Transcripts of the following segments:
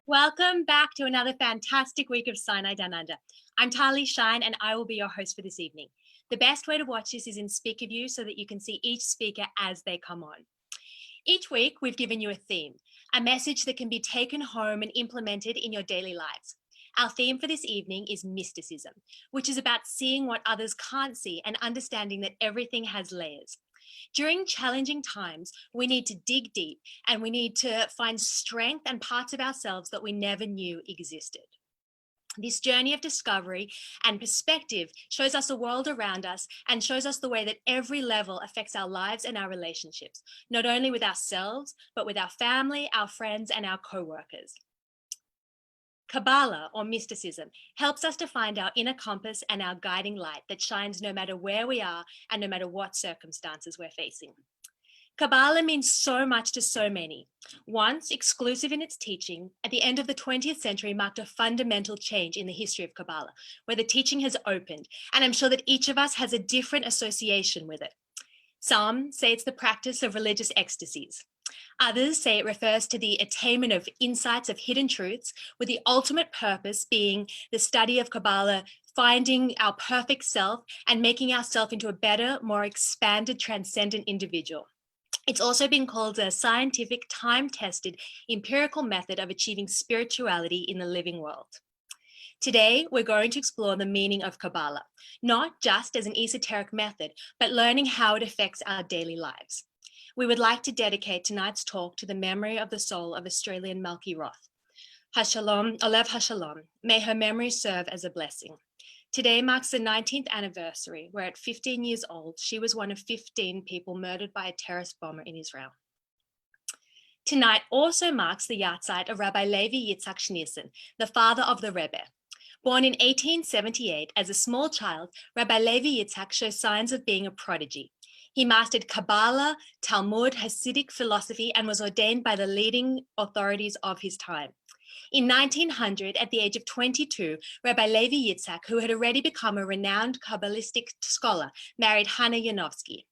Welcome back to another fantastic week of Sinai Down Under. I'm Tali Shine and I will be your host for this evening. The best way to watch this is in speaker view so that you can see each speaker as they come on. Each week, we've given you a theme, a message that can be taken home and implemented in your daily lives. Our theme for this evening is Mysticism, which is about seeing what others can't see and understanding that everything has layers. During challenging times, we need to dig deep and we need to find strength and parts of ourselves that we never knew existed. This journey of discovery and perspective shows us the world around us and shows us the way that every level affects our lives and our relationships, not only with ourselves, but with our family, our friends, and our co-workers. Kabbalah, or mysticism, helps us to find our inner compass and our guiding light that shines no matter where we are and no matter what circumstances we're facing. Kabbalah means so much to so many. Once exclusive in its teaching, at the end of the 20th century marked a fundamental change in the history of Kabbalah, where the teaching has opened, and I'm sure that each of us has a different association with it. Some say it's the practice of religious ecstasies. Others say it refers to the attainment of insights of hidden truths, with the ultimate purpose being the study of Kabbalah, finding our perfect self and making ourselves into a better, more expanded, transcendent individual. It's also been called a scientific, time-tested, empirical method of achieving spirituality in the living world. Today, we're going to explore the meaning of Kabbalah, not just as an esoteric method, but learning how it affects our daily lives. We would like to dedicate tonight's talk to the memory of the soul of Australian Malki Roth. Hashalom, Olev Hashalom, may her memory serve as a blessing. Today marks the 19th anniversary, where at 15 years old, she was one of 15 people murdered by a terrorist bomber in Israel. Tonight also marks the yahrzeit of Rabbi Levi Yitzhak Schneerson, the father of the Rebbe. Born in 1878 as a small child, Rabbi Levi Yitzhak shows signs of being a prodigy. He mastered Kabbalah, Talmud, Hasidic philosophy, and was ordained by the leading authorities of his time. In 1900, at the age of 22, Rabbi Levi Yitzhak, who had already become a renowned Kabbalistic scholar, married Hannah Yanovsky.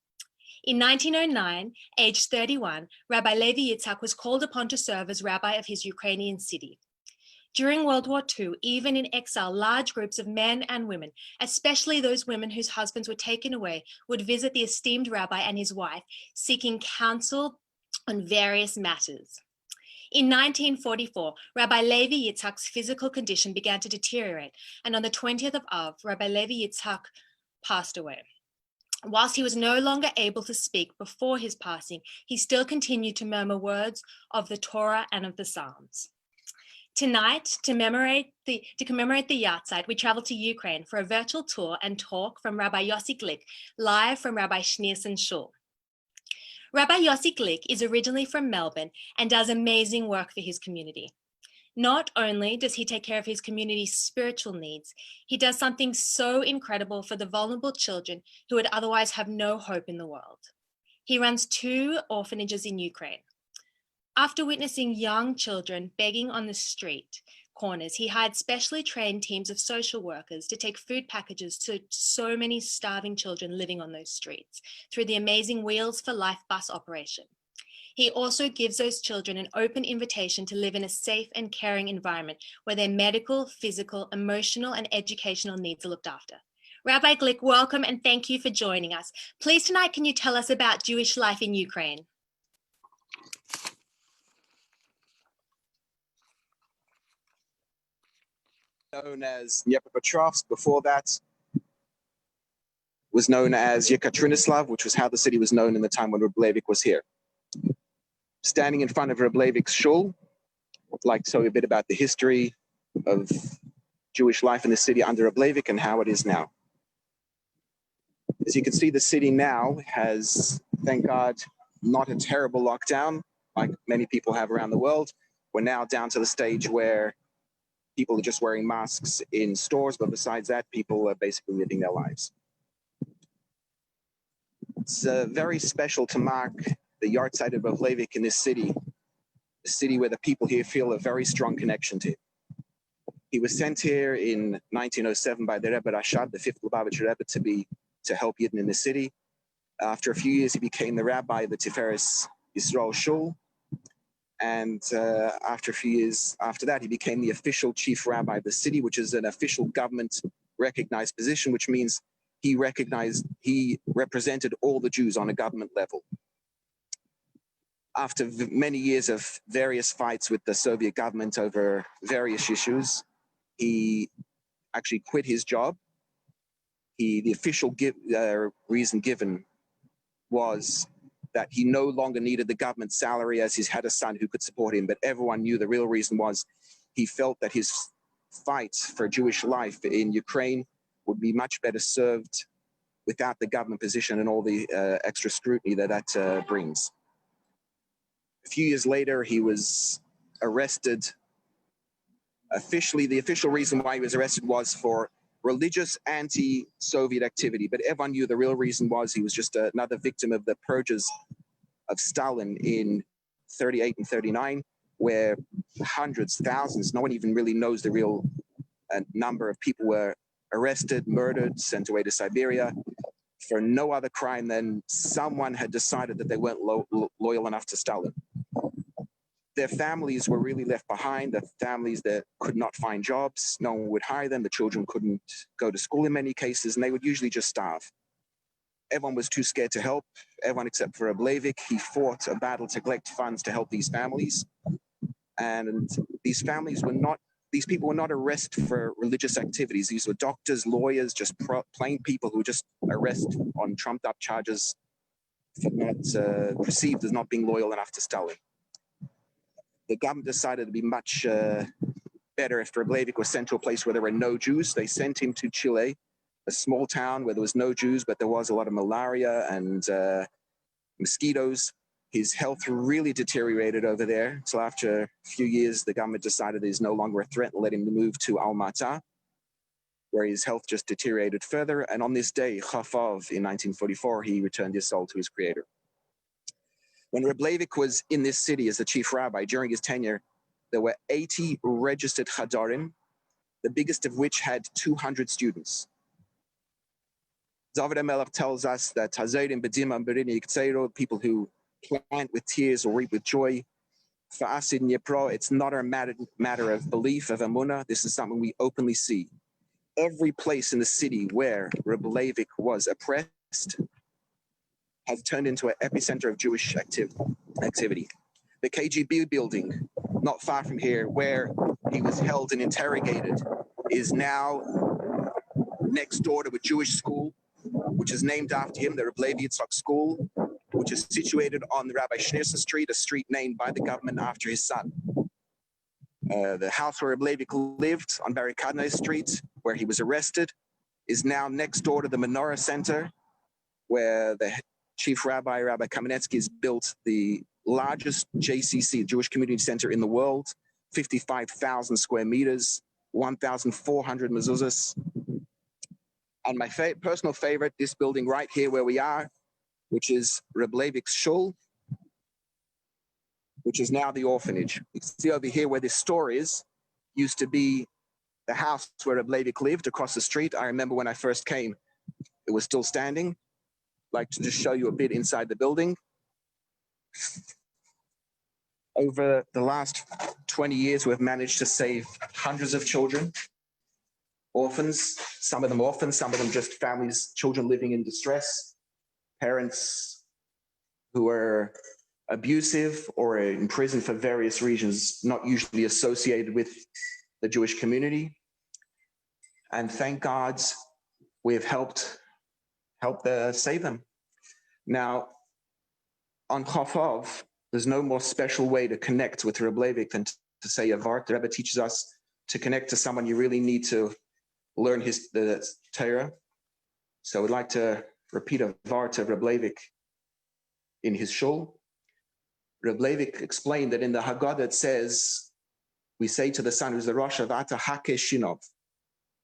In 1909, aged 31, Rabbi Levi Yitzhak was called upon to serve as rabbi of his Ukrainian city. During World War II, even in exile, large groups of men and women, especially those women whose husbands were taken away, would visit the esteemed rabbi and his wife, seeking counsel on various matters. In 1944, Rabbi Levi Yitzhak's physical condition began to deteriorate, and on the 20th of Av, Rabbi Levi Yitzhak passed away. Whilst he was no longer able to speak before his passing, he still continued to murmur words of the Torah and of the Psalms. Tonight, to commemorate the yahrzeit, we travel to Ukraine for a virtual tour and talk from Rabbi Yossi Glick, live from Rabbi Schneerson's shul. Rabbi Yossi Glick is originally from Melbourne and does amazing work for his community. Not only does he take care of his community's spiritual needs, he does something so incredible for the vulnerable children who would otherwise have no hope in the world. He runs 2 orphanages in Ukraine. After witnessing young children begging on the street corners, he hired specially trained teams of social workers to take food packages to so many starving children living on those streets through the amazing Wheels for Life bus operation. He also gives those children an open invitation to live in a safe and caring environment where their medical, physical, emotional, and educational needs are looked after. Rabbi Glick, welcome and thank you for joining us. Please tonight, can you tell us about Jewish life in Ukraine? Known as Dnipropetrovsk. Before that was known as Yekaterinoslav, which was how the city was known in the time when Reb Leivik was here. Standing in front of Reb Leivik's shul, I'd like to tell you a bit about the history of Jewish life in the city under Reb Leivik and how it is now. As you can see, the city now has, thank God, not a terrible lockdown like many people have around the world. We're now down to the stage where people are just wearing masks in stores, but besides that, people are basically living their lives. It's very special to mark the yahrzeit of Reb Leivik in this city, a city where the people here feel a very strong connection to. He was sent here in 1907 by the Rebbe Rashad, the 5th Lubavitcher Rebbe, to help Yidden in the city. After a few years, he became the rabbi of the Tiferes Yisrael Shul. And after a few years after that, he became the official chief rabbi of the city, which is an official government recognized position, which means he represented all the Jews on a government level. After many years of various fights with the Soviet government over various issues, he actually quit his job. The official reason given was that he no longer needed the government salary as he had a son who could support him. But everyone knew the real reason was he felt that his fight for Jewish life in Ukraine would be much better served without the government position and all the extra scrutiny that brings. A few years later, he was arrested. Officially, the official reason why he was arrested was for religious anti-Soviet activity, but everyone knew the real reason was he was just another victim of the purges of Stalin in 38 and 39, where hundreds, thousands, no one even really knows the real number of people were arrested, murdered, sent away to Siberia for no other crime than someone had decided that they weren't loyal enough to Stalin. Their families were really left behind, the families that could not find jobs. No one would hire them. The children couldn't go to school in many cases, and they would usually just starve. Everyone was too scared to help, everyone except for Leibovitz. He fought a battle to collect funds to help these families. And these families were not, these people were not arrested for religious activities. These were doctors, lawyers, just plain people who just arrest on trumped up charges for not perceived as not being loyal enough to Stalin. The government decided to be much better after Leibovitz was sent to a place where there were no Jews. They sent him to Chile, a small town where there was no Jews, but there was a lot of malaria and mosquitoes. His health really deteriorated over there. So after a few years, the government decided he's no longer a threat and let him move to Almaty, where his health just deteriorated further. And on this day, Chafov, in 1944, he returned his soul to his creator. When Reb Leibovitz was in this city as the chief rabbi during his tenure, there were 80 registered chadarim, the biggest of which had 200 students. David HaMelech tells us that Hazerim B'dima B'rini Yiktzeiro, people who plant with tears or reap with joy. For us in Dnipro, it's not a matter of belief, of emunah. This is something we openly see. Every place in the city where Reb Leibovitz was oppressed has turned into an epicenter of Jewish activity. The KGB building, not far from here, where he was held and interrogated, is now next door to a Jewish school, which is named after him, the Reb Leibovitz School, which is situated on the Rabbi Schneerson Street, a street named by the government after his son. The house where Reb Leibovitz lived on Barricadne Street, where he was arrested, is now next door to the Menorah Center, where the chief rabbi, Rabbi Kamenetsky, has built the largest JCC, Jewish Community Center in the world, 55,000 square meters, 1,400 mezuzahs. And my personal favorite, this building right here where we are, which is Reb Leivitz's shul, which is now the orphanage. You can see over here where this store is, used to be the house where Reb Leibovitz lived across the street. I remember when I first came, it was still standing. I'd like to just show you a bit inside the building. Over the last 20 years, we've managed to save hundreds of children, orphans, some of them orphans, some of them just families, children living in distress, parents who are abusive or in prison for various reasons, not usually associated with the Jewish community. And thank God we have helped save them. Now, on Chafov, there's no more special way to connect with Reb Leibovitz than to say a Vart. The Rebbe teaches us to connect to someone you really need to learn the Torah. So we'd like to repeat a Vart of Reb Leibovitz in his shul. Reb Leibovitz explained that in the Haggadah it says, we say to the son who's the Rosh Avata Hake Shinov.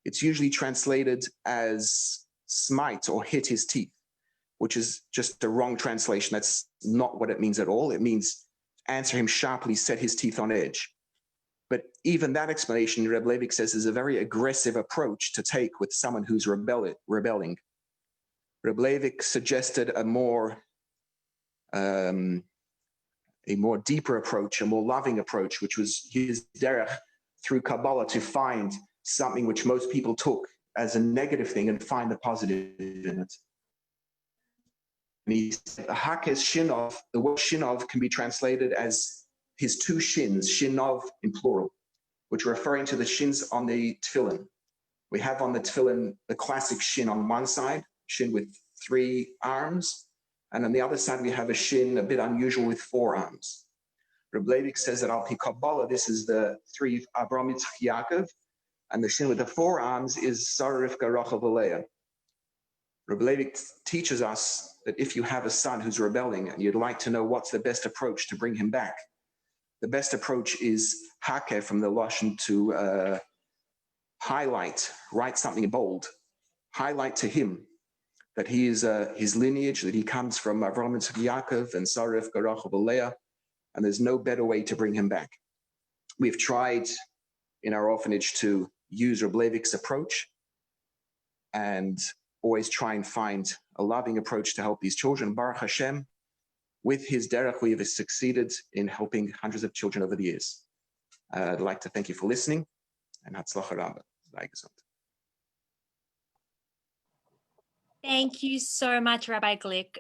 It's usually translated as smite or hit his teeth, which is just a wrong translation. That's not what it means at all. It means answer him sharply, set his teeth on edge. But even that explanation, Reb Leibovitz says, is a very aggressive approach to take with someone who's rebelling. Reb Leivik suggested a more deeper approach, a more loving approach, which was his derech through Kabbalah to find something which most people took as a negative thing and find the positive in it. And he said, Hakes Shinov, the word Shinov can be translated as his two shins, Shinov in plural, which are referring to the shins on the tefillin. We have on the tefillin the classic shin on one side, shin with 3 arms, and on the other side we have a shin a bit unusual with 4 arms. Reb Leivik says that al pi Kabbalah, this is the 3 Avraham, Yitzchak, Yaakov, and the shin with the 4 arms is Sarah, Rivka, Rachel, Leah. Reb Leivik teaches us that if you have a son who's rebelling and you'd like to know what's the best approach to bring him back, the best approach is hake, from the Lashon to highlight, write something bold, highlight to him that he is his lineage, that he comes from Avraham, Yitzchak, Yaakov, and Sarah, Rivka, Rachel, Leah, and there's no better way to bring him back. We've tried in our orphanage to use Reb Leivik's approach and always try and find a loving approach to help these children. Baruch Hashem, with his derech, we have succeeded in helping hundreds of children over the years. I'd like to thank you for listening, and Hatzlacha Rabba. Thank you so much, Rabbi Glick.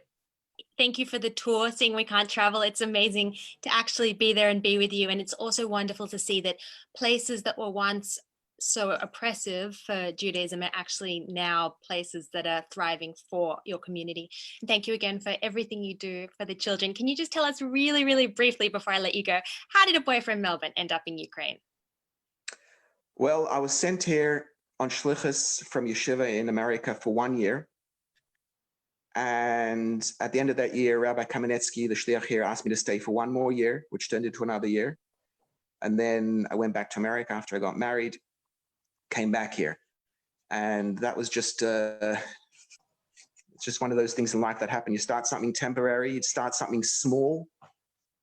Thank you for the tour, seeing we can't travel. It's amazing to actually be there and be with you. And it's also wonderful to see that places that were once so oppressive for Judaism are actually now places that are thriving for your community. And thank you again for everything you do for the children. Can you just tell us really, really briefly before I let you go, how did a boy from Melbourne end up in Ukraine? Well, I was sent here on shlichus from yeshiva in America for 1 year. And at the end of that year, Rabbi Kamenetsky, the shliach here, asked me to stay for 1 more year, which turned into another year. And then I went back to America after I got married, came back here. And that was just, it's just one of those things in life that happen. You start something temporary, you start something small,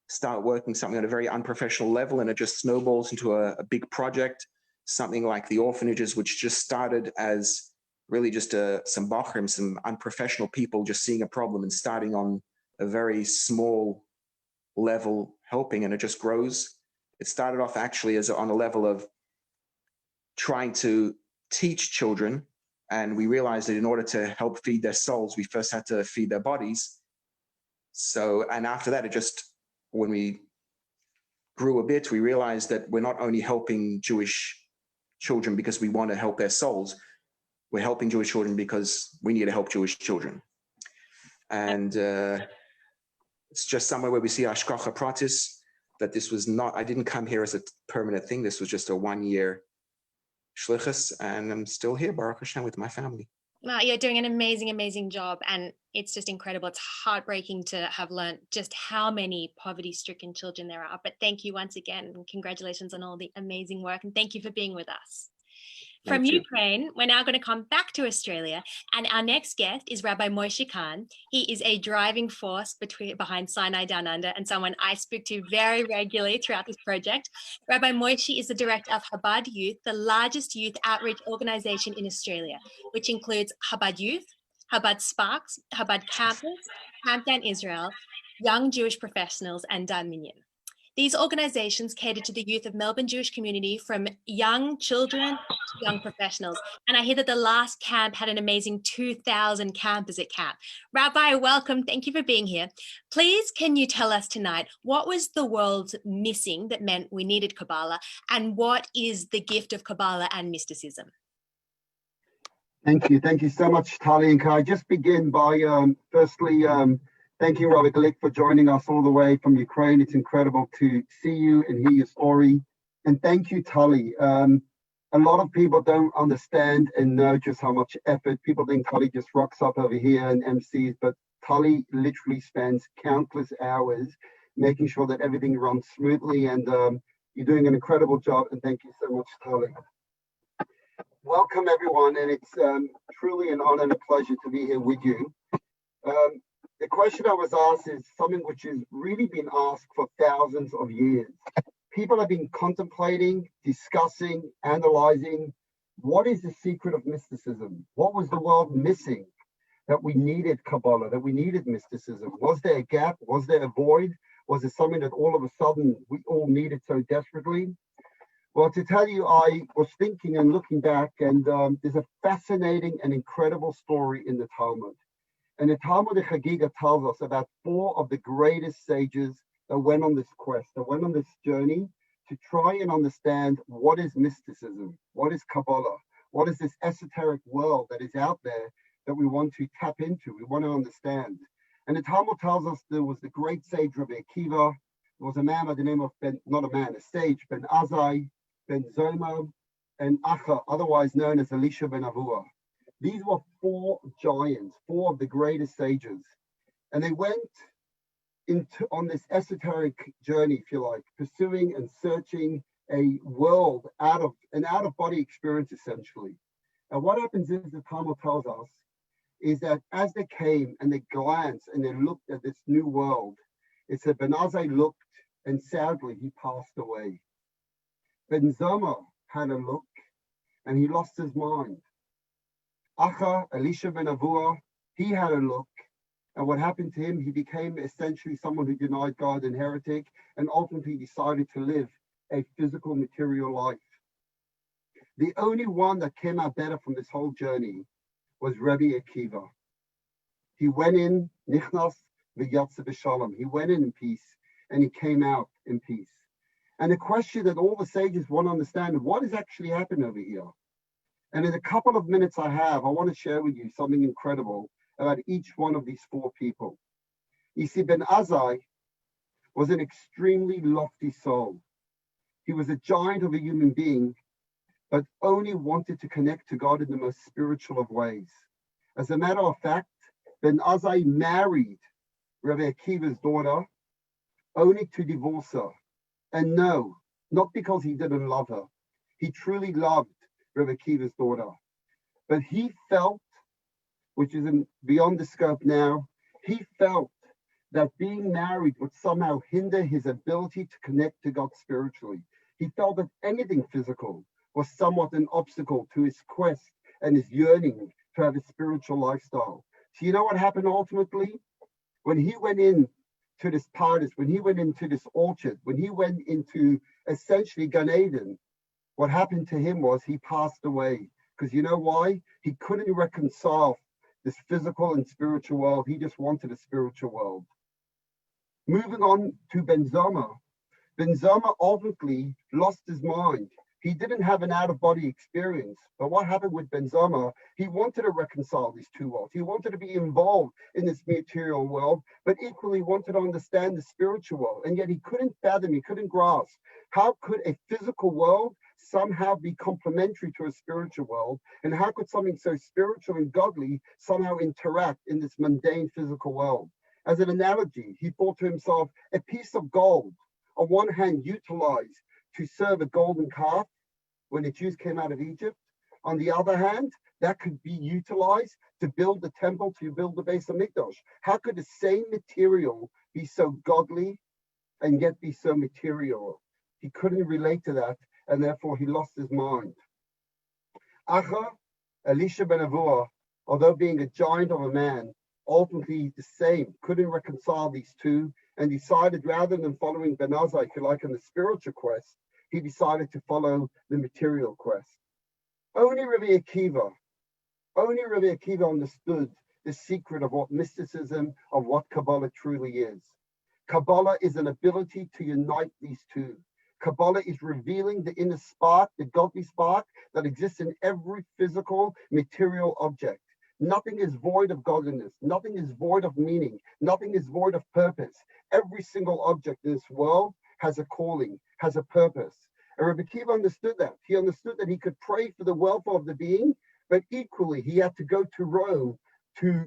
start working something at a very unprofessional level, and it just snowballs into a big project, something like the orphanages, which just started as really just some bachrim, some unprofessional people just seeing a problem and starting on a very small level helping, and it just grows. It started off actually as on a level of trying to teach children, and we realized that in order to help feed their souls, we first had to feed their bodies. So, and after that, it just, when we grew a bit, we realized that we're not only helping Jewish children because we want to help their souls, we're helping Jewish children because we need to help Jewish children. And it's just somewhere where we see Ashkacha Pratis, that this was not, I didn't come here as a permanent thing. This was just a 1 year shlichus, and I'm still here, Baruch Hashem, with my family. Well, you're doing an amazing, amazing job. And it's just incredible. It's heartbreaking to have learned just how many poverty-stricken children there are. But thank you once again, and congratulations on all the amazing work. And thank you for being with us. From Ukraine, we're now going to come back to Australia, and our next guest is Rabbi Moshe Kahn. He is a driving force behind Sinai Down Under, and someone I speak to very regularly throughout this project. Rabbi Moshe is the director of Chabad Youth, the largest youth outreach organization in Australia, which includes Chabad Youth, Chabad Sparks, Chabad Campus, Camp Down Israel, Young Jewish Professionals, and Dominion. These organizations cater to the youth of Melbourne Jewish community, from young children to young professionals. And I hear that the last camp had an amazing 2,000 campers at camp. Rabbi, welcome. Thank you for being here. Please, can you tell us tonight, what was the world missing that meant we needed Kabbalah, and what is the gift of Kabbalah and mysticism? Thank you. Thank you so much, Tali. And can I just begin by firstly, thank you, Rabbi Glick, for joining us all the way from Ukraine. It's incredible to see you and hear your story. And thank you, Tali. A lot of people don't understand and know just how much effort. People think Tali just rocks up over here and MCs, but Tali literally spends countless hours making sure that everything runs smoothly. And you're doing an incredible job. And thank you so much, Tali. Welcome, everyone. And it's truly an honor and a pleasure to be here with you. The question I was asked is something which has really been asked for thousands of years. People have been contemplating, discussing, analyzing, what is the secret of mysticism? What was the world missing? that we needed Kabbalah, that we needed mysticism? Was there a gap? Was there a void? Was it something that all of a sudden we all needed so desperately? Well, to tell you, I was thinking and looking back, and there's a fascinating and incredible story in the Talmud. And the Talmud of Chagiga tells us about 4 of the greatest sages that went on this quest, that went on this journey to try and understand what is mysticism, what is Kabbalah, what is this esoteric world that is out there that we want to tap into, we want to understand. And the Talmud tells us there was the great sage Rabbi Akiva, there was a man by the name of a sage, Ben Azai, Ben Zoma, and Acha, otherwise known as Elisha ben Avua. These were 4 giants, 4 of the greatest sages. And they went on this esoteric journey, if you like, pursuing and searching a world an out-of-body experience, essentially. And what happens is, the Talmud tells us, is that as they came and they glanced and they looked at this new world, it said Ben Azai looked and sadly he passed away. Ben Zoma had a look and he lost his mind. Acha, Elisha ben Avua, he had a look, and what happened to him, he became essentially someone who denied God and heretic, and ultimately decided to live a physical, material life. The only one that came out better from this whole journey was Rabbi Akiva. He went in, nichnas v'yatsa b'shalom. He went in peace, and he came out in peace. And the question that all the sages want to understand, what has actually happened over here? And in a couple of minutes I want to share with you something incredible about each one of these 4 people. You see, Ben Azai was an extremely lofty soul. He was a giant of a human being, but only wanted to connect to God in the most spiritual of ways. As a matter of fact, Ben Azai married Rabbi Akiva's daughter only to divorce her. And no, not because he didn't love her. He truly loved Rabbi Akiva's daughter. But he felt, which is beyond the scope now, he felt that being married would somehow hinder his ability to connect to God spiritually. He felt that anything physical was somewhat an obstacle to his quest and his yearning to have a spiritual lifestyle. So you know what happened ultimately? When he went in to this paradise, when he went into this orchard, when he went into essentially Gan Eden, what happened to him was he passed away. Because you know why? He couldn't reconcile this physical and spiritual world. He just wanted a spiritual world. Moving on to Ben Zoma. Ben Zoma ultimately lost his mind. He didn't have an out-of-body experience. But what happened with Ben Zoma? He wanted to reconcile these 2 worlds. He wanted to be involved in this material world, but equally wanted to understand the spiritual world. And yet he couldn't fathom, he couldn't grasp. How could a physical world somehow be complementary to a spiritual world? And how could something so spiritual and godly somehow interact in this mundane physical world? As an analogy, he thought to himself, a piece of gold, on one hand utilized to serve a golden calf when the Jews came out of Egypt. On the other hand, that could be utilized to build the temple, to build the Beis Hamikdash. How could the same material be so godly and yet be so material? He couldn't relate to that, and therefore he lost his mind. Acha, Elisha ben Avua, although being a giant of a man, ultimately the same, couldn't reconcile these 2, and decided rather than following Ben Azai, if you like, on the spiritual quest, he decided to follow the material quest. Only Rabbi Akiva understood the secret of what mysticism, of what Kabbalah truly is. Kabbalah is an ability to unite these 2. Kabbalah is revealing the inner spark, the godly spark that exists in every physical material object. Nothing is void of godliness. Nothing is void of meaning. Nothing is void of purpose. Every single object in this world has a calling, has a purpose. And Rabbi Akiva understood that. He understood that he could pray for the welfare of the being, but equally he had to go to Rome to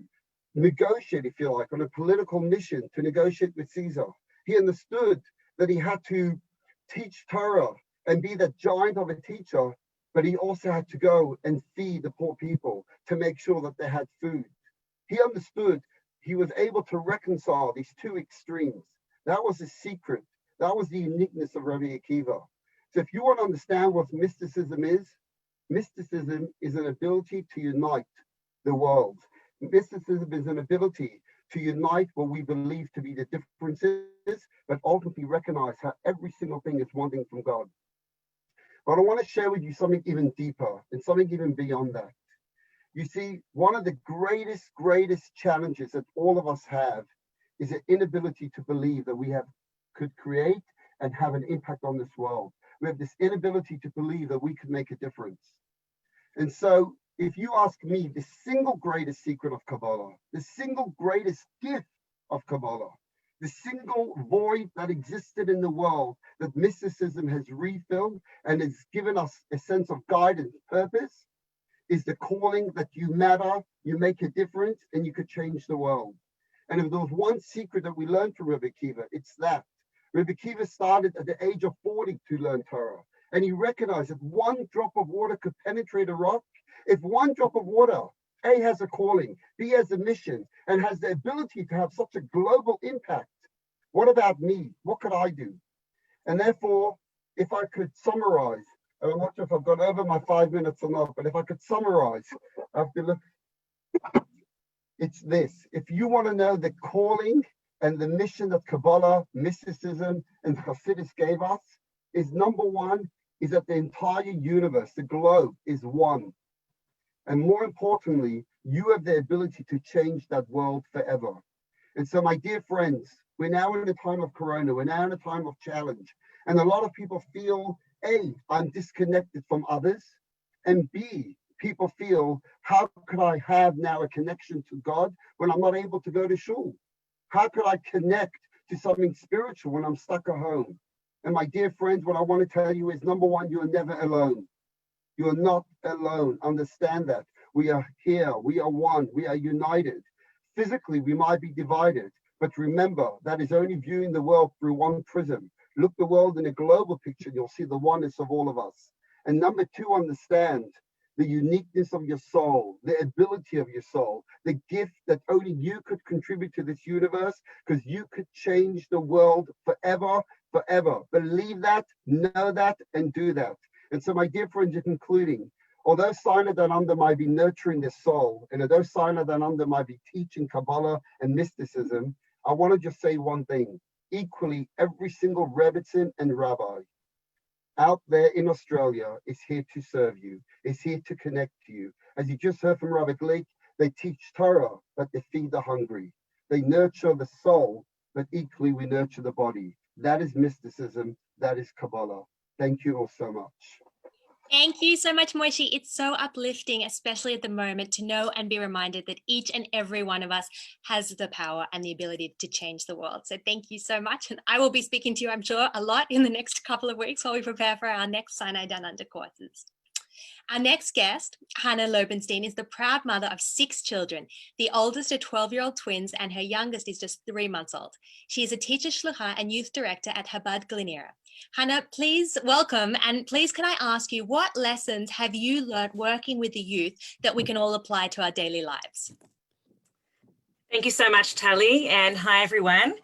negotiate, if you like, on a political mission to negotiate with Caesar. He understood that he had to teach Torah and be that giant of a teacher, but he also had to go and feed the poor people to make sure that they had food. He understood, he was able to reconcile these 2 extremes. That was the secret. That was the uniqueness of Rabbi Akiva. So if you want to understand what mysticism is an ability to unite the world, Mysticism is an ability to unite what we believe to be the differences, but ultimately recognize how every single thing is one thing from God. But I want to share with you something even deeper and something even beyond that. You see, one of the greatest challenges that all of us have is an inability to believe that we could create and have an impact on this world. We have this inability to believe that we could make a difference. And so if you ask me, the single greatest secret of Kabbalah, the single greatest gift of Kabbalah, the single void that existed in the world that mysticism has refilled and has given us a sense of guidance, purpose, is the calling that you matter, you make a difference, and you could change the world. And if there was one secret that we learned from Rabbi Akiva, it's that. Rabbi Akiva started at the age of 40 to learn Torah. And he recognized that one drop of water could penetrate a rock. If one drop of water, A, has a calling, B, has a mission, and has the ability to have such a global impact, what about me? What could I do? And therefore, if I could summarize, and I'm not sure if I've gone over my 5 minutes or not, but if I could summarize, I have to look, it's this. If you want to know the calling and the mission that Kabbalah, mysticism, and Hasidus gave us, is number one, is that the entire universe, the globe, is one. And more importantly, you have the ability to change that world forever. And so, my dear friends, we're now in a time of Corona, we're now in a time of challenge. And a lot of people feel, A, I'm disconnected from others, and B, people feel, how could I have now a connection to God when I'm not able to go to shul? How could I connect to something spiritual when I'm stuck at home? And my dear friends, what I want to tell you is, number one, you are never alone. You are not alone. Understand that. We are here. We are one. We are united. Physically, we might be divided, but remember, that is only viewing the world through one prism. Look the world in a global picture, and you'll see the oneness of all of us. And number two, understand the uniqueness of your soul, the ability of your soul, the gift that only you could contribute to this universe, because you could change the world forever, forever. Believe that, know that, and do that. And so, my dear friends, in concluding, although Sinai down under might be nurturing the soul, and although Sinai down under might be teaching Kabbalah and mysticism, I want to just say one thing. Equally, every single Rebbitzin and Rabbi out there in Australia is here to serve you, is here to connect to you. As you just heard from Rabbi Glick, they teach Torah, but they feed the hungry. They nurture the soul, but equally we nurture the body. That is mysticism. That is Kabbalah. Thank you all so much. Thank you so much, Moshe. It's so uplifting, especially at the moment, to know and be reminded that each and every one of us has the power and the ability to change the world. So thank you so much. And I will be speaking to you, I'm sure, a lot in the next couple of weeks while we prepare for our next Sinai Down Under courses. Our next guest, Chana Loebenstein, is the proud mother of 6 children. The oldest are 12-year-old twins, and her youngest is just 3 months old. She is a teacher shlucha and youth director at Chabad Glick. Chana, please welcome, and please can I ask you, what lessons have you learned working with the youth that we can all apply to our daily lives? Thank you so much, Tali, and hi everyone.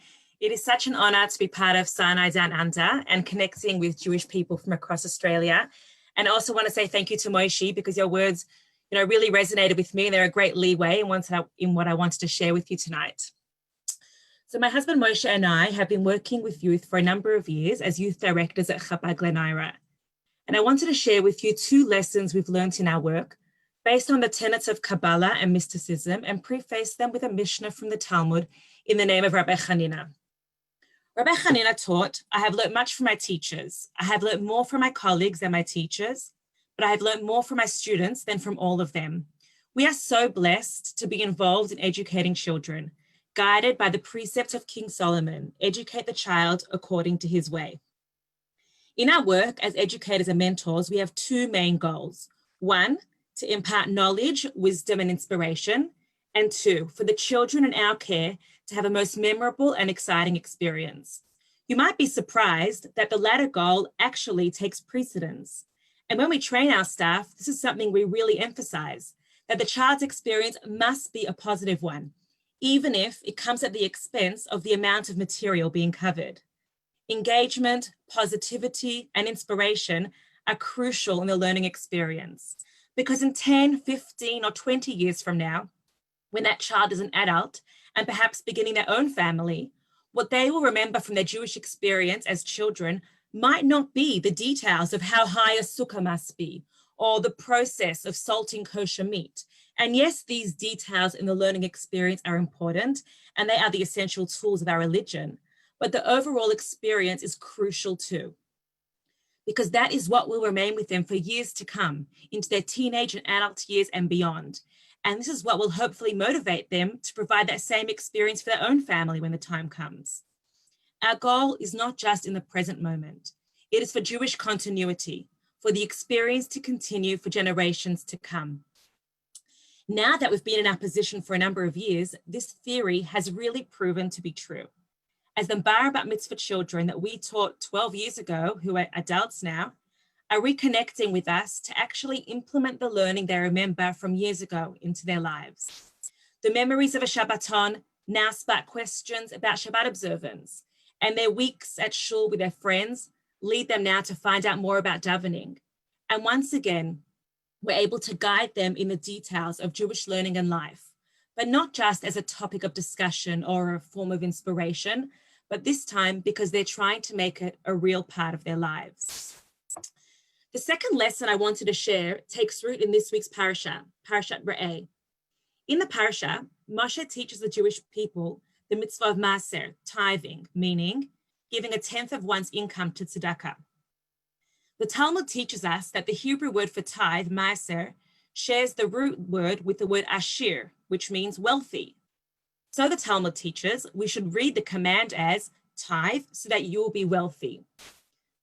It is such an honor to be part of Sinai Down Under and connecting with Jewish people from across Australia. And I also want to say thank you to Moshe, because your words, really resonated with me. They're a great leeway in what I wanted to share with you tonight. So my husband Moshe and I have been working with youth for a number of years as youth directors at Chabad Glick. And I wanted to share with you 2 lessons we've learned in our work based on the tenets of Kabbalah and mysticism, and preface them with a Mishnah from the Talmud in the name of Rabbi Chanina. Rabbi Chanina taught, I have learned much from my teachers. I have learned more from my colleagues than my teachers, but I have learned more from my students than from all of them. We are so blessed to be involved in educating children, guided by the precept of King Solomon, educate the child according to his way. In our work as educators and mentors, we have 2 main goals. 1, to impart knowledge, wisdom, and inspiration. And 2, for the children in our care to have a most memorable and exciting experience. You might be surprised that the latter goal actually takes precedence. And when we train our staff, this is something we really emphasize, that the child's experience must be a positive one, even if it comes at the expense of the amount of material being covered. Engagement, positivity, and inspiration are crucial in the learning experience, because in 10, 15, or 20 years from now, when that child is an adult and perhaps beginning their own family, what they will remember from their Jewish experience as children might not be the details of how high a sukkah must be, or the process of salting kosher meat. And yes, these details in the learning experience are important, and they are the essential tools of our religion, but the overall experience is crucial too, because that is what will remain with them for years to come, into their teenage and adult years and beyond. And this is what will hopefully motivate them to provide that same experience for their own family when the time comes. Our goal is not just in the present moment. It is for Jewish continuity, for the experience to continue for generations to come. Now that we've been in our position for a number of years, this theory has really proven to be true. As the bar bat mitzvah children that we taught 12 years ago, who are adults now, are reconnecting with us to actually implement the learning they remember from years ago into their lives. The memories of a Shabbaton now spark questions about Shabbat observance, and their weeks at shul with their friends lead them now to find out more about davening. And once again, we're able to guide them in the details of Jewish learning and life, but not just as a topic of discussion or a form of inspiration, but this time because they're trying to make it a real part of their lives. The second lesson I wanted to share takes root in this week's parasha, Parashat Re'eh. In the parasha, Moshe teaches the Jewish people the mitzvah of maaser, tithing, meaning giving a tenth of one's income to tzedakah. The Talmud teaches us that the Hebrew word for tithe, maaser, shares the root word with the word ashir, which means wealthy. So the Talmud teaches we should read the command as tithe so that you will be wealthy.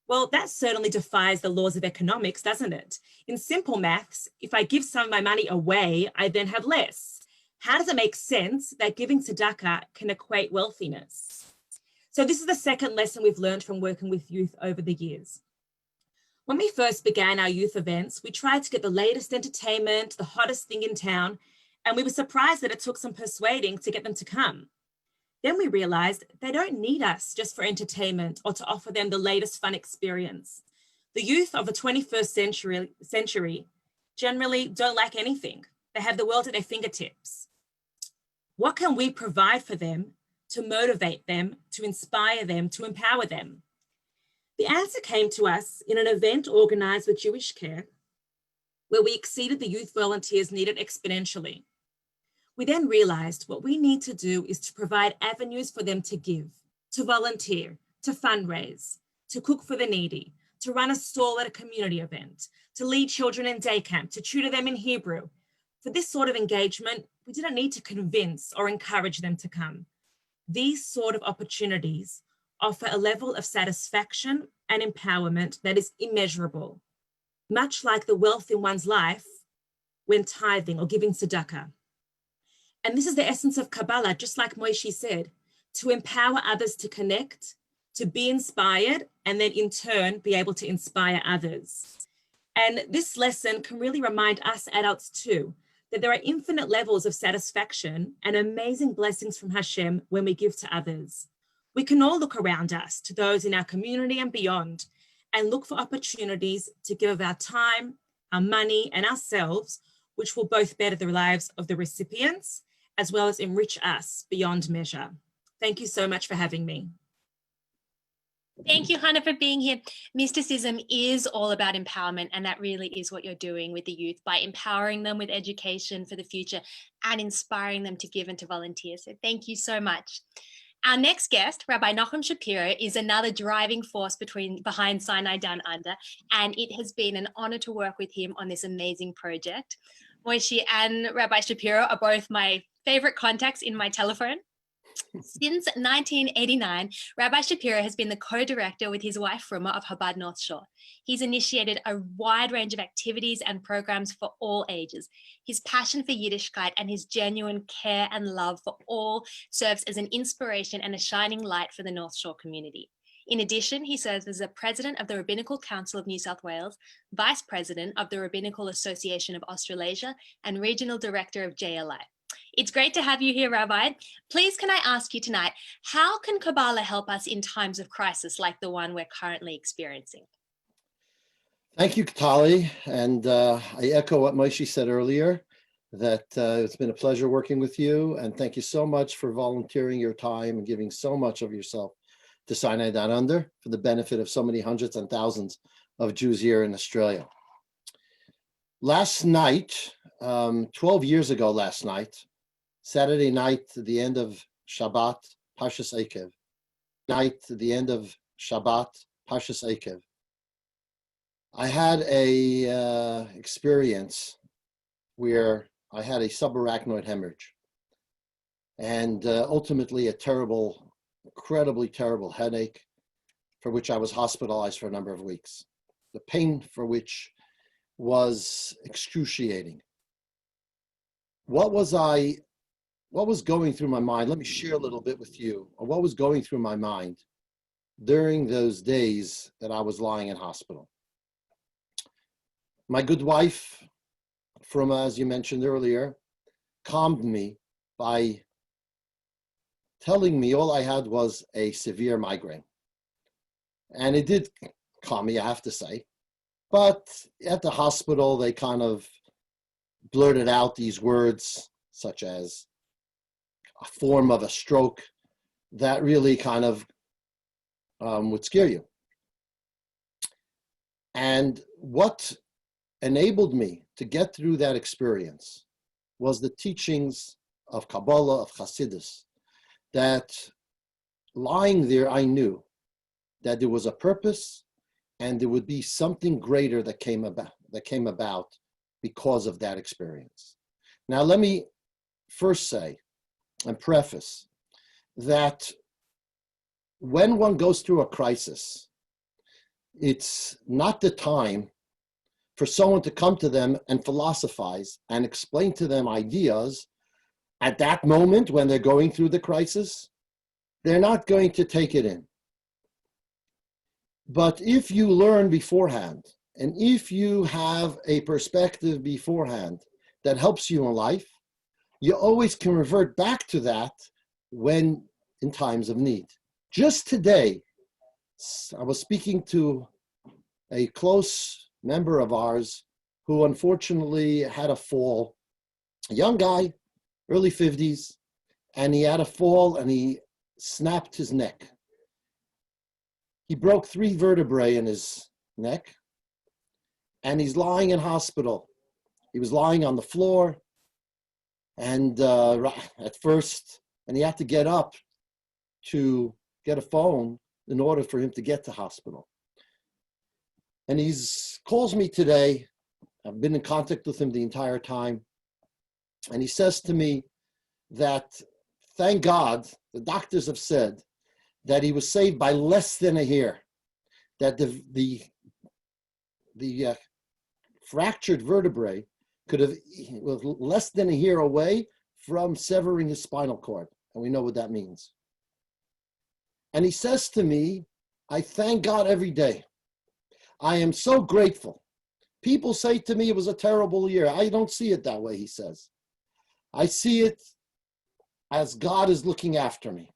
Well, that certainly defies the laws of economics, doesn't it? In simple maths, if I give some of my money away, I then have less. How does it make sense that giving tzedakah can equate wealthiness? So this is the second lesson we've learned from working with youth over the years. When we first began our youth events, we tried to get the latest entertainment, the hottest thing in town, and we were surprised that it took some persuading to get them to come. Then we realized they don't need us just for entertainment or to offer them the latest fun experience. The youth of the 21st century generally don't lack anything. They have the world at their fingertips. What can we provide for them to motivate them, to inspire them, to empower them? The answer came to us in an event organized with Jewish Care, where we exceeded the youth volunteers needed exponentially. We then realized what we need to do is to provide avenues for them to give, to volunteer, to fundraise, to cook for the needy, to run a stall at a community event, to lead children in day camp, to tutor them in Hebrew. For this sort of engagement, we didn't need to convince or encourage them to come. These sort of opportunities offer a level of satisfaction and empowerment that is immeasurable, much like the wealth in one's life when tithing or giving tzedakah. And this is the essence of Kabbalah, just like Moshe said, to empower others to connect, to be inspired, and then in turn be able to inspire others. And this lesson can really remind us adults too, that there are infinite levels of satisfaction and amazing blessings from Hashem when we give to others. We can all look around us to those in our community and beyond and look for opportunities to give of our time, our money, and ourselves, which will both better the lives of the recipients as well as enrich us beyond measure. Thank you so much for having me. Thank you, Chana, for being here. Mysticism is all about empowerment, and that really is what you're doing with the youth by empowering them with education for the future and inspiring them to give and to volunteer. So thank you so much. Our next guest, Rabbi Nochum Schapiro, is another driving force behind Sinai Down Under, and it has been an honor to work with him on this amazing project. Moshe and Rabbi Schapiro are both my favorite contacts in my telephone. Since 1989, Rabbi Schapiro has been the co-director with his wife Fruma of Chabad North Shore. He's initiated a wide range of activities and programs for all ages. His passion for Yiddishkeit and his genuine care and love for all serves as an inspiration and a shining light for the North Shore community. In addition, he serves as the president of the Rabbinical Council of New South Wales, vice president of the Rabbinical Association of Australasia, and regional director of JLI. It's great to have you here, Rabbi. Please, can I ask you tonight, how can Kabbalah help us in times of crisis like the one we're currently experiencing? Thank you, Tali. And I echo what Moshe said earlier. that it's been a pleasure working with you, and thank you so much for volunteering your time and giving so much of yourself to Sinai Down Under for the benefit of so many hundreds and thousands of Jews here in Australia. Last night, 12 years ago last night, Saturday night, the end of Shabbat, Parshas Eikev, night, the end of Shabbat, Parshas Eikev, I had a experience where I had a subarachnoid hemorrhage and ultimately a terrible, incredibly terrible headache for which I was hospitalized for a number of weeks. The pain for which was excruciating. What was going through my mind? Let me share a little bit with you. What was going through my mind during those days that I was lying in hospital? My good wife, from, as you mentioned earlier, calmed me by telling me all I had was a severe migraine. And it did calm me, I have to say. But at the hospital, they kind of blurted out these words, such as a form of a stroke, that really kind of would scare you. And what enabled me to get through that experience was the teachings of Kabbalah, of Hasidus, that lying there, I knew that there was a purpose and there would be something greater that came about because of that experience. Now, let me first say and preface that when one goes through a crisis, it's not the time for someone to come to them and philosophize and explain to them ideas at that moment when they're going through the crisis. They're not going to take it in. But if you learn beforehand, and if you have a perspective beforehand that helps you in life, you always can revert back to that when in times of need. Just today, I was speaking to a close member of ours who unfortunately had a fall, a young guy, early 50s, and he had a fall and he snapped his neck. He broke 3 vertebrae in his neck, and he's lying in hospital. He was lying on the floor, and at first, and he had to get up to get a phone in order for him to get to hospital. And he calls me today. I've been in contact with him the entire time. And he says to me that, thank God, the doctors have said that he was saved by less than a hair, that the fractured vertebrae could have, was less than a hair away from severing his spinal cord. And we know what that means. And he says to me, I thank God every day. I am so grateful. People say to me it was a terrible year. I don't see it that way, he says. I see it as God is looking after me.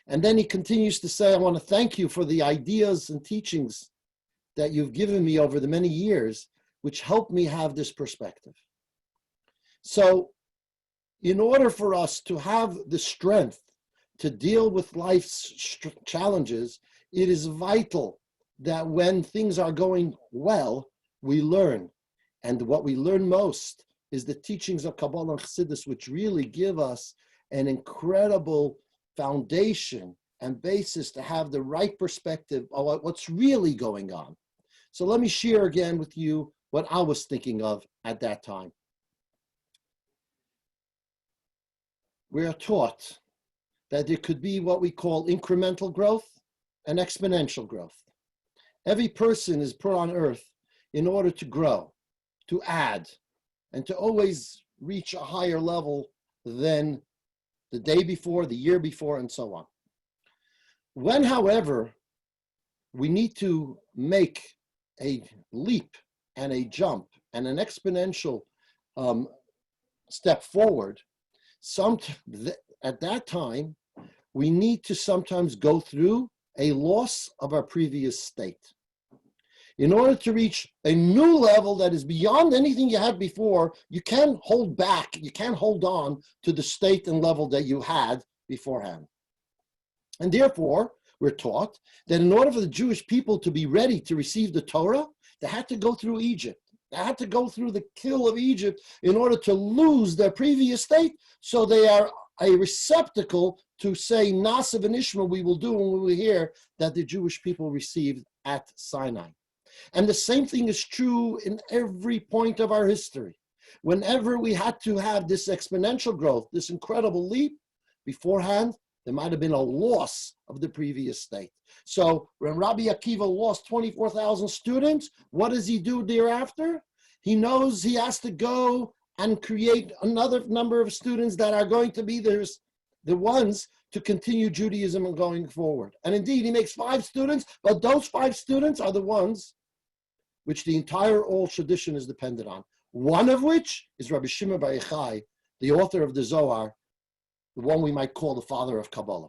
And then he continues to say, I want to thank you for the ideas and teachings that you've given me over the many years, which helped me have this perspective. So in order for us to have the strength to deal with life's challenges, it is vital that when things are going well, we learn. And what we learn most is the teachings of Kabbalah and Chassidus, which really give us an incredible foundation and basis to have the right perspective of what's really going on. So let me share again with you what I was thinking of at that time. We are taught that there could be what we call incremental growth and exponential growth. Every person is put on earth in order to grow, to add, and to always reach a higher level than the day before, the year before, and so on. When, however, we need to make a leap and a jump and an exponential step forward, at that time, we need to sometimes go through a loss of our previous state. in order to reach a new level that is beyond anything you had before, you can't hold back, you can't hold on to the state and level that you had beforehand. And therefore, we're taught that in order for the Jewish people to be ready to receive the Torah, they had to go through Egypt. They had to go through the kill of Egypt in order to lose their previous state, so they are a receptacle to say, Nasa v'nishma, we will do when we will hear that the Jewish people received at Sinai. And the same thing is true in every point of our history. Whenever we had to have this exponential growth, this incredible leap, beforehand, there might have been a loss of the previous state. So when Rabbi Akiva lost 24,000 students, what does he do thereafter? He knows he has to go and create another number of students that are going to be the ones to continue Judaism and going forward. And indeed, he makes 5 students, but those 5 students are the ones which the entire oral tradition is dependent on. One of which is Rabbi Shimon bar Yochai, the author of the Zohar, the one we might call the father of Kabbalah.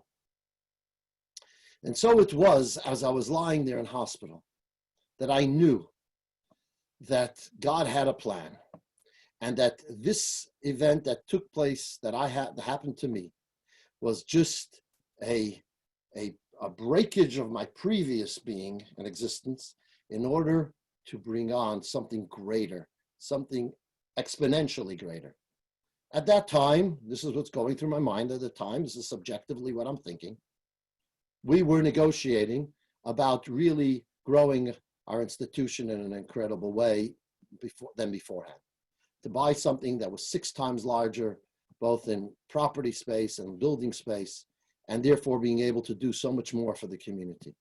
And so it was, as I was lying there in hospital, that I knew that God had a plan, and that this event that took place, that happened to me, was just a breakage of my previous being and existence in order to bring on something greater, something exponentially greater. At that time, this is what's going through my mind at the time, this is subjectively what I'm thinking, we were negotiating about really growing our institution in an incredible way beforehand. To buy something that was 6 times larger, both in property space and building space, and therefore being able to do so much more for the community.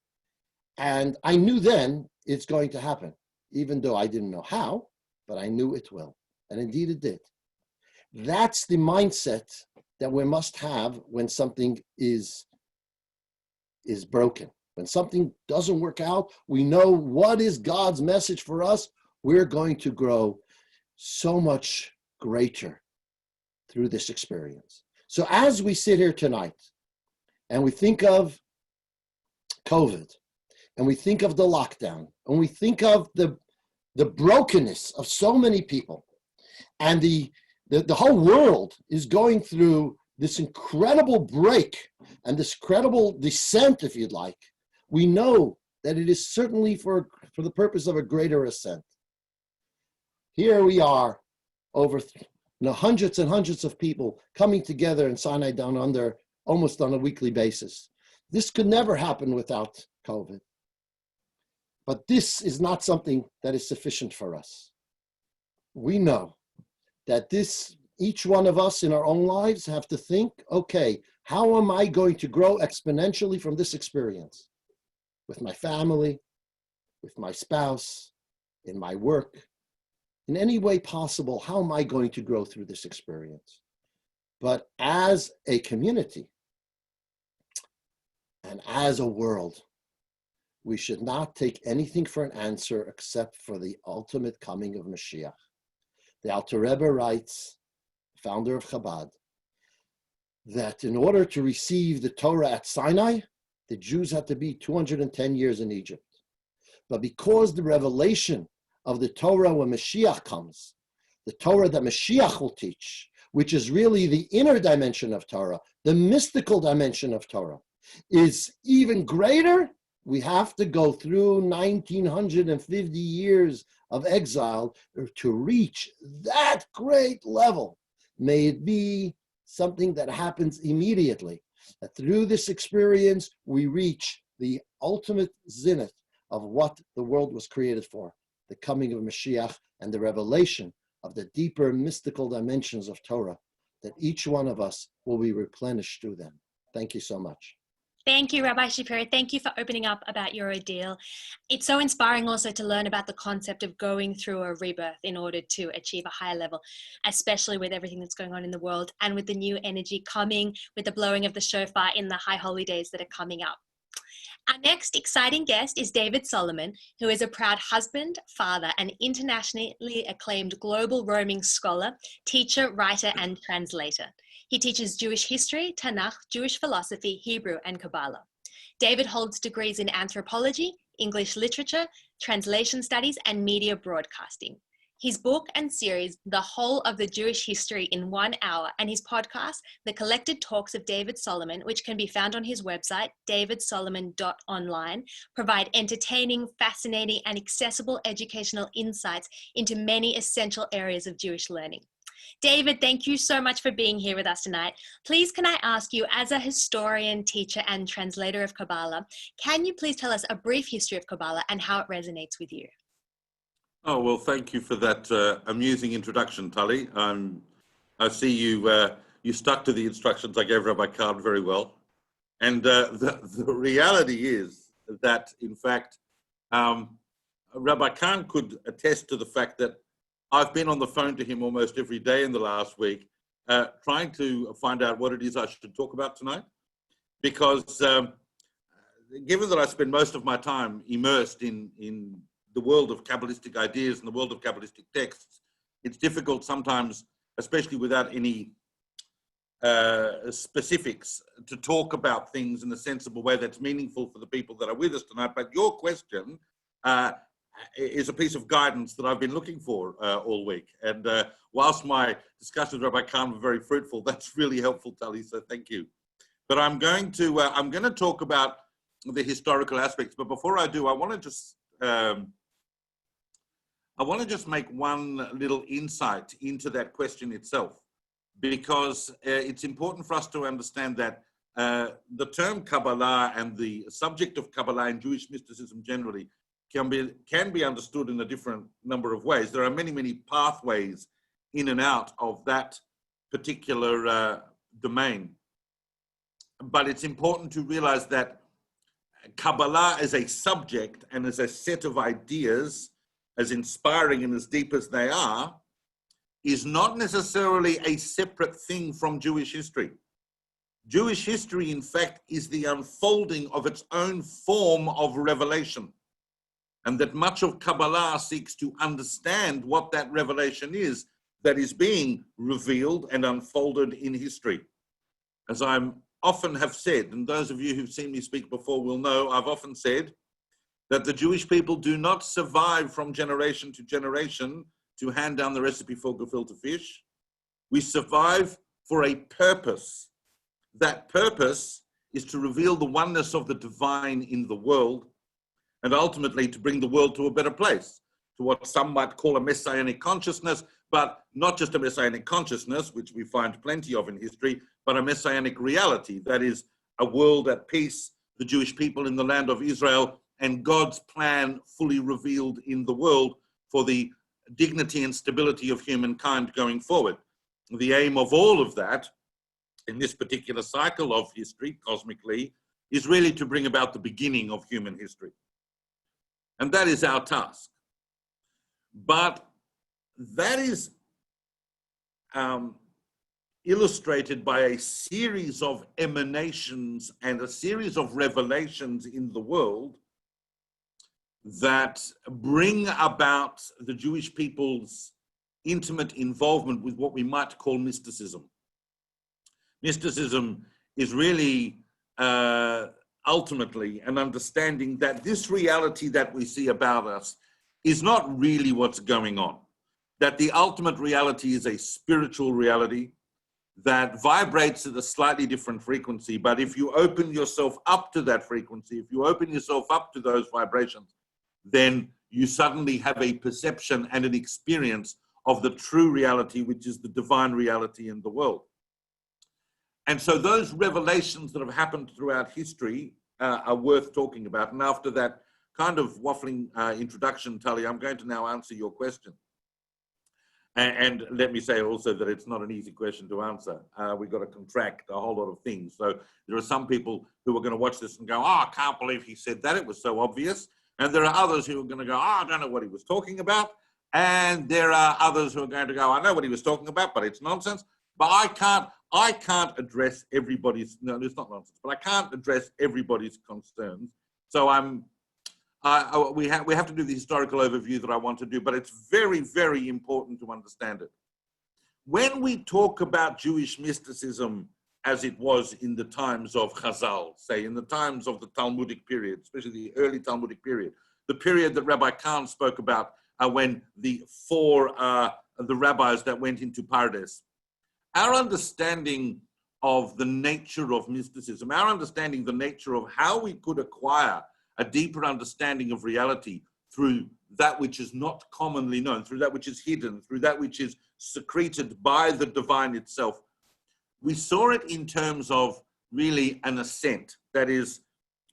And I knew then it's going to happen, even though I didn't know how, but I knew it will. And indeed it did. That's the mindset that we must have when something is broken. When something doesn't work out, we know what is God's message for us. We're going to grow so much greater through this experience. So as we sit here tonight and we think of COVID, and we think of the lockdown, and we think of the brokenness of so many people, and the whole world is going through this incredible break and this incredible descent, if you'd like, we know that it is certainly for the purpose of a greater ascent. Here we are, over hundreds and hundreds of people coming together in Sinai Down Under almost on a weekly basis. This could never happen without COVID. But this is not something that is sufficient for us. We know that each one of us in our own lives have to think, okay, how am I going to grow exponentially from this experience? With my family, with my spouse, in my work, in any way possible, how am I going to grow through this experience? But as a community and as a world, we should not take anything for an answer except for the ultimate coming of Mashiach. The Alter Rebbe writes, founder of Chabad, that in order to receive the Torah at Sinai, the Jews had to be 210 years in Egypt. But because the revelation of the Torah when Mashiach comes, the Torah that Mashiach will teach, which is really the inner dimension of Torah, the mystical dimension of Torah, is even greater, we have to go through 1950 years of exile to reach that great level. May it be something that happens immediately. That through this experience, we reach the ultimate zenith of what the world was created for, the coming of Mashiach and the revelation of the deeper mystical dimensions of Torah, that each one of us will be replenished through them. Thank you so much. Thank you, Rabbi Schapiro. Thank you for opening up about your ordeal. It's so inspiring also to learn about the concept of going through a rebirth in order to achieve a higher level, especially with everything that's going on in the world and with the new energy coming with the blowing of the shofar in the high holy days that are coming up. Our next exciting guest is David Solomon, who is a proud husband, father, and internationally acclaimed global roaming scholar, teacher, writer, and translator. He teaches Jewish history, Tanakh, Jewish philosophy, Hebrew, and Kabbalah. David holds degrees in anthropology, English literature, translation studies, and media broadcasting. His book and series, The Whole of the Jewish History in 1 Hour, and his podcast, The Collected Talks of David Solomon, which can be found on his website, davidsolomon.online, provide entertaining, fascinating, and accessible educational insights into many essential areas of Jewish learning. David, thank you so much for being here with us tonight. Please, can I ask you, as a historian, teacher, and translator of Kabbalah, can you please tell us a brief history of Kabbalah and how it resonates with you? Oh, well, thank you for that amusing introduction, Tali. I see you stuck to the instructions I gave Rabbi Kahn very well. And the reality is that, in fact, Rabbi Kahn could attest to the fact that I've been on the phone to him almost every day in the last week, trying to find out what it is I should talk about tonight. Because given that I spend most of my time immersed in the world of Kabbalistic ideas and the world of Kabbalistic texts, it's difficult sometimes, especially without any specifics, to talk about things in a sensible way that's meaningful for the people that are with us tonight. But your question is a piece of guidance that I've been looking for all week. And whilst my discussions with Rabbi Kahn were very fruitful, that's really helpful, Tali, so thank you. But I'm going to talk about the historical aspects. But before I do, I want to just make one little insight into that question itself, because it's important for us to understand that the term Kabbalah and the subject of Kabbalah and Jewish mysticism generally can be understood in a different number of ways. There are many, many pathways in and out of that particular domain. But it's important to realize that Kabbalah as a subject and as a set of ideas, as inspiring and as deep as they are, is not necessarily a separate thing from Jewish history. Jewish history, in fact, is the unfolding of its own form of revelation. And that much of Kabbalah seeks to understand what that revelation is that is being revealed and unfolded in history. As I often have said, and those of you who've seen me speak before will know, I've often said that the Jewish people do not survive from generation to generation to hand down the recipe for gefilte fish. We survive for a purpose. That purpose is to reveal the oneness of the divine in the world, and ultimately to bring the world to a better place, to what some might call a messianic consciousness, but not just a messianic consciousness, which we find plenty of in history, but a messianic reality, that is a world at peace, the Jewish people in the land of Israel, and God's plan fully revealed in the world for the dignity and stability of humankind going forward. The aim of all of that, in this particular cycle of history, cosmically, is really to bring about the beginning of human history. And that is our task. But that is illustrated by a series of emanations and a series of revelations in the world that bring about the Jewish people's intimate involvement with what we might call mysticism. Mysticism is really ultimately an understanding that this reality that we see about us is not really what's going on. That the ultimate reality is a spiritual reality that vibrates at a slightly different frequency. But if you open yourself up to that frequency, if you open yourself up to those vibrations, then you suddenly have a perception and an experience of the true reality, which is the divine reality in the world. And so those revelations that have happened throughout history are worth talking about. And after that kind of waffling introduction, Tali, I'm going to now answer your question. And let me say also that it's not an easy question to answer. We've got to contract a whole lot of things. So there are some people who are going to watch this and go, oh, I can't believe he said that. It was so obvious. And there are others who are going to go, oh, I don't know what he was talking about. And there are others who are going to go, I know what he was talking about, but it's nonsense. But I can't address everybody's, no, it's not nonsense, but I can't address everybody's concerns. So we have to do the historical overview that I want to do, but it's very, very important to understand it. When we talk about Jewish mysticism as it was in the times of Chazal, say in the times of the Talmudic period, especially the early Talmudic period, the period that Rabbi Kahn spoke about when the rabbis that went into Pardes. Our understanding of the nature of mysticism, our understanding the nature of how we could acquire a deeper understanding of reality through that which is not commonly known, through that which is hidden, through that which is secreted by the divine itself. We saw it in terms of really an ascent. That is,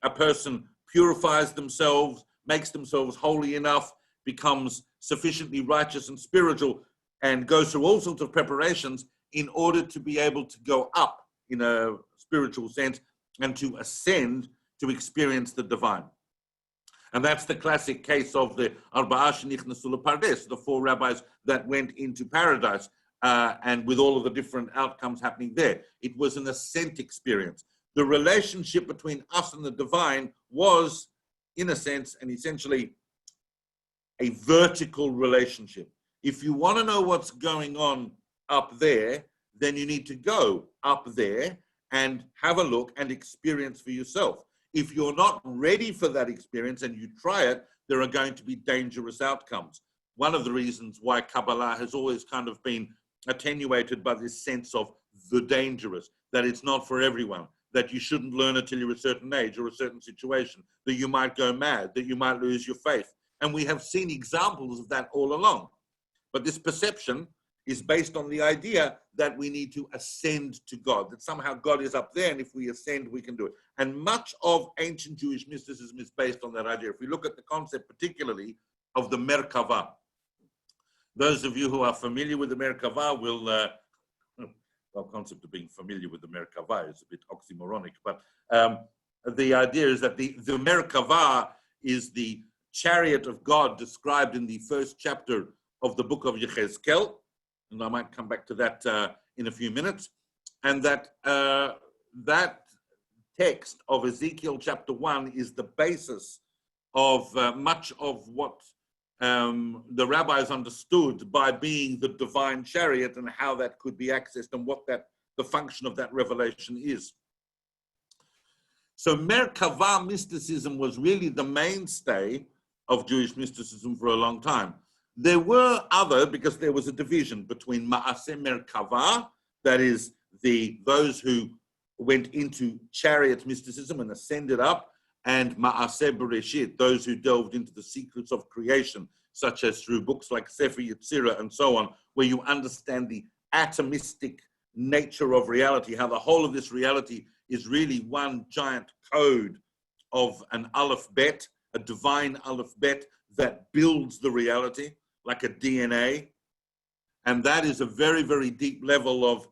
a person purifies themselves, makes themselves holy enough, becomes sufficiently righteous and spiritual, and goes through all sorts of preparations in order to be able to go up in a spiritual sense and to ascend to experience the divine. And that's the classic case of the Arba'a Shenichnasu lePardes, the 4 rabbis that went into paradise, and with all of the different outcomes happening there. It was an ascent experience. The relationship between us and the divine was, in a sense, and essentially a vertical relationship. If you want to know what's going on up there, then you need to go up there and have a look and experience for yourself. If you're not ready for that experience and you try it, there are going to be dangerous outcomes. One of the reasons why Kabbalah has always kind of been attenuated by this sense of the dangerous, that it's not for everyone, that you shouldn't learn it till you're a certain age or a certain situation, that you might go mad, that you might lose your faith. And we have seen examples of that all along. But this perception is based on the idea that we need to ascend to God, that somehow God is up there, and if we ascend, we can do it. And much of ancient Jewish mysticism is based on that idea. If we look at the concept particularly of the Merkava, those of you who are familiar with the Merkava will, well, concept of being familiar with the Merkava is a bit oxymoronic, but the idea is that the Merkava is the chariot of God described in the first chapter of the book of Yechezkel, and I might come back to that in a few minutes, and that that text of Ezekiel chapter 1 is the basis of much of what the rabbis understood by being the divine chariot and how that could be accessed and what the function of that revelation is. So Merkava mysticism was really the mainstay of Jewish mysticism for a long time. There were other, because there was a division between Ma'aseh Merkava, that is those who went into chariot mysticism and ascended up, and Ma'aseh Bereshit, those who delved into the secrets of creation, such as through books like Sefer Yetzirah and so on, where you understand the atomistic nature of reality, how the whole of this reality is really one giant code of an Aleph Bet, a divine Aleph Bet that builds the reality like a DNA. And that is a very, very deep level of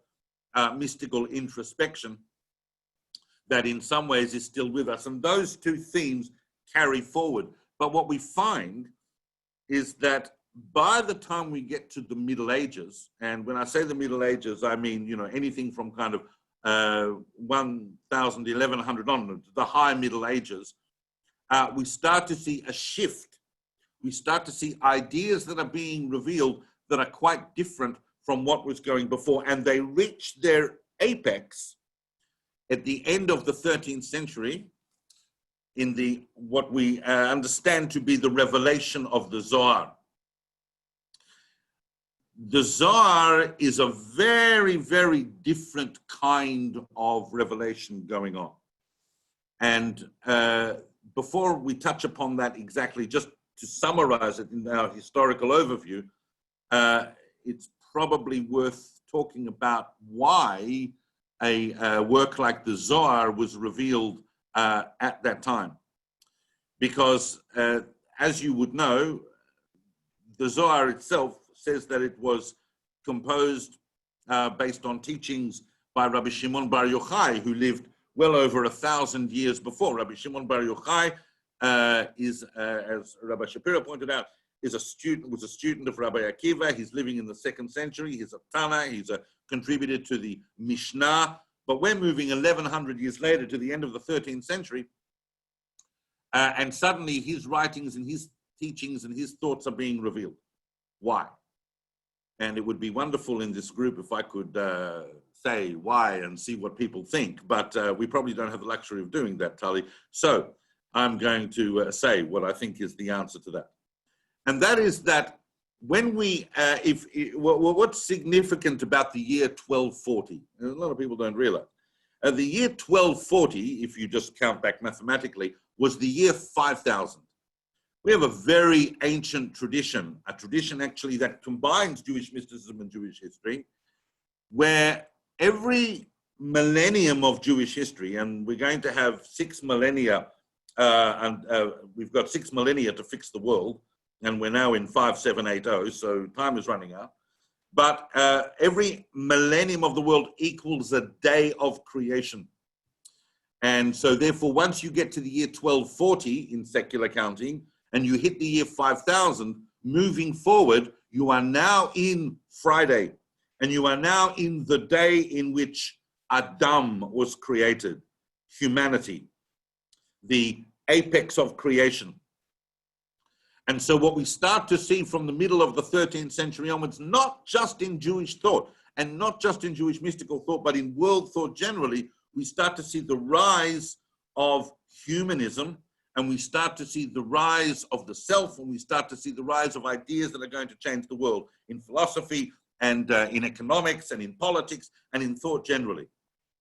mystical introspection that in some ways is still with us. And those two themes carry forward. But what we find is that by the time we get to the Middle Ages, and when I say the Middle Ages, I mean, you know, anything from kind of 1000, 1100 onwards, the high Middle Ages, we start to see a shift. We start to see ideas that are being revealed that are quite different from what was going before. And they reach their apex at the end of the 13th century in what we understand to be the revelation of the Zohar. The Zohar is a very, very different kind of revelation going on. And before we touch upon that exactly, just to summarize it in our historical overview, it's probably worth talking about why a work like the Zohar was revealed at that time. Because as you would know, the Zohar itself says that it was composed based on teachings by Rabbi Shimon Bar Yochai, who lived well over 1,000 years before. Rabbi Shimon Bar Yochai is, as Rabbi Schapiro pointed out, was a student of Rabbi Akiva. He's living in the 2nd century. He's a Tana. He's a contributed to the Mishnah. But we're moving 1,100 years later to the end of the 13th century. And suddenly his writings and his teachings and his thoughts are being revealed. Why? And it would be wonderful in this group if I could say why and see what people think, but we probably don't have the luxury of doing that, Tali. So I'm going to say what I think is the answer to that. And that is that when we, what's significant about the year 1240, a lot of people don't realize, the year 1240, if you just count back mathematically, was the year 5000. We have a very ancient tradition, a tradition actually that combines Jewish mysticism and Jewish history, where every millennium of Jewish history, and we're going to have 6 millennia, we've got 6 millennia to fix the world, and we're now in 5780, so time is running out. But every millennium of the world equals a day of creation. And so therefore, once you get to the year 1240 in secular counting, and you hit the year 5000, moving forward, you are now in Friday, and you are now in the day in which Adam was created, humanity, the apex of creation. And so what we start to see from the middle of the 13th century onwards, not just in Jewish thought and not just in Jewish mystical thought, but in world thought generally, we start to see the rise of humanism, and we start to see the rise of the self, and we start to see the rise of ideas that are going to change the world in philosophy and in economics and in politics and in thought generally.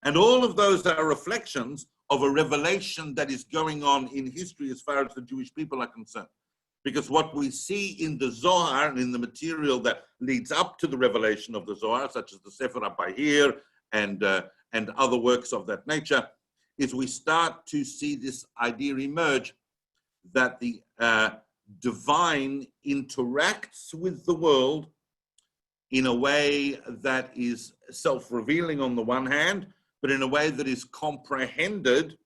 And all of those are reflections of a revelation that is going on in history as far as the Jewish people are concerned. Because what we see in the Zohar and in the material that leads up to the revelation of the Zohar, such as the Sefer HaBahir and other works of that nature, is we start to see this idea emerge that the divine interacts with the world in a way that is self-revealing on the one hand, but in a way that is comprehended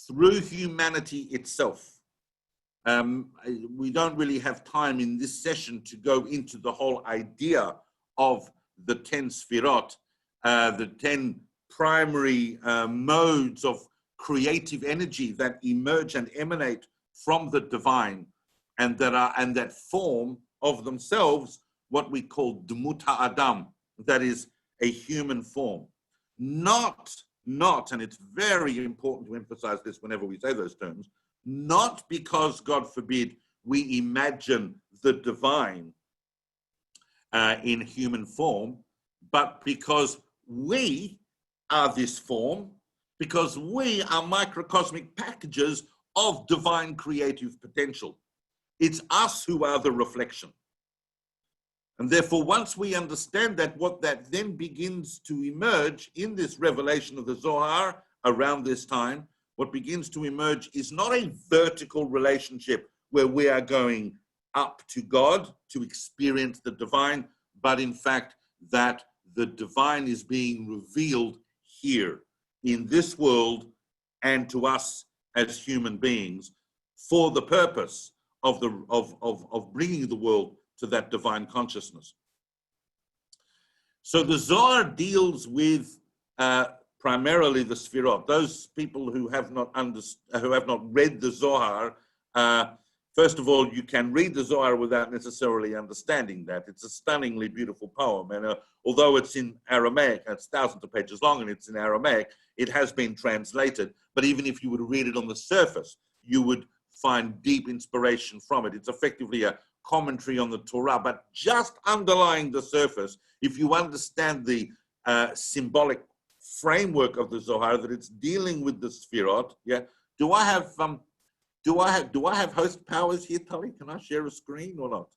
through humanity itself. We don't really have time in this session to go into the whole idea of the 10 Sfirot, the 10 primary modes of creative energy that emerge and emanate from the divine, and that form of themselves what we call Dmut HaAdam, that is a human form. Not, and it's very important to emphasize this whenever we say those terms, not because, God forbid, we imagine the divine in human form, but because we are this form, because we are microcosmic packages of divine creative potential. It's us who are the reflection. And therefore, once we understand that, what that then begins to emerge in this revelation of the Zohar around this time, what begins to emerge is not a vertical relationship where we are going up to God to experience the divine, but in fact, that the divine is being revealed here in this world and to us as human beings for the purpose of bringing the world to that divine consciousness. So the Zohar deals with primarily the Sfirot. Those people who have not read the Zohar, first of all, you can read the Zohar without necessarily understanding that. It's a stunningly beautiful poem, and although it's in Aramaic, it's thousands of pages long and it's in Aramaic, it has been translated. But even if you were to read it on the surface, you would find deep inspiration from it. It's effectively a commentary on the Torah, but just underlying the surface, if you understand the symbolic framework of the Zohar, that it's dealing with the Sfirot. Yeah. Do I have host powers here, Tali? Can I share a screen or not?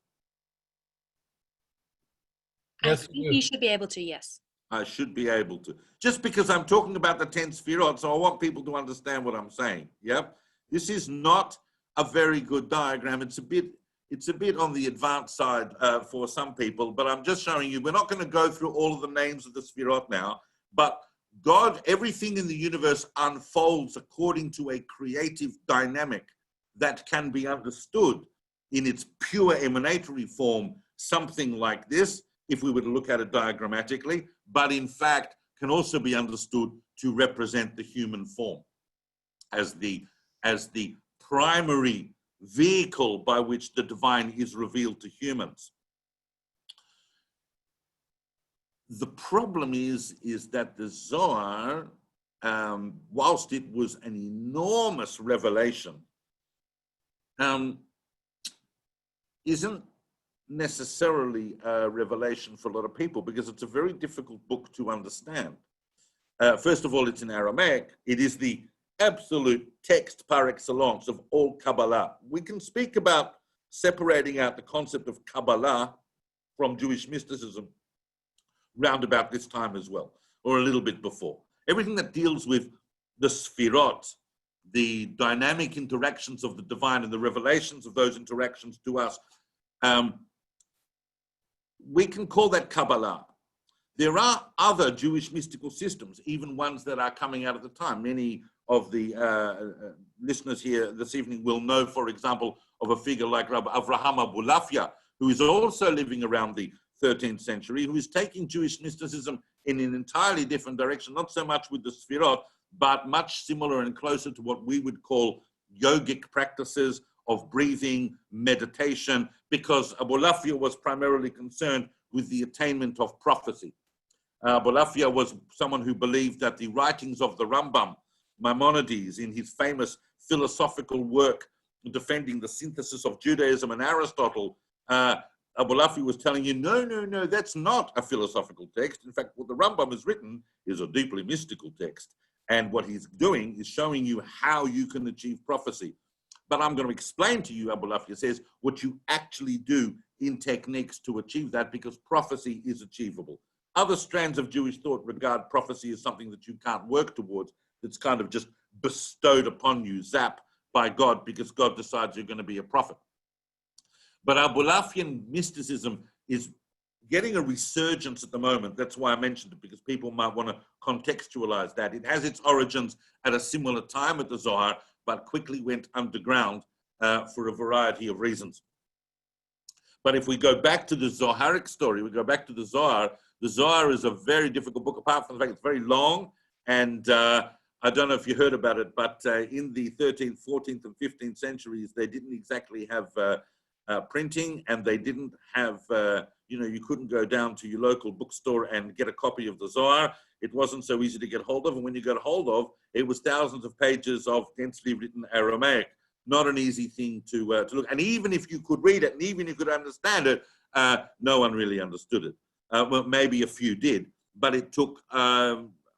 Yes, you should be able to, yes. I should be able to. Just because I'm talking about the 10 Sfirot, so I want people to understand what I'm saying. Yeah. This is not a very good diagram. It's a bit on the advanced side for some people, but I'm just showing you, we're not going to go through all of the names of the Sfirot now, but God, everything in the universe unfolds according to a creative dynamic that can be understood in its pure emanatory form, something like this, if we were to look at it diagrammatically, but in fact can also be understood to represent the human form as the primary vehicle by which the divine is revealed to humans. The problem is that the Zohar, whilst it was an enormous revelation, isn't necessarily a revelation for a lot of people because it's a very difficult book to understand. First of all, it's in Aramaic. It is the absolute text par excellence of all Kabbalah. We can speak about separating out the concept of Kabbalah from Jewish mysticism round about this time as well, or a little bit before. Everything that deals with the Sfirot, the dynamic interactions of the divine and the revelations of those interactions to us, we can call that Kabbalah. There are other Jewish mystical systems, even ones that are coming out at the time. Many of the listeners here this evening will know, for example, of a figure like Rabbi Avraham Abulafia, who is also living around the 13th century, who is taking Jewish mysticism in an entirely different direction, not so much with the Sfirot, but much similar and closer to what we would call yogic practices of breathing, meditation, because Abulafia was primarily concerned with the attainment of prophecy. Abulafia was someone who believed that the writings of the Rambam, Maimonides, in his famous philosophical work defending the synthesis of Judaism and Aristotle, Abulafia was telling you, no, that's not a philosophical text. In fact, what the Rambam has written is a deeply mystical text. And what he's doing is showing you how you can achieve prophecy. But I'm going to explain to you, Abulafia says, what you actually do in techniques to achieve that, because prophecy is achievable. Other strands of Jewish thought regard prophecy as something that you can't work towards. It's kind of just bestowed upon you, zap, by God, because God decides you're going to be a prophet. But Abulafian mysticism is getting a resurgence at the moment. That's why I mentioned it, because people might want to contextualize that. It has its origins at a similar time at the Zohar, but quickly went underground for a variety of reasons. But if we go back to the Zoharic story, we go back to the Zohar is a very difficult book, apart from the fact it's very long. And I don't know if you heard about it, but in the 13th, 14th, and 15th centuries, they didn't exactly have printing, and they didn't have, you couldn't go down to your local bookstore and get a copy of the Zohar. It wasn't so easy to get hold of, and when you got hold of, it was thousands of pages of densely written Aramaic. Not an easy thing to look. And even if you could read it, and even if you could understand it, no one really understood it. Well, maybe a few did, but it took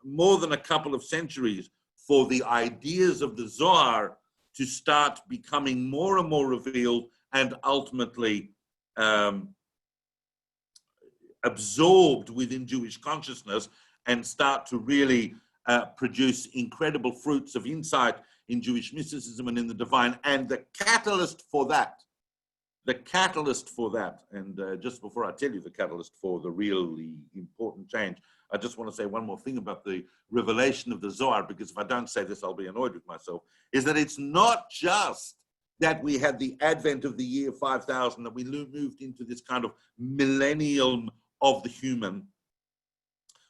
more than a couple of centuries for the ideas of the Zohar to start becoming more and more revealed and ultimately absorbed within Jewish consciousness, and start to really produce incredible fruits of insight in Jewish mysticism and in the divine. And the catalyst for that, and just before I tell you the catalyst for the really important change, I just want to say one more thing about the revelation of the Zohar, because if I don't say this, I'll be annoyed with myself, is that it's not just that we had the advent of the year 5000, that we moved into this kind of millennium of the human,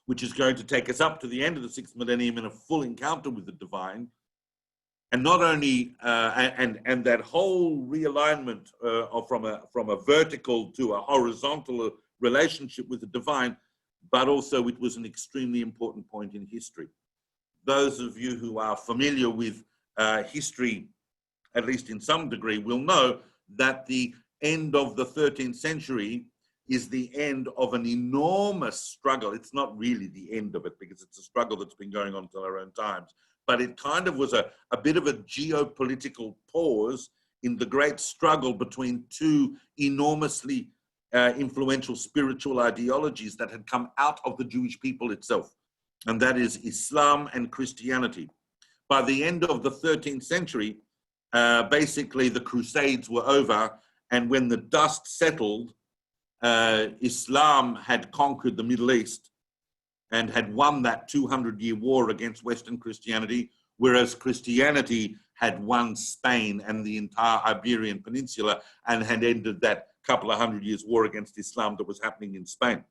which is going to take us up to the end of the 6th millennium in a full encounter with the divine. And not only, and that whole realignment from a vertical to a horizontal relationship with the divine, but also it was an extremely important point in history. Those of you who are familiar with history, at least in some degree, will know that the end of the 13th century is the end of an enormous struggle. It's not really the end of it, because it's a struggle that's been going on till our own times. But it kind of was a bit of a geopolitical pause in the great struggle between two enormously influential spiritual ideologies that had come out of the Jewish people itself, and that is Islam and Christianity. By the end of the 13th century, basically the Crusades were over, and when the dust settled, Islam had conquered the Middle East and had won that 200-year war against Western Christianity, whereas Christianity had won Spain and the entire Iberian Peninsula and had ended that couple of 100 years war against Islam that was happening in Spain.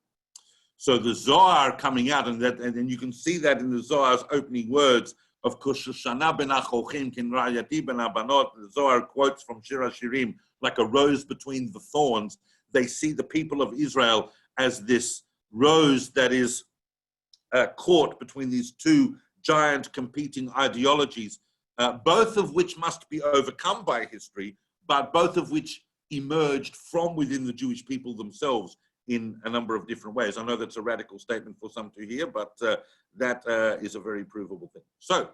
So the Zohar coming out, and you can see that in the Zohar's opening words of Shana ben Achochim ken ra'yati ben abanot. The Zohar quotes from Shir HaShirim, like a rose between the thorns. They see the people of Israel as this rose that is caught between these two giant competing ideologies, both of which must be overcome by history, but both of which emerged from within the Jewish people themselves in a number of different ways. I know that's a radical statement for some to hear, but that is a very provable thing. So,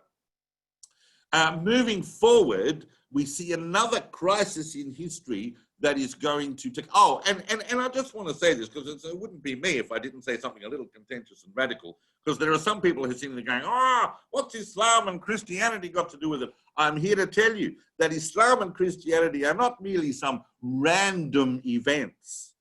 moving forward, we see another crisis in history that is going to take, and I just want to say this, because it wouldn't be me if I didn't say something a little contentious and radical, because there are some people who seem to be going, what's Islam and Christianity got to do with it? I'm here to tell you that Islam and Christianity are not merely some random events.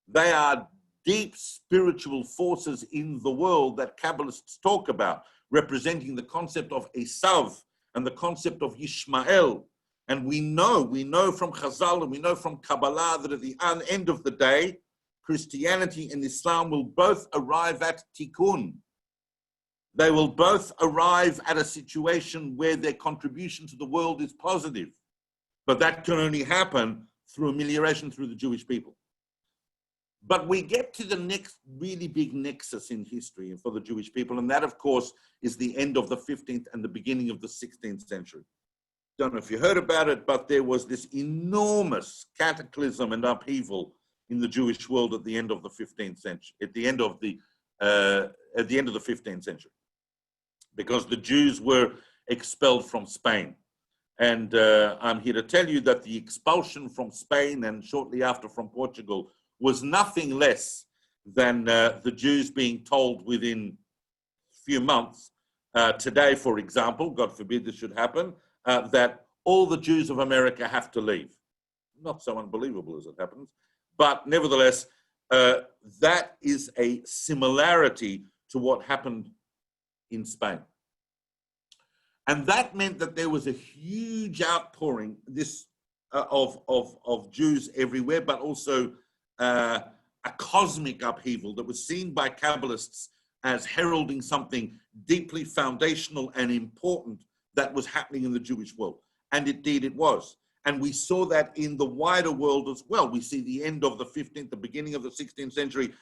They are deep spiritual forces in the world that Kabbalists talk about, representing the concept of Esav and the concept of Yishmael. And we know from Chazal and we know from Kabbalah that at the end of the day, Christianity and Islam will both arrive at tikkun. They will both arrive at a situation where their contribution to the world is positive. But that can only happen through amelioration through the Jewish people. But we get to the next really big nexus in history for the Jewish people, and that, of course, is the end of the 15th and the beginning of the 16th century. Don't know if you heard about it, but there was this enormous cataclysm and upheaval in the Jewish world at the end of the 15th century, at the end of the 15th century, because the Jews were expelled from Spain. And I'm here to tell you that the expulsion from Spain and shortly after from Portugal was nothing less than the Jews being told within a few months, today, for example, God forbid this should happen, that all the Jews of America have to leave. Not so unbelievable as it happens, but nevertheless, that is a similarity to what happened in Spain. And that meant that there was a huge outpouring of Jews everywhere, but also a cosmic upheaval that was seen by Kabbalists as heralding something deeply foundational and important that was happening in the Jewish world. And indeed it was. And we saw that in the wider world as well. We see the end of the 15th, the beginning of the 16th century,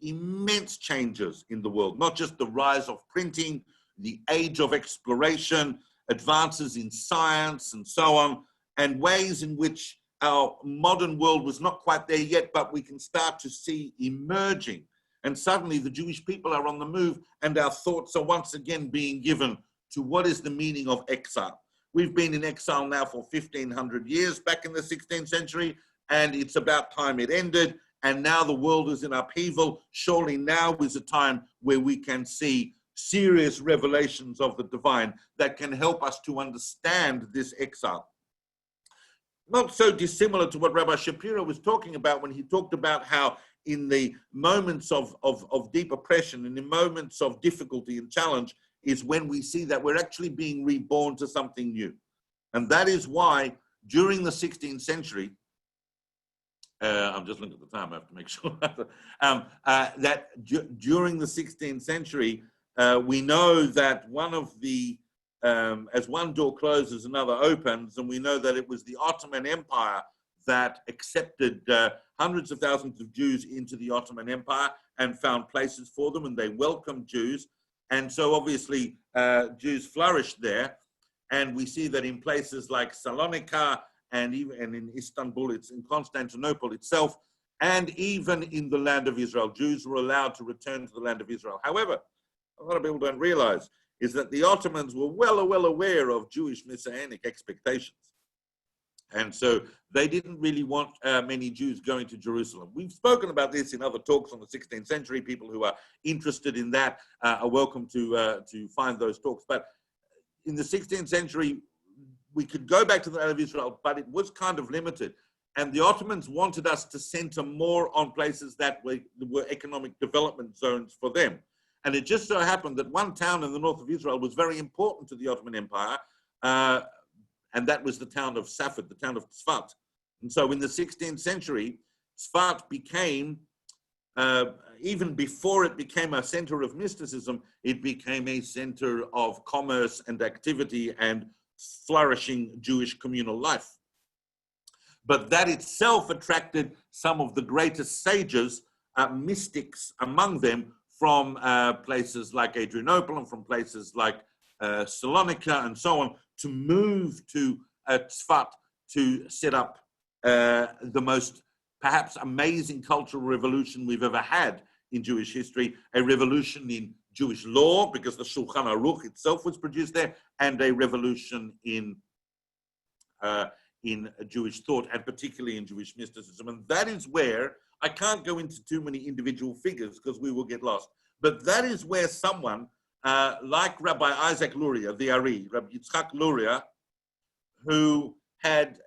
immense changes in the world, not just the rise of printing, the age of exploration, advances in science and so on, and ways in which our modern world was not quite there yet, but we can start to see emerging. And suddenly the Jewish people are on the move, and our thoughts are once again being given to what is the meaning of exile. We've been in exile now for 1,500 years back in the 16th century, and it's about time it ended. And now the world is in upheaval. Surely now is a time where we can see serious revelations of the divine that can help us to understand this exile. Not so dissimilar to what Rabbi Schapiro was talking about when he talked about how in the moments of deep oppression, in the moments of difficulty and challenge, is when we see that we're actually being reborn to something new. And that is why during the 16th century, I'm just looking at the time, I have to make sure, that during the 16th century, we know that one of the, as one door closes, another opens, and we know that it was the Ottoman Empire that accepted hundreds of thousands of Jews into the Ottoman Empire and found places for them, and they welcomed Jews. And so obviously Jews flourished there. And we see that in places like Salonika and even in Istanbul, it's in Constantinople itself, and even in the land of Israel, Jews were allowed to return to the land of Israel. However, a lot of people don't realize is that the Ottomans were well aware of Jewish messianic expectations. And so they didn't really want many Jews going to Jerusalem. We've spoken about this in other talks on the 16th century. People who are interested in that are welcome to find those talks. But in the 16th century, we could go back to the land of Israel, but it was kind of limited. And the Ottomans wanted us to center more on places that were economic development zones for them. And it just so happened that one town in the north of Israel was very important to the Ottoman Empire, and that was the town of Safed, the town of Tzfat. And so in the 16th century, Tzfat became, even before it became a center of mysticism, it became a center of commerce and activity and flourishing Jewish communal life. But that itself attracted some of the greatest sages mystics among them from places like Adrianople and from places like Salonika and so on, to move to Tzfat to set up the most perhaps amazing cultural revolution we've ever had in Jewish history, a revolution in Jewish law, because the Shulchan Aruch itself was produced there, and a revolution in Jewish thought, and particularly in Jewish mysticism. And that is where, I can't go into too many individual figures because we will get lost, but that is where someone like Rabbi Isaac Luria, the Ari, Rabbi Yitzchak Luria, who had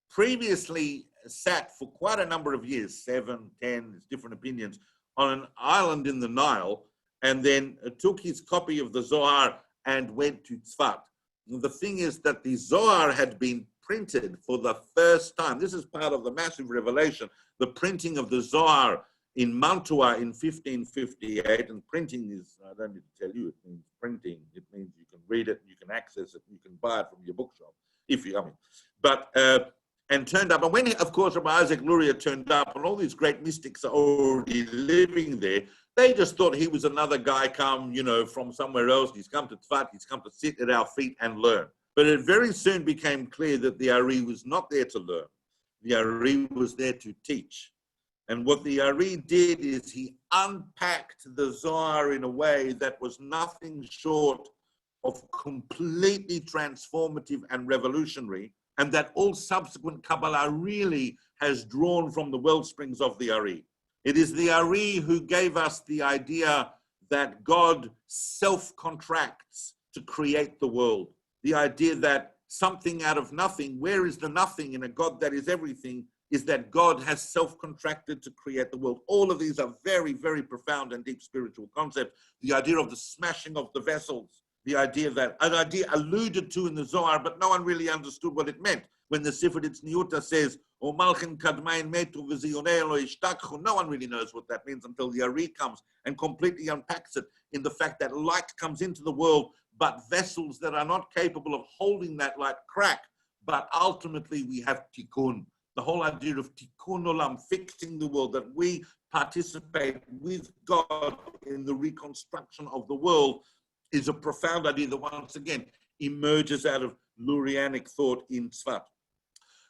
previously sat for quite a number of years, 7, 10, different opinions, on an island in the Nile, and then took his copy of the Zohar and went to Tzfat. The thing is that the Zohar had been printed for the first time. This is part of the massive revelation, the printing of the Zohar in Mantua in 1558. And printing is, I don't need to tell you, it means printing. It means you can read it, you can access it, you can buy it from your bookshop, if you, I mean. But, and turned up. And when, of course, Rabbi Isaac Luria turned up, and all these great mystics are already living there, they just thought he was another guy come, you know, from somewhere else. He's come to Tzfat, he's come to sit at our feet and learn. But it very soon became clear that the Ari was not there to learn. The Ari was there to teach. And what the Ari did is he unpacked the Zohar in a way that was nothing short of completely transformative and revolutionary, and that all subsequent Kabbalah really has drawn from the wellsprings of the Ari. It is the Ari who gave us the idea that God self-contracts to create the world. The idea that something out of nothing, where is the nothing in a God that is everything, is that God has self-contracted to create the world. All of these are very, very profound and deep spiritual concepts. The idea of the smashing of the vessels, the idea that, an idea alluded to in the Zohar, but no one really understood what it meant. When the Sefer Tzniuta says, O Malchin Kadmain Metu V'Zionei Lo Ishtakchu, no one really knows what that means until the Ari comes and completely unpacks it in the fact that light comes into the world, but vessels that are not capable of holding that light crack. But ultimately we have tikkun. The whole idea of tikkun olam, fixing the world, that we participate with God in the reconstruction of the world, is a profound idea that once again emerges out of Lurianic thought in Tzfat.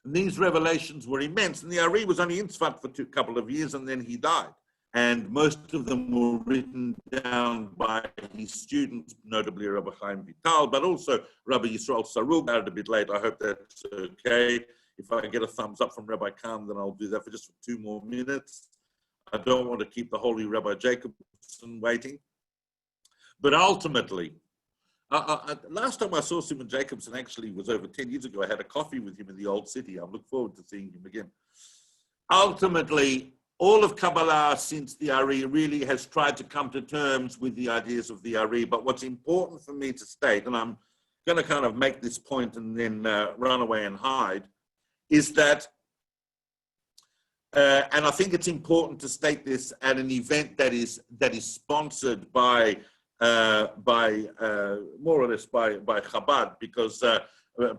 And these revelations were immense. And the Ari was only in Tzfat for a couple of years, and then he died. And most of them were written down by his students, notably Rabbi Chaim Vital, but also Rabbi Yisrael Sarug. A bit late, I hope that's okay. If I get a thumbs up from Rabbi Kahn, then I'll do that for just 2 more minutes. I don't want to keep the holy Rabbi Jacobson waiting. But ultimately, last time I saw Simon Jacobson actually was over 10 years ago. I had a coffee with him in the old city. I look forward to seeing him again. Ultimately, all of Kabbalah since the Ari really has tried to come to terms with the ideas of the Ari. But what's important for me to state, and I'm going to kind of make this point and then run away and hide, is that, and I think it's important to state this at an event that is sponsored by more or less by Chabad, because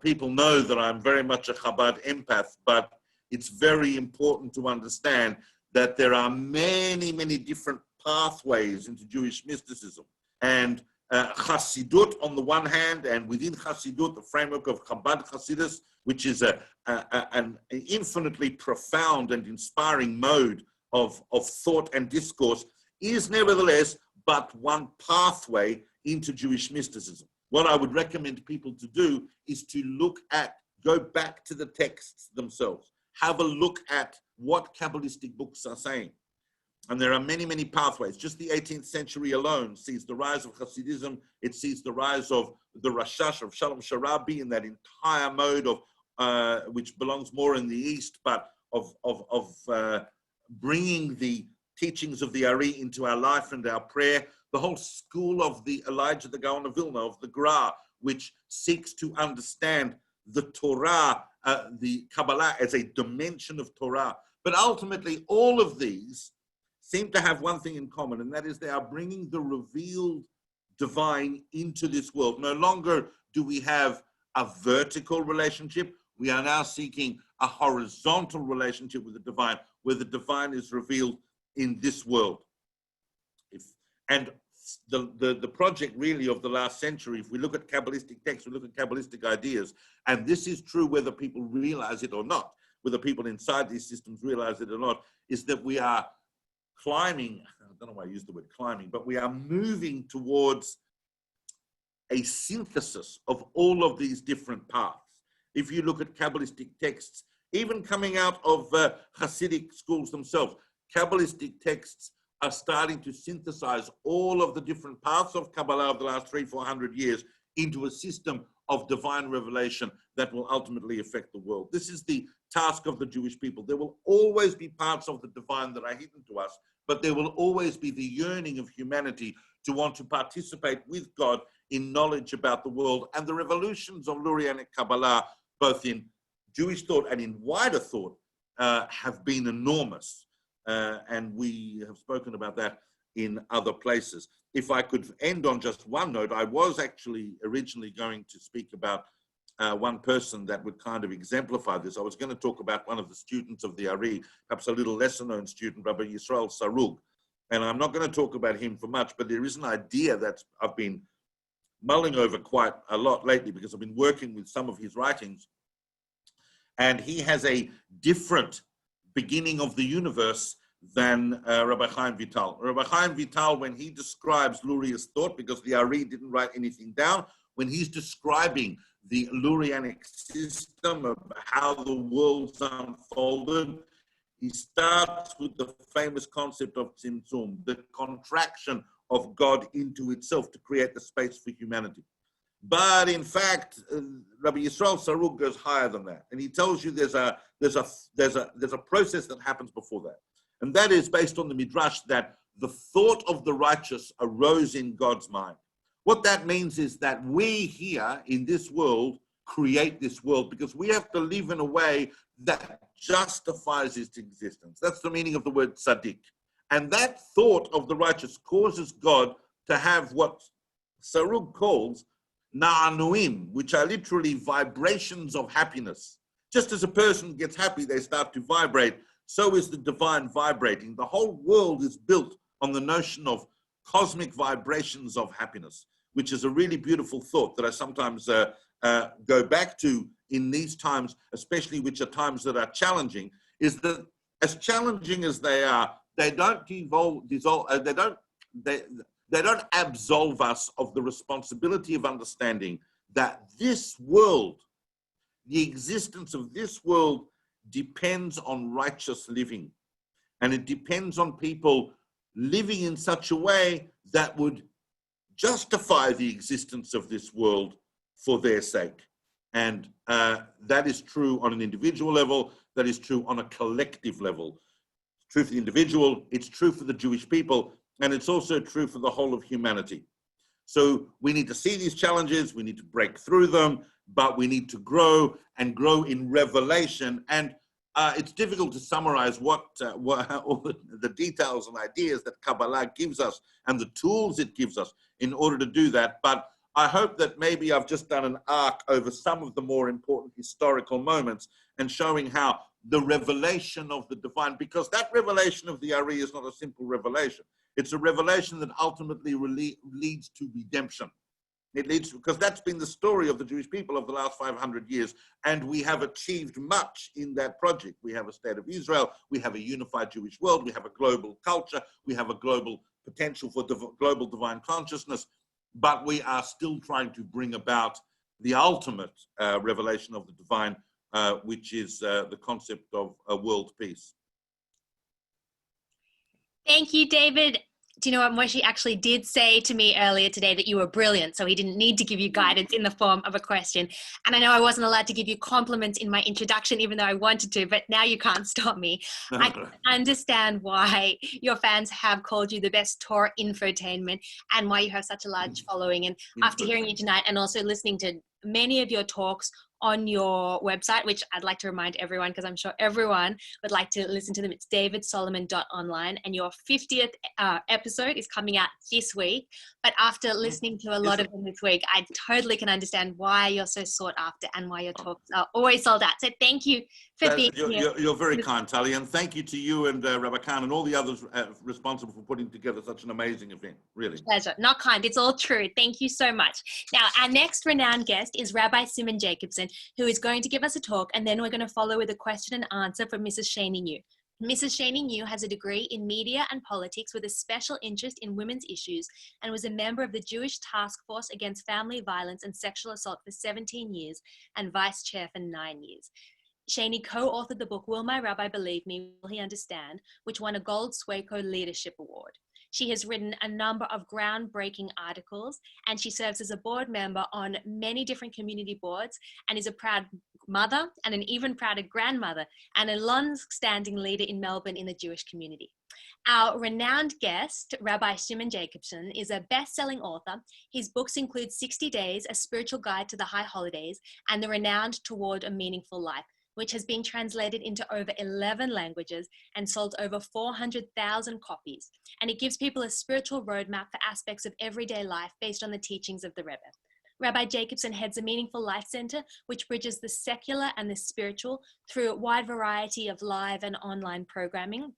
people know that I'm very much a Chabad empath, but it's very important to understand that there are many, many different pathways into Jewish mysticism. And Chassidut on the one hand, and within Chassidut, the framework of Chabad Chassidus, which is an infinitely profound and inspiring mode of thought and discourse, is nevertheless but one pathway into Jewish mysticism. What I would recommend people to do is to go back to the texts themselves, have a look at what Kabbalistic books are saying. And there are many, many pathways. Just the 18th century alone sees the rise of Hasidism. It sees the rise of the Rashash of Shalom Sharabi in that entire mode of, which belongs more in the East, but of bringing the teachings of the Ari into our life and our prayer. The whole school of the Elijah the Gaon of Vilna, of the Gra, which seeks to understand the Torah, the Kabbalah as a dimension of Torah. But ultimately, all of these seem to have one thing in common, and that is they are bringing the revealed divine into this world. No longer do we have a vertical relationship. We are now seeking a horizontal relationship with the divine, where the divine is revealed in this world. And the project really of the last century, if we look at Kabbalistic texts, we look at Kabbalistic ideas, and this is true whether people realize it or not, whether people inside these systems realize it or not, is that we are climbing, I don't know why I use the word climbing, but we are moving towards a synthesis of all of these different paths. If you look at Kabbalistic texts, even coming out of Hasidic schools themselves, Kabbalistic texts are starting to synthesize all of the different paths of Kabbalah of the last 300-400 years into a system of divine revelation that will ultimately affect the world. This is the task of the Jewish people. There will always be parts of the divine that are hidden to us, but there will always be the yearning of humanity to want to participate with God in knowledge about the world. And the revolutions of Lurianic Kabbalah, both in Jewish thought and in wider thought, have been enormous. And we have spoken about that in other places. If I could end on just one note, I was actually originally going to speak about one person that would kind of exemplify this. I was going to talk about one of the students of the Ari, perhaps a little lesser known student, Rabbi Yisrael Sarug. And I'm not going to talk about him for much, but there is an idea that I've been mulling over quite a lot lately because I've been working with some of his writings. And he has a different beginning of the universe than Rabbi Chaim Vital. Rabbi Chaim Vital, when he describes Luria's thought, because the Ari didn't write anything down, when he's describing the Lurianic system of how the world's unfolded, he starts with the famous concept of Tzimtzum, the contraction of God into itself to create the space for humanity. But in fact, Rabbi Yisrael Sarug goes higher than that, and he tells you there's a process that happens before that, and that is based on the Midrash that the thought of the righteous arose in God's mind. What that means is that we here in this world create this world because we have to live in a way that justifies its existence. That's the meaning of the word tzaddik. And that thought of the righteous causes God to have what Sarug calls na'anuim, which are literally vibrations of happiness. Just as a person gets happy, they start to vibrate. So is the divine vibrating. The whole world is built on the notion of cosmic vibrations of happiness, which is a really beautiful thought that I sometimes go back to in these times, especially which are times that are challenging, is that as challenging as they are, they don't they don't absolve us of the responsibility of understanding that this world, the existence of this world, depends on righteous living. And it depends on people living in such a way that would justify the existence of this world for their sake. And that is true on an individual level, that is true on a collective level. It's true for the individual, it's true for the Jewish people, and it's also true for the whole of humanity. So we need to see these challenges, we need to break through them, but we need to grow and grow in revelation. And it's difficult to summarize what all the details and ideas that Kabbalah gives us and the tools it gives us in order to do that. But I hope that maybe I've just done an arc over some of the more important historical moments and showing how the revelation of the divine, because that revelation of the Ari is not a simple revelation. It's a revelation that ultimately leads to redemption. It leads to, because that's been the story of the Jewish people of the last 500 years, and we have achieved much in that project. We have a state of Israel, we have a unified Jewish world, we have a global culture, we have a global potential for global divine consciousness, but we are still trying to bring about the ultimate revelation of the divine, which is the concept of world peace. Thank you, David. Do you know what Moshe actually did say to me earlier today, that you were brilliant, so he didn't need to give you guidance in the form of a question. And I know I wasn't allowed to give you compliments in my introduction, even though I wanted to, but now you can't stop me. I can understand why your fans have called you the best Torah infotainment and why you have such a large following. And after hearing you tonight and also listening to many of your talks on your website, which I'd like to remind everyone, because I'm sure everyone would like to listen to them. It's davidsolomon.online, and your 50th episode is coming out this week. But after listening to a lot of them this week, I totally can understand why you're so sought after and why your talks are always sold out. So thank you for being here. You're very kind, Tali, and thank you to you and Rabbi Kahn and all the others responsible for putting together such an amazing event, really. Pleasure. Not kind, it's all true. Thank you so much. Now, our next renowned guest is Rabbi Simon Jacobson, who is going to give us a talk, and then we're going to follow with a question and answer from Mrs. Shani New. Mrs. Shani New has a degree in media and politics with a special interest in women's issues and was a member of the Jewish Task Force Against Family Violence and Sexual Assault for 17 years and vice chair for 9 years. Shani co-authored the book, Will My Rabbi Believe Me, Will He Understand?, which won a Gold Swaco Leadership Award. She has written a number of groundbreaking articles, and she serves as a board member on many different community boards and is a proud mother and an even prouder grandmother and a long-standing leader in Melbourne in the Jewish community. Our renowned guest, Rabbi Simon Jacobson, is a best-selling author. His books include 60 Days, A Spiritual Guide to the High Holidays, and The Renowned Toward a Meaningful Life, which has been translated into over 11 languages and sold over 400,000 copies. And it gives people a spiritual roadmap for aspects of everyday life based on the teachings of the Rebbe. Rabbi Jacobson heads a Meaningful Life Center, which bridges the secular and the spiritual through a wide variety of live and online programming.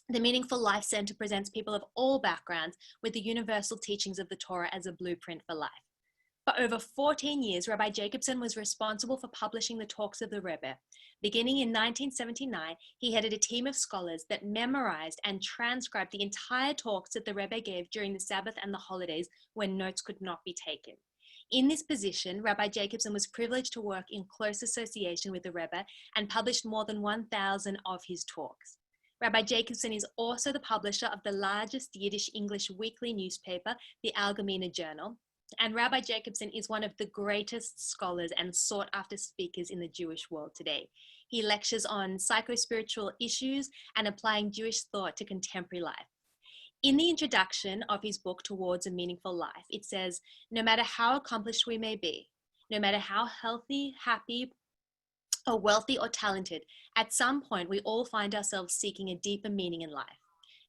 The Meaningful Life Center presents people of all backgrounds with the universal teachings of the Torah as a blueprint for life. For over 14 years, Rabbi Jacobson was responsible for publishing the talks of the Rebbe. Beginning in 1979, he headed a team of scholars that memorized and transcribed the entire talks that the Rebbe gave during the Sabbath and the holidays when notes could not be taken. In this position, Rabbi Jacobson was privileged to work in close association with the Rebbe and published more than 1,000 of his talks. Rabbi Jacobson is also the publisher of the largest Yiddish English weekly newspaper, the Algemeine Journal, and Rabbi Jacobson is one of the greatest scholars and sought-after speakers in the Jewish world today. He lectures on psycho-spiritual issues and applying Jewish thought to contemporary life. In the introduction of his book, Towards a Meaningful Life, it says, no matter how accomplished we may be, no matter how healthy, happy, or wealthy or talented, at some point we all find ourselves seeking a deeper meaning in life.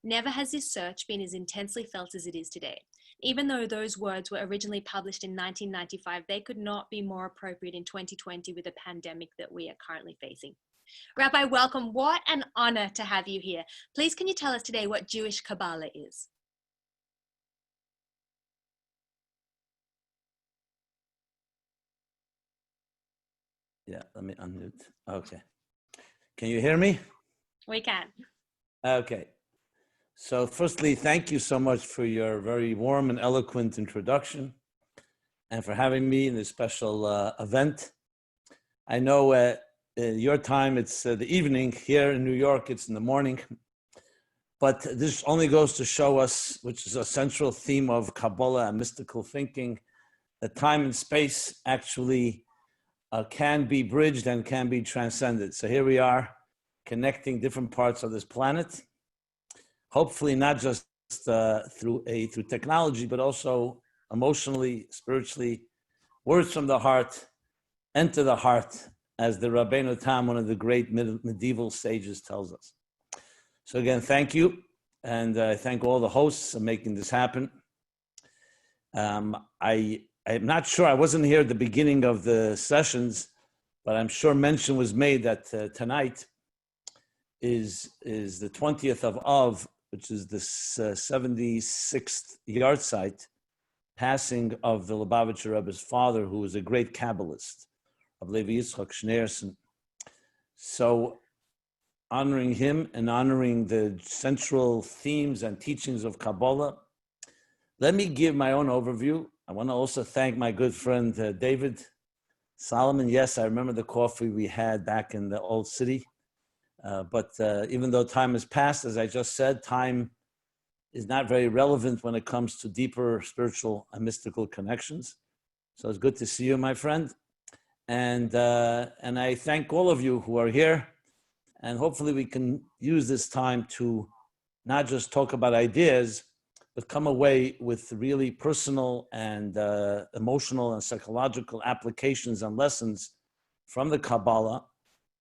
Never has this search been as intensely felt as it is today. Even though those words were originally published in 1995, they could not be more appropriate in 2020 with the pandemic that we are currently facing. Rabbi, welcome. What an honor to have you here. Please, can you tell us today what Jewish Kabbalah is? Yeah, let me unmute. Okay. Can you hear me? We can. Okay. So firstly, thank you so much for your very warm and eloquent introduction and for having me in this special event. I know your time, it's the evening. Here in New York, it's in the morning. But this only goes to show us, which is a central theme of Kabbalah and mystical thinking, that time and space actually can be bridged and can be transcended. So here we are connecting different parts of this planet. Hopefully not just through technology, but also emotionally, spiritually, words from the heart, enter the heart, as the Rabbeinu Tam, one of the great medieval sages, tells us. So again, thank you, and I thank all the hosts for making this happen. I'm not sure, I wasn't here at the beginning of the sessions, but I'm sure mention was made that tonight is the 20th of Av, which is the 76th yard site, passing of the Lubavitcher Rebbe's father, who was a great Kabbalist, of Levi Yitzchak Schneerson. So honoring him and honoring the central themes and teachings of Kabbalah, let me give my own overview. I want to also thank my good friend David Solomon. Yes, I remember the coffee we had back in the old city. But even though time has passed, as I just said, time is not very relevant when it comes to deeper spiritual and mystical connections. So it's good to see you, my friend. And I thank all of you who are here. And hopefully we can use this time to not just talk about ideas, but come away with really personal and emotional and psychological applications and lessons from the Kabbalah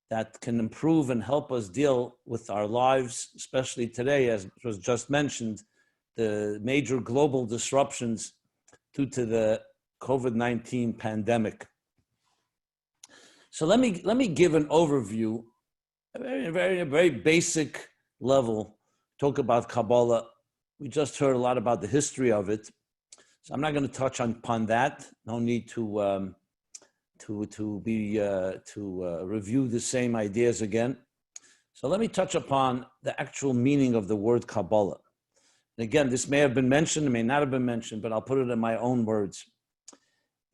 that can improve and help us deal with our lives, especially today, as was just mentioned, the major global disruptions due to the COVID-19 pandemic. So let me give an overview very basic level, talk about Kabbalah. We just heard a lot about the history of it. So I'm not going to touch upon that. No need to review the same ideas again. So let me touch upon the actual meaning of the word Kabbalah. And again, this may have been mentioned, it may not have been mentioned, but I'll put it in my own words.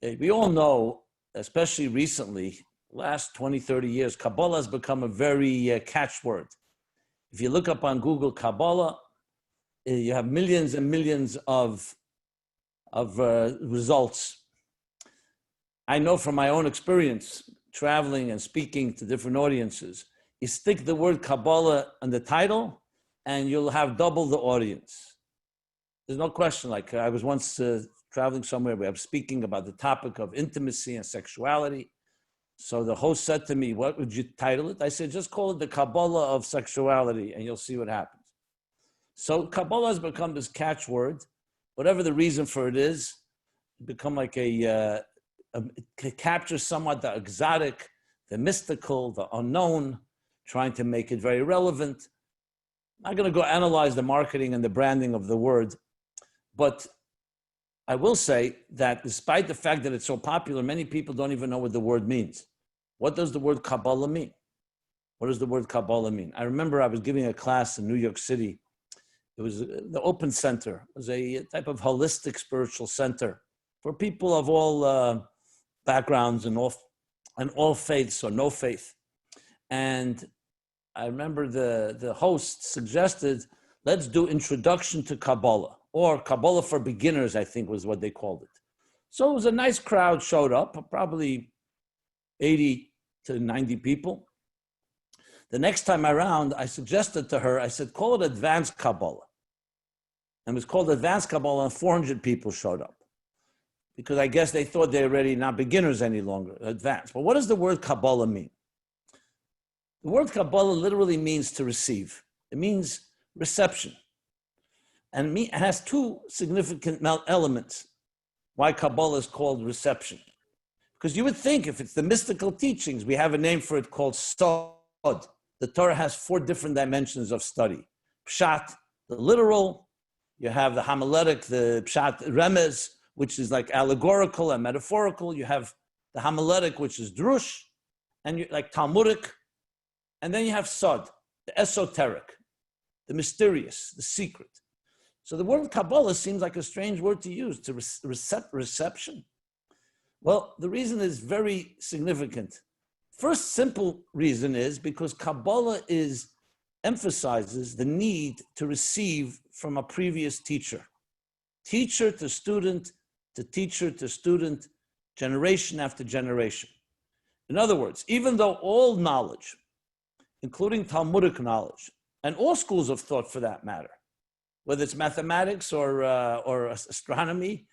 We all know, especially recently, last 20, 30 years, Kabbalah has become a very catchword. If you look up on Google Kabbalah, you have millions and millions of results. I know from my own experience, traveling and speaking to different audiences, you stick the word Kabbalah on the title and you'll have double the audience. There's no question. Like I was once traveling somewhere where I was speaking about the topic of intimacy and sexuality. So the host said to me, what would you title it? I said, just call it the Kabbalah of sexuality and you'll see what happens. So Kabbalah has become this catchword. Whatever the reason for it is, become like it captures somewhat the exotic, the mystical, the unknown, trying to make it very relevant. I'm not going to go analyze the marketing and the branding of the word, but I will say that despite the fact that it's so popular, many people don't even know what the word means. What does the word Kabbalah mean? What does the word Kabbalah mean? I remember I was giving a class in New York City. It was the Open Center. It was a type of holistic spiritual center for people of all backgrounds and all faiths or no faith. And I remember the host suggested, let's do Introduction to Kabbalah, or Kabbalah for Beginners, I think was what they called it. So it was a nice crowd showed up, probably 80 to 90 people. The next time around, I suggested to her, I said, call it Advanced Kabbalah. And it was called Advanced Kabbalah, and 400 people showed up. Because I guess they thought they're already not beginners any longer, advanced. But what does the word Kabbalah mean? The word Kabbalah literally means to receive. It means reception. And it has two significant elements why Kabbalah is called reception. Because you would think if it's the mystical teachings, we have a name for it called Sod. The Torah has 4 different dimensions of study. Pshat, the literal. You have the homiletic, the Pshat Remez, which is like allegorical and metaphorical. You have the homiletic, which is drush, and like Talmudic. And then you have Sod, the esoteric, the mysterious, the secret. So the word Kabbalah seems like a strange word to use, to reception. Well, the reason is very significant. First simple reason is because Kabbalah emphasizes the need to receive from a previous teacher. Teacher to student, to teacher to student, generation after generation. In other words, even though all knowledge, including Talmudic knowledge, and all schools of thought for that matter, whether it's mathematics or astronomy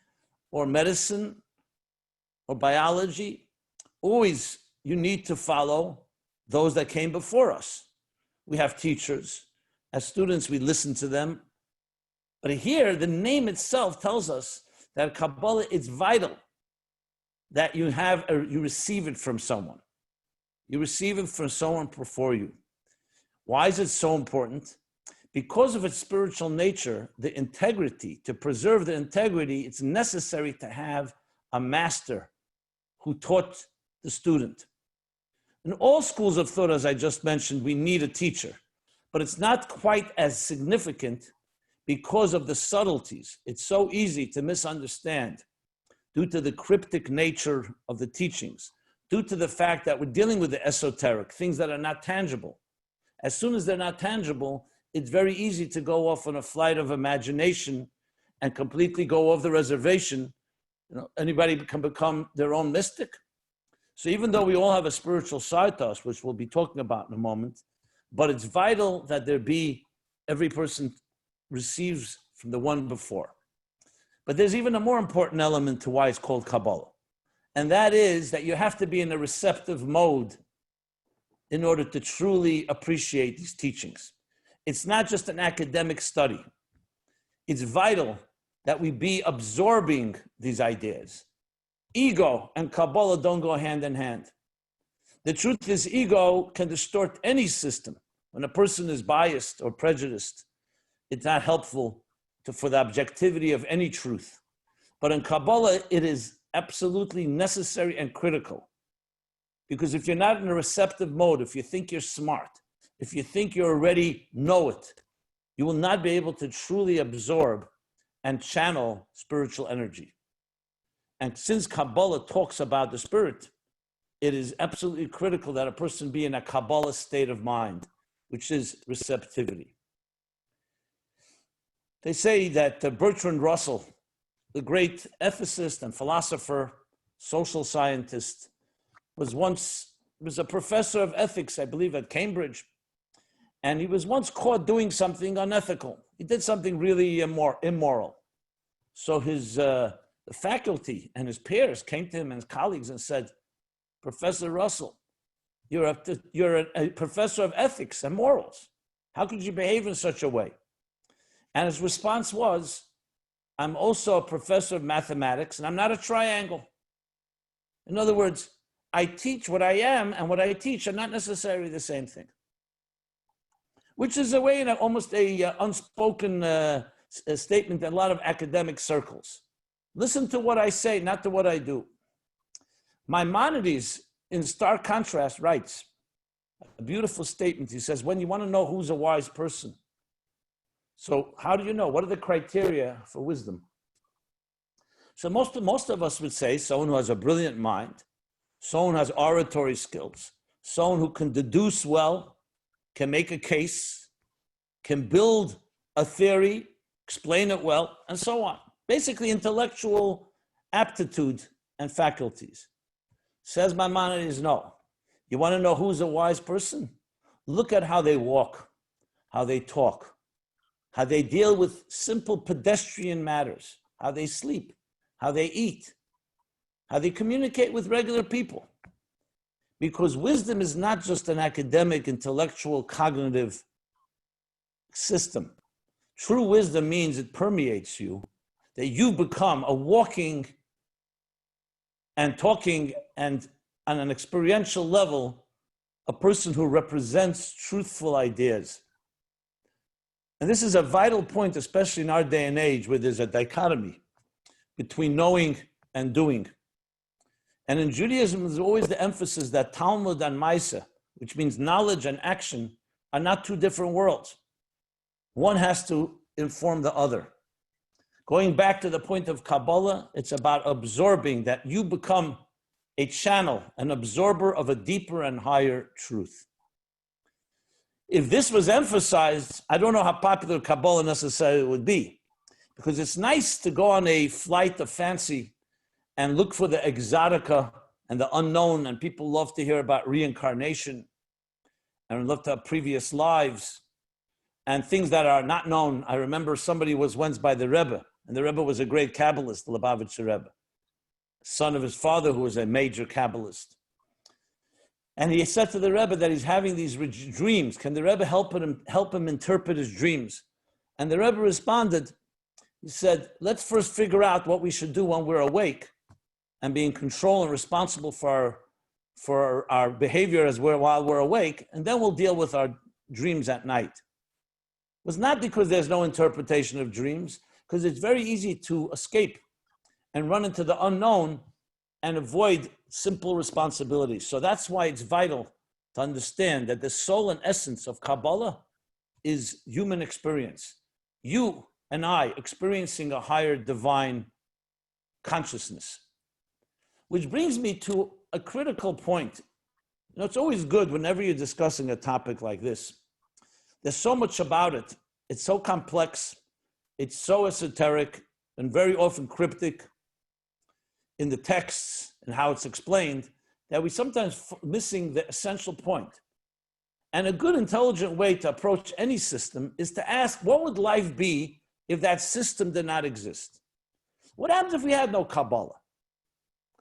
or medicine or biology, always you need to follow those that came before us. We have teachers. As students, we listen to them. But here, the name itself tells us that Kabbalah, it's vital that you receive it from someone. You receive it from someone before you. Why is it so important? Because of its spiritual nature, the integrity, to preserve the integrity, it's necessary to have a master who taught the student. In all schools of thought, as I just mentioned, we need a teacher, but it's not quite as significant because of the subtleties. It's so easy to misunderstand due to the cryptic nature of the teachings, due to the fact that we're dealing with the esoteric, things that are not tangible. As soon as they're not tangible, it's very easy to go off on a flight of imagination and completely go off the reservation. Anybody can become their own mystic. So even though we all have a spiritual side to us, which we'll be talking about in a moment, but it's vital that every person receives from the one before. But there's even a more important element to why it's called Kabbalah. And that is that you have to be in a receptive mode in order to truly appreciate these teachings. It's not just an academic study. It's vital that we be absorbing these ideas. Ego and Kabbalah don't go hand in hand. The truth is, ego can distort any system. When a person is biased or prejudiced, it's not helpful for the objectivity of any truth. But in Kabbalah, it is absolutely necessary and critical. Because if you're not in a receptive mode, if you think you're smart, if you think you already know it, you will not be able to truly absorb and channel spiritual energy. And since Kabbalah talks about the spirit, it is absolutely critical that a person be in a Kabbalah state of mind, which is receptivity. They say that Bertrand Russell, the great ethicist and philosopher, social scientist, was a professor of ethics, I believe, at Cambridge. And he was once caught doing something unethical. He did something really immoral. So his the faculty and his peers came to him and his colleagues and said, Professor Russell, you're a professor of ethics and morals. How could you behave in such a way? And his response was, I'm also a professor of mathematics and I'm not a triangle. In other words, I teach what I am and what I teach are not necessarily the same thing. Which is a way, in almost a unspoken statement in a lot of academic circles. Listen to what I say, not to what I do. Maimonides, in stark contrast, writes a beautiful statement. He says, when you want to know who's a wise person, so how do you know? What are the criteria for wisdom? So most of us would say someone who has a brilliant mind, someone who has oratory skills, someone who can deduce well, can make a case, can build a theory, explain it well, and so on. Basically, intellectual aptitude and faculties. Says Maimonides, no. You want to know who's a wise person? Look at how they walk, how they talk, how they deal with simple pedestrian matters, how they sleep, how they eat, how they communicate with regular people. Because wisdom is not just an academic, intellectual, cognitive system. True wisdom means it permeates you, that you become a walking and talking and on an experiential level, a person who represents truthful ideas. And this is a vital point, especially in our day and age, where there's a dichotomy between knowing and doing. And in Judaism, there's always the emphasis that Talmud and Maaseh, which means knowledge and action, are not two different worlds. One has to inform the other. Going back to the point of Kabbalah, it's about absorbing, that you become a channel, an absorber of a deeper and higher truth. If this was emphasized, I don't know how popular Kabbalah necessarily would be, because it's nice to go on a flight of fancy and look for the exotica and the unknown, and people love to hear about reincarnation and love to have previous lives and things that are not known. I remember somebody was once by the Rebbe, and the Rebbe was a great Kabbalist, the Lubavitcher Rebbe, son of his father, who was a major Kabbalist. And he said to the Rebbe that he's having these dreams. Can the Rebbe help him interpret his dreams? And the Rebbe responded, he said, let's first figure out what we should do when we're awake and be in control and responsible for our behavior while we're awake, and then we'll deal with our dreams at night. It was not because there's no interpretation of dreams, because it's very easy to escape and run into the unknown and avoid simple responsibilities. So that's why it's vital to understand that the soul and essence of Kabbalah is human experience. You and I experiencing a higher divine consciousness. Which brings me to a critical point. You know, it's always good whenever you're discussing a topic like this. There's so much about it. It's so complex. It's so esoteric and very often cryptic in the texts and how it's explained, that we sometimes missing the essential point. And a good, intelligent way to approach any system is to ask, what would life be if that system did not exist? What happens if we had no Kabbalah?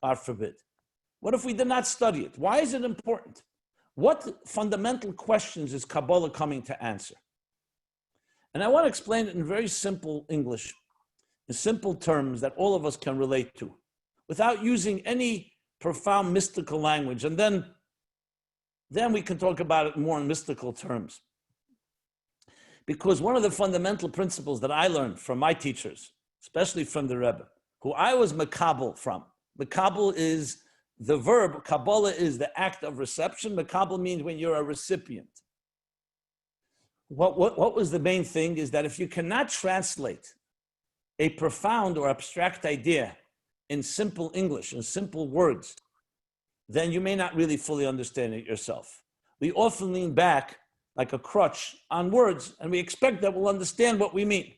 God forbid. What if we did not study it? Why is it important? What fundamental questions is Kabbalah coming to answer? And I want to explain it in very simple English, in simple terms that all of us can relate to, without using any profound mystical language. And then then we can talk about it more in mystical terms. Because one of the fundamental principles that I learned from my teachers, especially from the Rebbe, who I was makabel from. Makabel is the verb, Kabbalah is the act of reception. Makabel means when you're a recipient. What was the main thing is that if you cannot translate a profound or abstract idea in simple English, in simple words, then you may not really fully understand it yourself. We often lean back like a crutch on words, and we expect that we'll understand what we mean.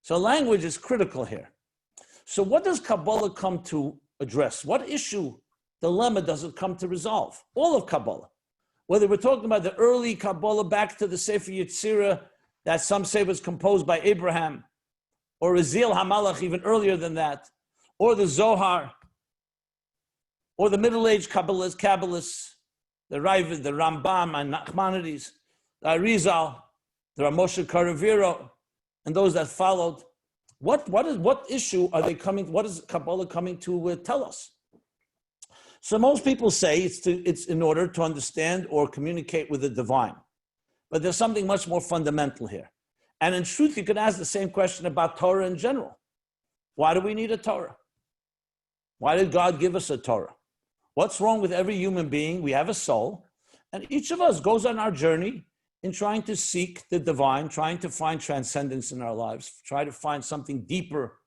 So language is critical here. So what does Kabbalah come to address? What issue, dilemma does it come to resolve? All of Kabbalah. Whether we're talking about the early Kabbalah back to the Sefer Yetzirah, that some say was composed by Abraham, or Ezil HaMalach even earlier than that, or the Zohar, or the Middle Age Kabbalists, the Ravid, the Rambam, and Nachmanides, the Arizal, the Ramosha Karaviro, and those that followed. What issue are they coming? What is Kabbalah coming to tell us? So most people say it's in order to understand or communicate with the divine, but there's something much more fundamental here. And in truth, you could ask the same question about Torah in general. Why do we need a Torah? Why did God give us a Torah? What's wrong with every human being? We have a soul, and each of us goes on our journey in trying to seek the divine, trying to find transcendence in our lives, try to find something deeper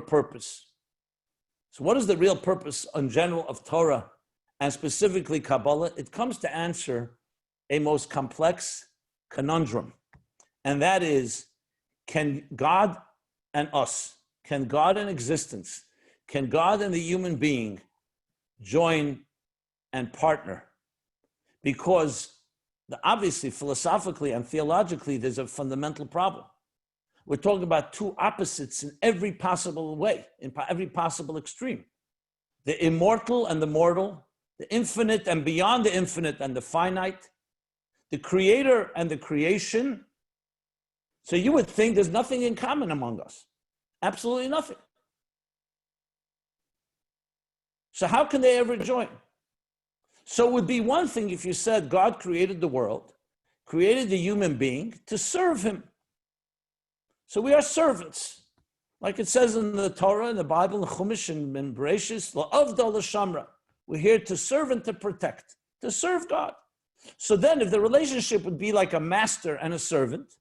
purpose. So what is the real purpose in general of Torah, and specifically Kabbalah? It comes to answer a most complex conundrum, and that is, can God and us, can God and existence, can God and the human being join and partner? Because obviously, philosophically and theologically, there's a fundamental problem. We're talking about two opposites in every possible way, in every possible extreme. The immortal and the mortal, the infinite and beyond the infinite and the finite, the creator and the creation. So you would think there's nothing in common among us. Absolutely nothing. So how can they ever join? So it would be one thing if you said God created the world, created the human being to serve him. So we are servants. Like it says in the Torah, in the Bible, in Chumash and in Bereshis, La'avda l'shamra. We're here to serve and to protect, to serve God. So then if the relationship would be like a master and a servant,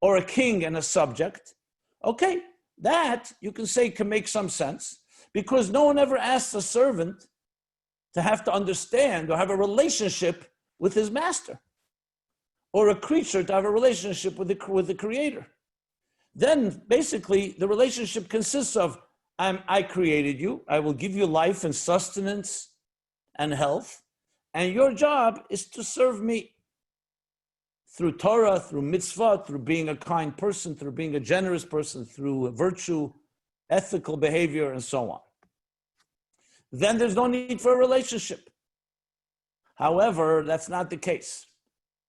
or a king and a subject, okay, that you can say can make some sense, because no one ever asks a servant to have to understand or have a relationship with his master, or a creature to have a relationship with the creator. Then basically the relationship consists of, I created you, I will give you life and sustenance and health, and your job is to serve me through Torah, through mitzvah, through being a kind person, through being a generous person, through virtue, ethical behavior, and so on. Then there's no need for a relationship. However, that's not the case.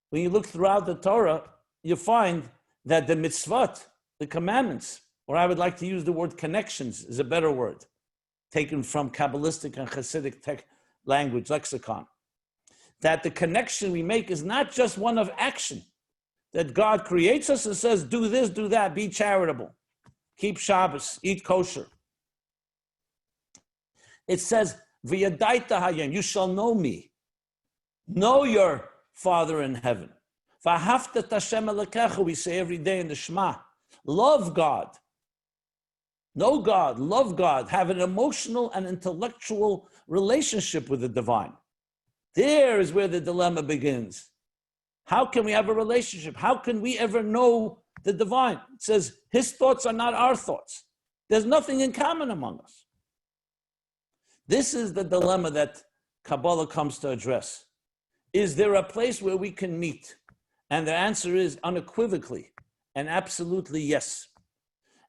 When you look throughout the Torah, you find that the mitzvot, the commandments, or I would like to use the word connections, is a better word, taken from Kabbalistic and Hasidic language, lexicon, that the connection we make is not just one of action, that God creates us and says, do this, do that, be charitable, keep Shabbos, eat kosher. It says, V'yadaita hayem, you shall know me. Know your Father in heaven. V'ahavta Hashem Elokecha, we say every day in the Shema. Love God. Know God, love God, have an emotional and intellectual relationship with the divine. There is where the dilemma begins. How can we have a relationship? How can we ever know the divine? It says, his thoughts are not our thoughts. There's nothing in common among us. This is the dilemma that Kabbalah comes to address. Is there a place where we can meet? And the answer is unequivocally and absolutely yes.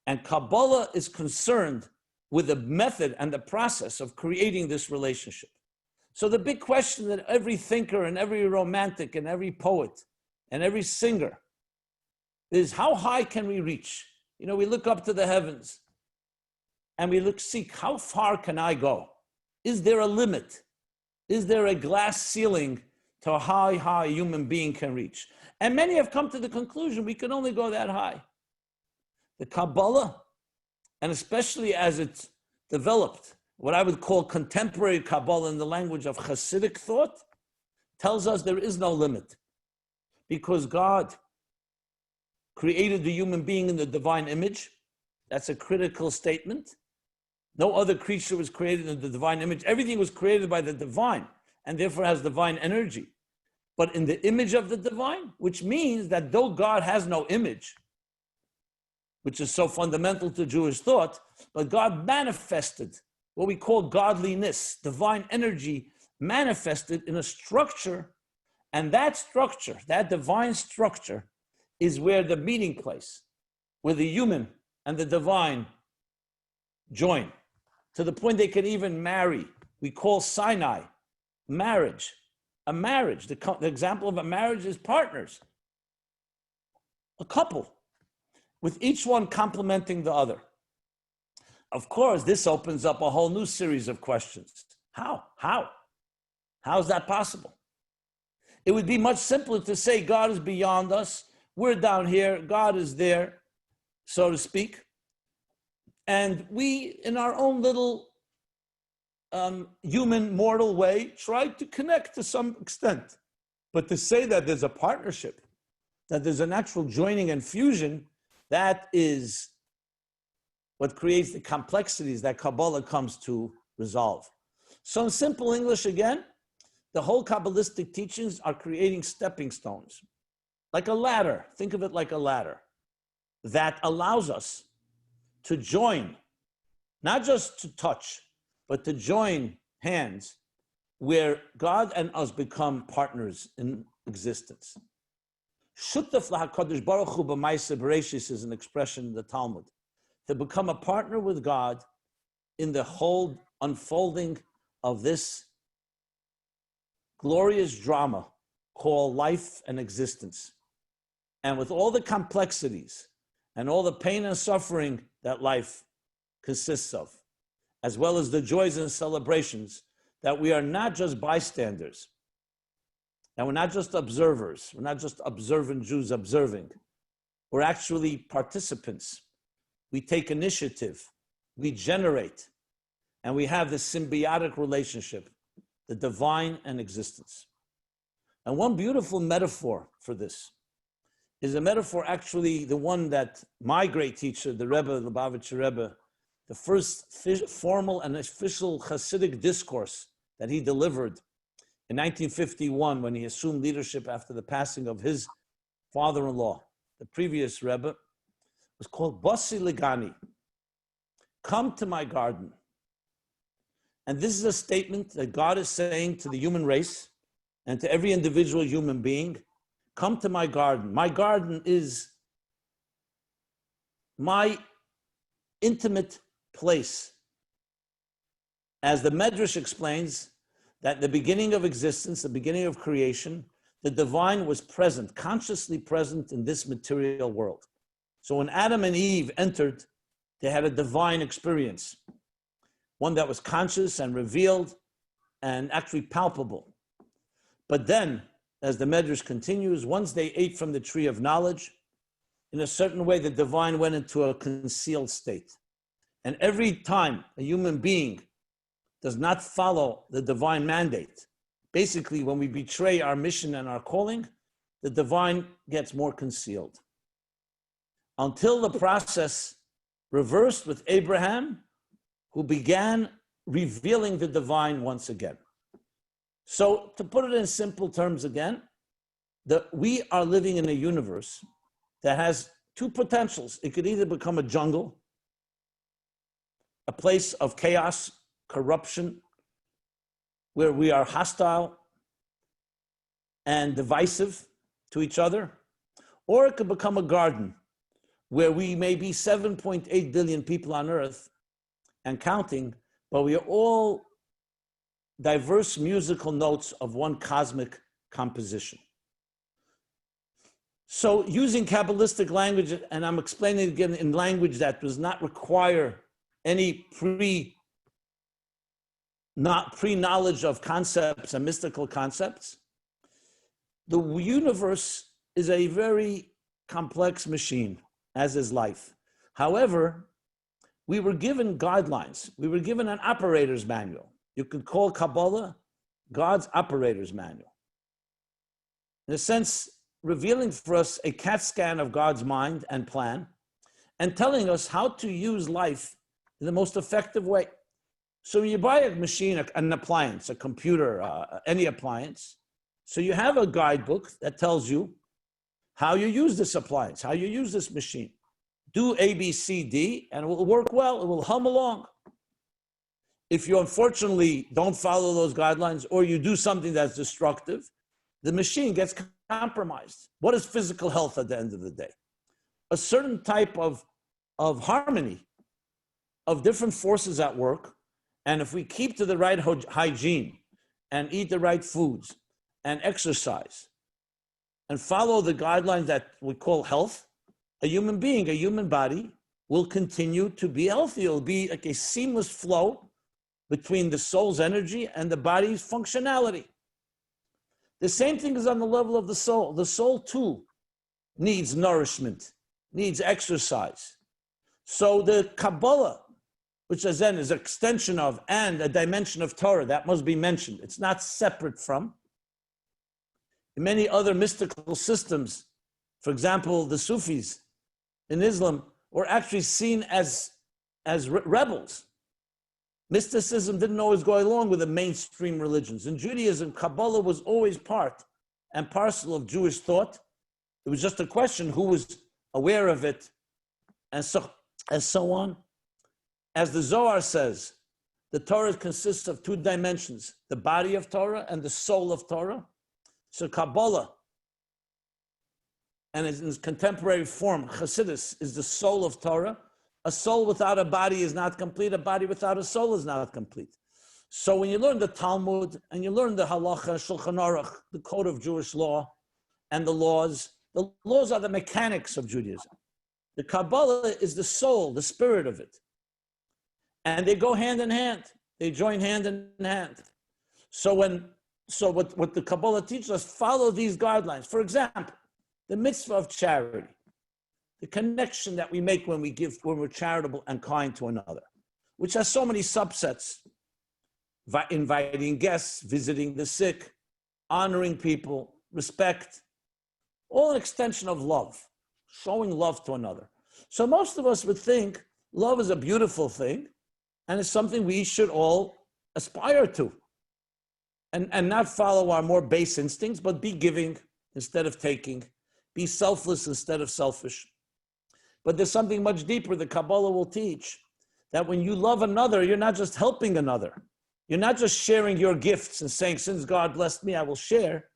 And Kabbalah is concerned with the method and the process of creating this relationship. So the big question that every thinker and every romantic and every poet and every singer is, how high can we reach? You know, we look up to the heavens and we seek, how far can I go? Is there a limit? Is there a glass ceiling to how high a human being can reach? And many have come to the conclusion we can only go that high. The Kabbalah, and especially as it's developed, what I would call contemporary Kabbalah in the language of Hasidic thought, tells us there is no limit. Because God created the human being in the divine image. That's a critical statement. No other creature was created in the divine image. Everything was created by the divine and therefore has divine energy. But in the image of the divine, which means that though God has no image, which is so fundamental to Jewish thought, but God manifested what we call godliness, divine energy manifested in a structure, and that structure, that divine structure, is where the meeting place, where the human and the divine join, to the point they can even marry. We call Sinai marriage. A marriage, the example of a marriage is partners, a couple, with each one complementing the other. Of course, this opens up a whole new series of questions. How? How is that possible? It would be much simpler to say God is beyond us, we're down here, God is there, so to speak. And we, in our own little human mortal way, try to connect to some extent. But to say that there's a partnership, that there's an actual joining and fusion, that is what creates the complexities that Kabbalah comes to resolve. So in simple English again, the whole Kabbalistic teachings are creating stepping stones, like a ladder. Think of it like a ladder that allows us to join, not just to touch, but to join hands where God and us become partners in existence. Shutaf lahakadosh baruch hu b'maaseh bereshis is an expression in the Talmud. To become a partner with God in the whole unfolding of this glorious drama called life and existence. And with all the complexities and all the pain and suffering that life consists of, as well as the joys and celebrations, that we are not just bystanders, and we're not just observers, we're not just observant Jews observing, we're actually participants. We take initiative, we generate, and we have this symbiotic relationship, the divine and existence. And one beautiful metaphor for this is a metaphor, actually the one that my great teacher, the Rebbe, the Lubavitcher Rebbe, the first formal and official Hasidic discourse that he delivered in 1951 when he assumed leadership after the passing of his father-in-law, the previous Rebbe, was called Basi Ligani, come to my garden. And this is a statement that God is saying to the human race and to every individual human being, come to my garden. My garden is my intimate place. As the Medrash explains, that the beginning of existence, the beginning of creation, the divine was present, consciously present in this material world. So when Adam and Eve entered, they had a divine experience, one that was conscious and revealed and actually palpable. But then, as the Medrash continues, once they ate from the tree of knowledge, in a certain way, the divine went into a concealed state. And every time a human being does not follow the divine mandate, basically when we betray our mission and our calling, the divine gets more concealed. Until the process reversed with Abraham, who began revealing the divine once again. So to put it in simple terms again, we are living in a universe that has two potentials. It could either become a jungle, a place of chaos, corruption, where we are hostile and divisive to each other, or it could become a garden where we may be 7.8 billion people on earth and counting, but we are all diverse musical notes of one cosmic composition. So using Kabbalistic language, and I'm explaining again in language that does not require any not pre-knowledge of concepts and mystical concepts. The universe is a very complex machine, as is life. However, we were given guidelines. We were given an operator's manual. You could call Kabbalah God's operator's manual. In a sense, revealing for us a CAT scan of God's mind and plan, and telling us how to use life in the most effective way. So when you buy a machine, an appliance, a computer, any appliance, so you have a guidebook that tells you how you use this appliance, how you use this machine. Do A, B, C, D, and it will work well, it will hum along. If you unfortunately don't follow those guidelines or you do something that's destructive, the machine gets compromised. What is physical health at the end of the day? A certain type of harmony of different forces at work. And if we keep to the right hygiene and eat the right foods and exercise and follow the guidelines that we call health, a human being, a human body will continue to be healthy. It'll be like a seamless flow between the soul's energy and the body's functionality. The same thing is on the level of the soul. The soul too needs nourishment, needs exercise. So the Kabbalah, which is then is an extension of and a dimension of Torah, that must be mentioned. It's not separate from. In many other mystical systems, for example, the Sufis in Islam were actually seen as rebels. Mysticism didn't always go along with the mainstream religions. In Judaism, Kabbalah was always part and parcel of Jewish thought. It was just a question who was aware of it, and so on. As the Zohar says, the Torah consists of two dimensions, the body of Torah and the soul of Torah. So Kabbalah, and in its contemporary form, Chassidus, is the soul of Torah. A soul without a body is not complete. A body without a soul is not complete. So when you learn the Talmud and you learn the Halacha, Shulchan Aruch, the code of Jewish law, and the laws are the mechanics of Judaism. The Kabbalah is the soul, the spirit of it. And they go hand in hand. They join hand in hand. So what the Kabbalah teaches us, follow these guidelines. For example, the mitzvah of charity, the connection that we make when we're charitable and kind to another, which has so many subsets: inviting guests, visiting the sick, honoring people, respect, all an extension of love, showing love to another. So most of us would think love is a beautiful thing, and it's something we should all aspire to, and not follow our more base instincts, but be giving instead of taking, be selfless instead of selfish. But there's something much deeper the Kabbalah will teach, that when you love another, you're not just helping another. You're not just sharing your gifts and saying, since God blessed me, I will share.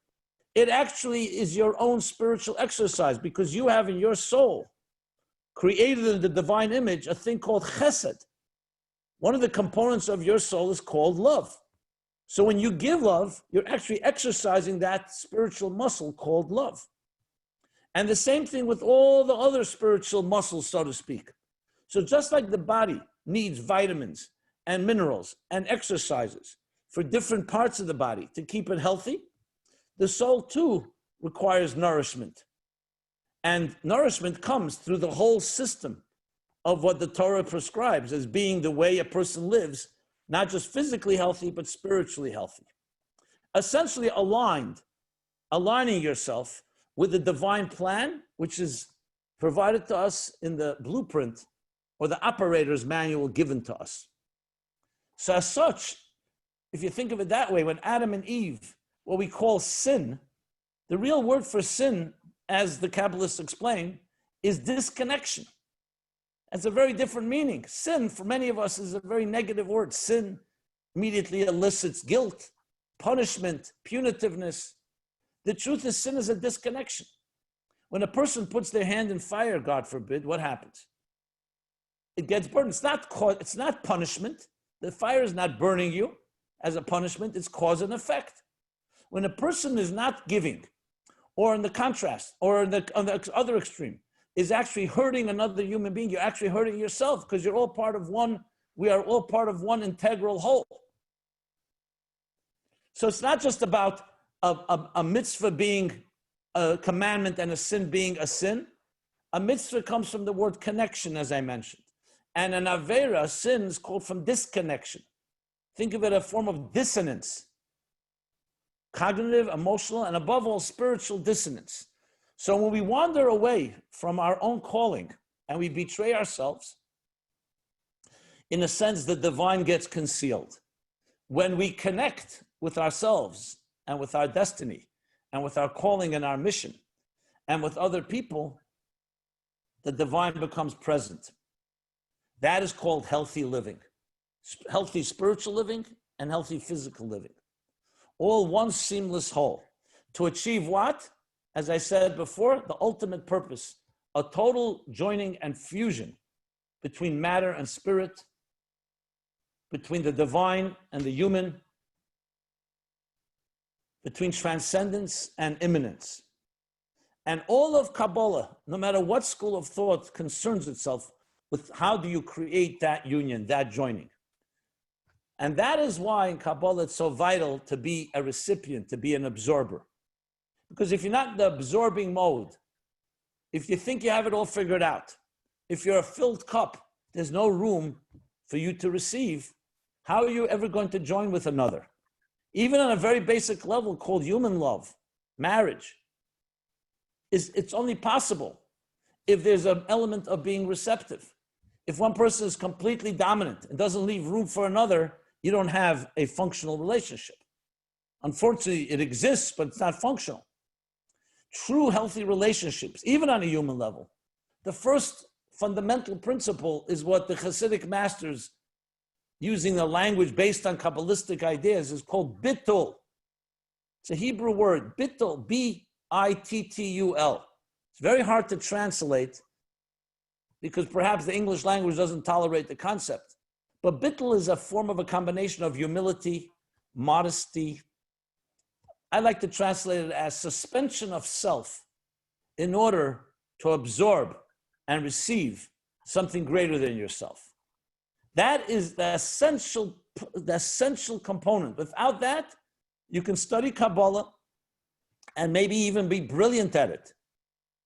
It actually is your own spiritual exercise, because you have in your soul, created in the divine image, a thing called chesed. One of the components of your soul is called love. So when you give love, you're actually exercising that spiritual muscle called love. And the same thing with all the other spiritual muscles, so to speak. So just like the body needs vitamins and minerals and exercises for different parts of the body to keep it healthy, the soul too requires nourishment. And nourishment comes through the whole system of what the Torah prescribes as being the way a person lives, not just physically healthy, but spiritually healthy. Essentially aligning yourself with the divine plan, which is provided to us in the blueprint or the operator's manual given to us. So as such, if you think of it that way, when Adam and Eve, what we call sin, the real word for sin, as the Kabbalists explain, is disconnection. That's a very different meaning. Sin, for many of us, is a very negative word. Sin immediately elicits guilt, punishment, punitiveness. The truth is, sin is a disconnection. When a person puts their hand in fire, God forbid, what happens? It gets burned. It's not punishment. The fire is not burning you as a punishment. It's cause and effect. When a person is not giving, or in the contrast, or on the other extreme, is actually hurting another human being, you're actually hurting yourself, because you're all part of one. We are all part of one integral whole. So it's not just about a mitzvah being a commandment and a sin being a sin. A mitzvah comes from the word connection, as I mentioned. And an avera, sin, is called from disconnection. Think of it as a form of dissonance. Cognitive, emotional, and above all, spiritual dissonance. So when we wander away from our own calling and we betray ourselves, in a sense, the divine gets concealed. When we connect with ourselves and with our destiny and with our calling and our mission and with other people, the divine becomes present. That is called healthy living. Healthy spiritual living and healthy physical living. All one seamless whole. To achieve what? As I said before, the ultimate purpose, a total joining and fusion between matter and spirit, between the divine and the human, between transcendence and immanence. And all of Kabbalah, no matter what school of thought, concerns itself with how do you create that union, that joining. And that is why in Kabbalah it's so vital to be a recipient, to be an absorber. Because if you're not in the absorbing mode, if you think you have it all figured out, if you're a filled cup, there's no room for you to receive, how are you ever going to join with another? Even on a very basic level called human love, marriage, it's only possible if there's an element of being receptive. If one person is completely dominant and doesn't leave room for another, you don't have a functional relationship. Unfortunately, it exists, but it's not functional. True healthy relationships, even on a human level, the first fundamental principle is what the Hasidic masters, using the language based on Kabbalistic ideas, is called bittul. It's a Hebrew word, bittul, B-I-T-T-U-L. It's very hard to translate because perhaps the English language doesn't tolerate the concept. But bittul is a form of a combination of humility, modesty. I like to translate it as suspension of self in order to absorb and receive something greater than yourself. That is the essential component. Without that, you can study Kabbalah and maybe even be brilliant at it.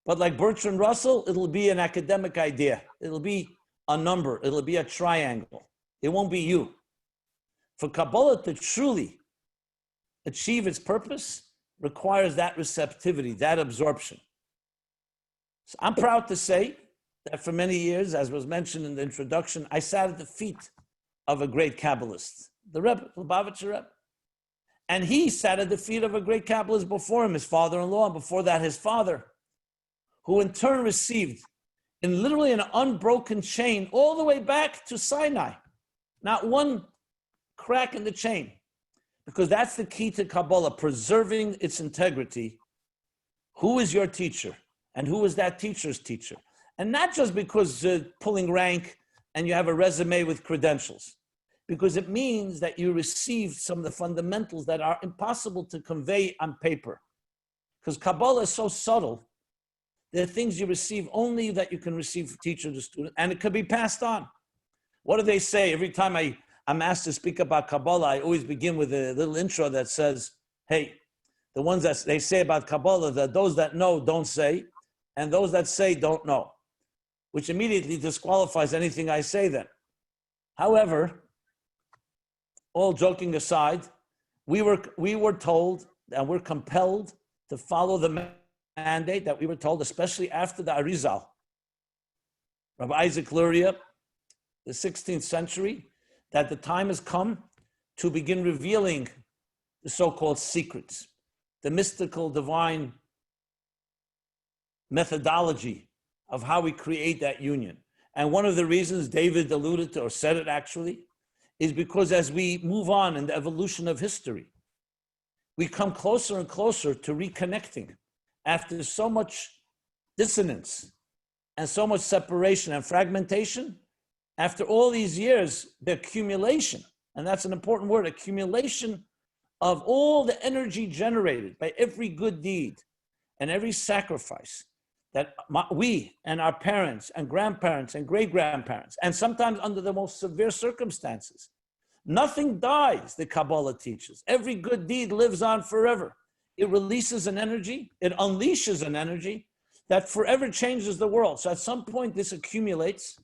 But like Bertrand Russell, it'll be an academic idea. It'll be a number. It'll be a triangle. It won't be you. For Kabbalah to truly achieve its purpose requires that receptivity, that absorption. So I'm proud to say that for many years, as was mentioned in the introduction, I sat at the feet of a great Kabbalist, the Rebbe, the Lubavitcher Rebbe. And he sat at the feet of a great Kabbalist before him, his father-in-law, and before that his father, who in turn received in literally an unbroken chain all the way back to Sinai. Not one crack in the chain, because that's the key to Kabbalah, preserving its integrity. Who is your teacher? And who is that teacher's teacher? And not just because pulling rank and you have a resume with credentials, because it means that you received some of the fundamentals that are impossible to convey on paper. Because Kabbalah is so subtle, there are things you receive only that you can receive from teacher to student, and it could be passed on. What do they say? Every time I'm asked to speak about Kabbalah, I always begin with a little intro that says, hey, the ones that they say about Kabbalah, that those that know don't say, and those that say don't know, which immediately disqualifies anything I say then. However, all joking aside, we were told and we're compelled to follow the mandate that we were told, especially after the Arizal. Rabbi Isaac Luria, the 16th century, that the time has come to begin revealing the so-called secrets, the mystical divine methodology of how we create that union. And one of the reasons David alluded to, or said it actually, is because as we move on in the evolution of history, we come closer and closer to reconnecting after so much dissonance and so much separation and fragmentation. After all these years, the accumulation, and that's an important word, accumulation of all the energy generated by every good deed and every sacrifice that we and our parents and grandparents and great-grandparents, and sometimes under the most severe circumstances, Nothing dies, the Kabbalah teaches. Every good deed lives on forever. It releases an energy, it unleashes an energy that forever changes the world. So at some point this accumulates,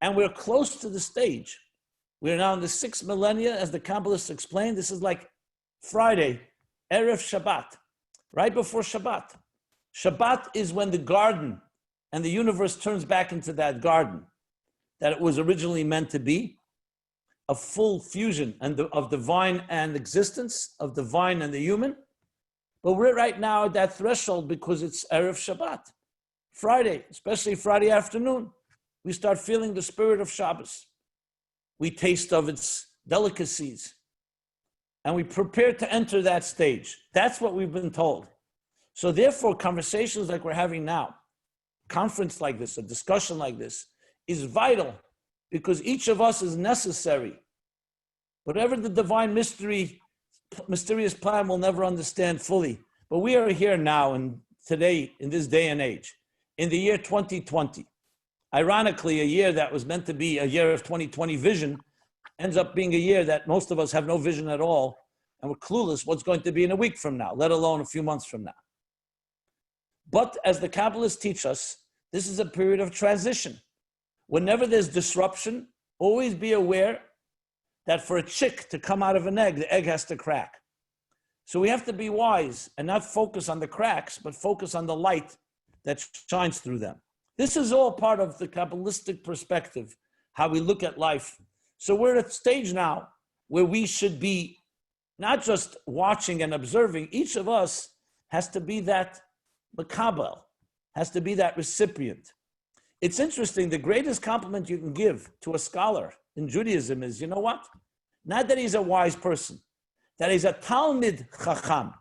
and we're close to the stage. We're now in the 6th millennia, as the Kabbalists explained. This is like Friday, Erev Shabbat, right before Shabbat. Shabbat is when the garden and the universe turns back into that garden that it was originally meant to be, a full fusion of divine and existence, of divine and the human. But we're right now at that threshold because it's Erev Shabbat. Friday, especially Friday afternoon, we start feeling the spirit of Shabbos. We taste of its delicacies, and we prepare to enter that stage. That's what we've been told. So therefore, conversations like we're having now, conference like this, a discussion like this, is vital because each of us is necessary. Whatever the divine mysterious plan we'll never understand fully, but we are here now and today, in this day and age, in the year 2020. Ironically, a year that was meant to be a year of 2020 vision ends up being a year that most of us have no vision at all, and we're clueless what's going to be in a week from now, let alone a few months from now. But as the Kabbalists teach us, this is a period of transition. Whenever there's disruption, always be aware that for a chick to come out of an egg, the egg has to crack. So we have to be wise and not focus on the cracks, but focus on the light that shines through them. This is all part of the Kabbalistic perspective, how we look at life. So we're at a stage now where we should be not just watching and observing. Each of us has to be that makabel, has to be that recipient. It's interesting, the greatest compliment you can give to a scholar in Judaism is, you know what? Not that he's a wise person, that he's a Talmid Chacham.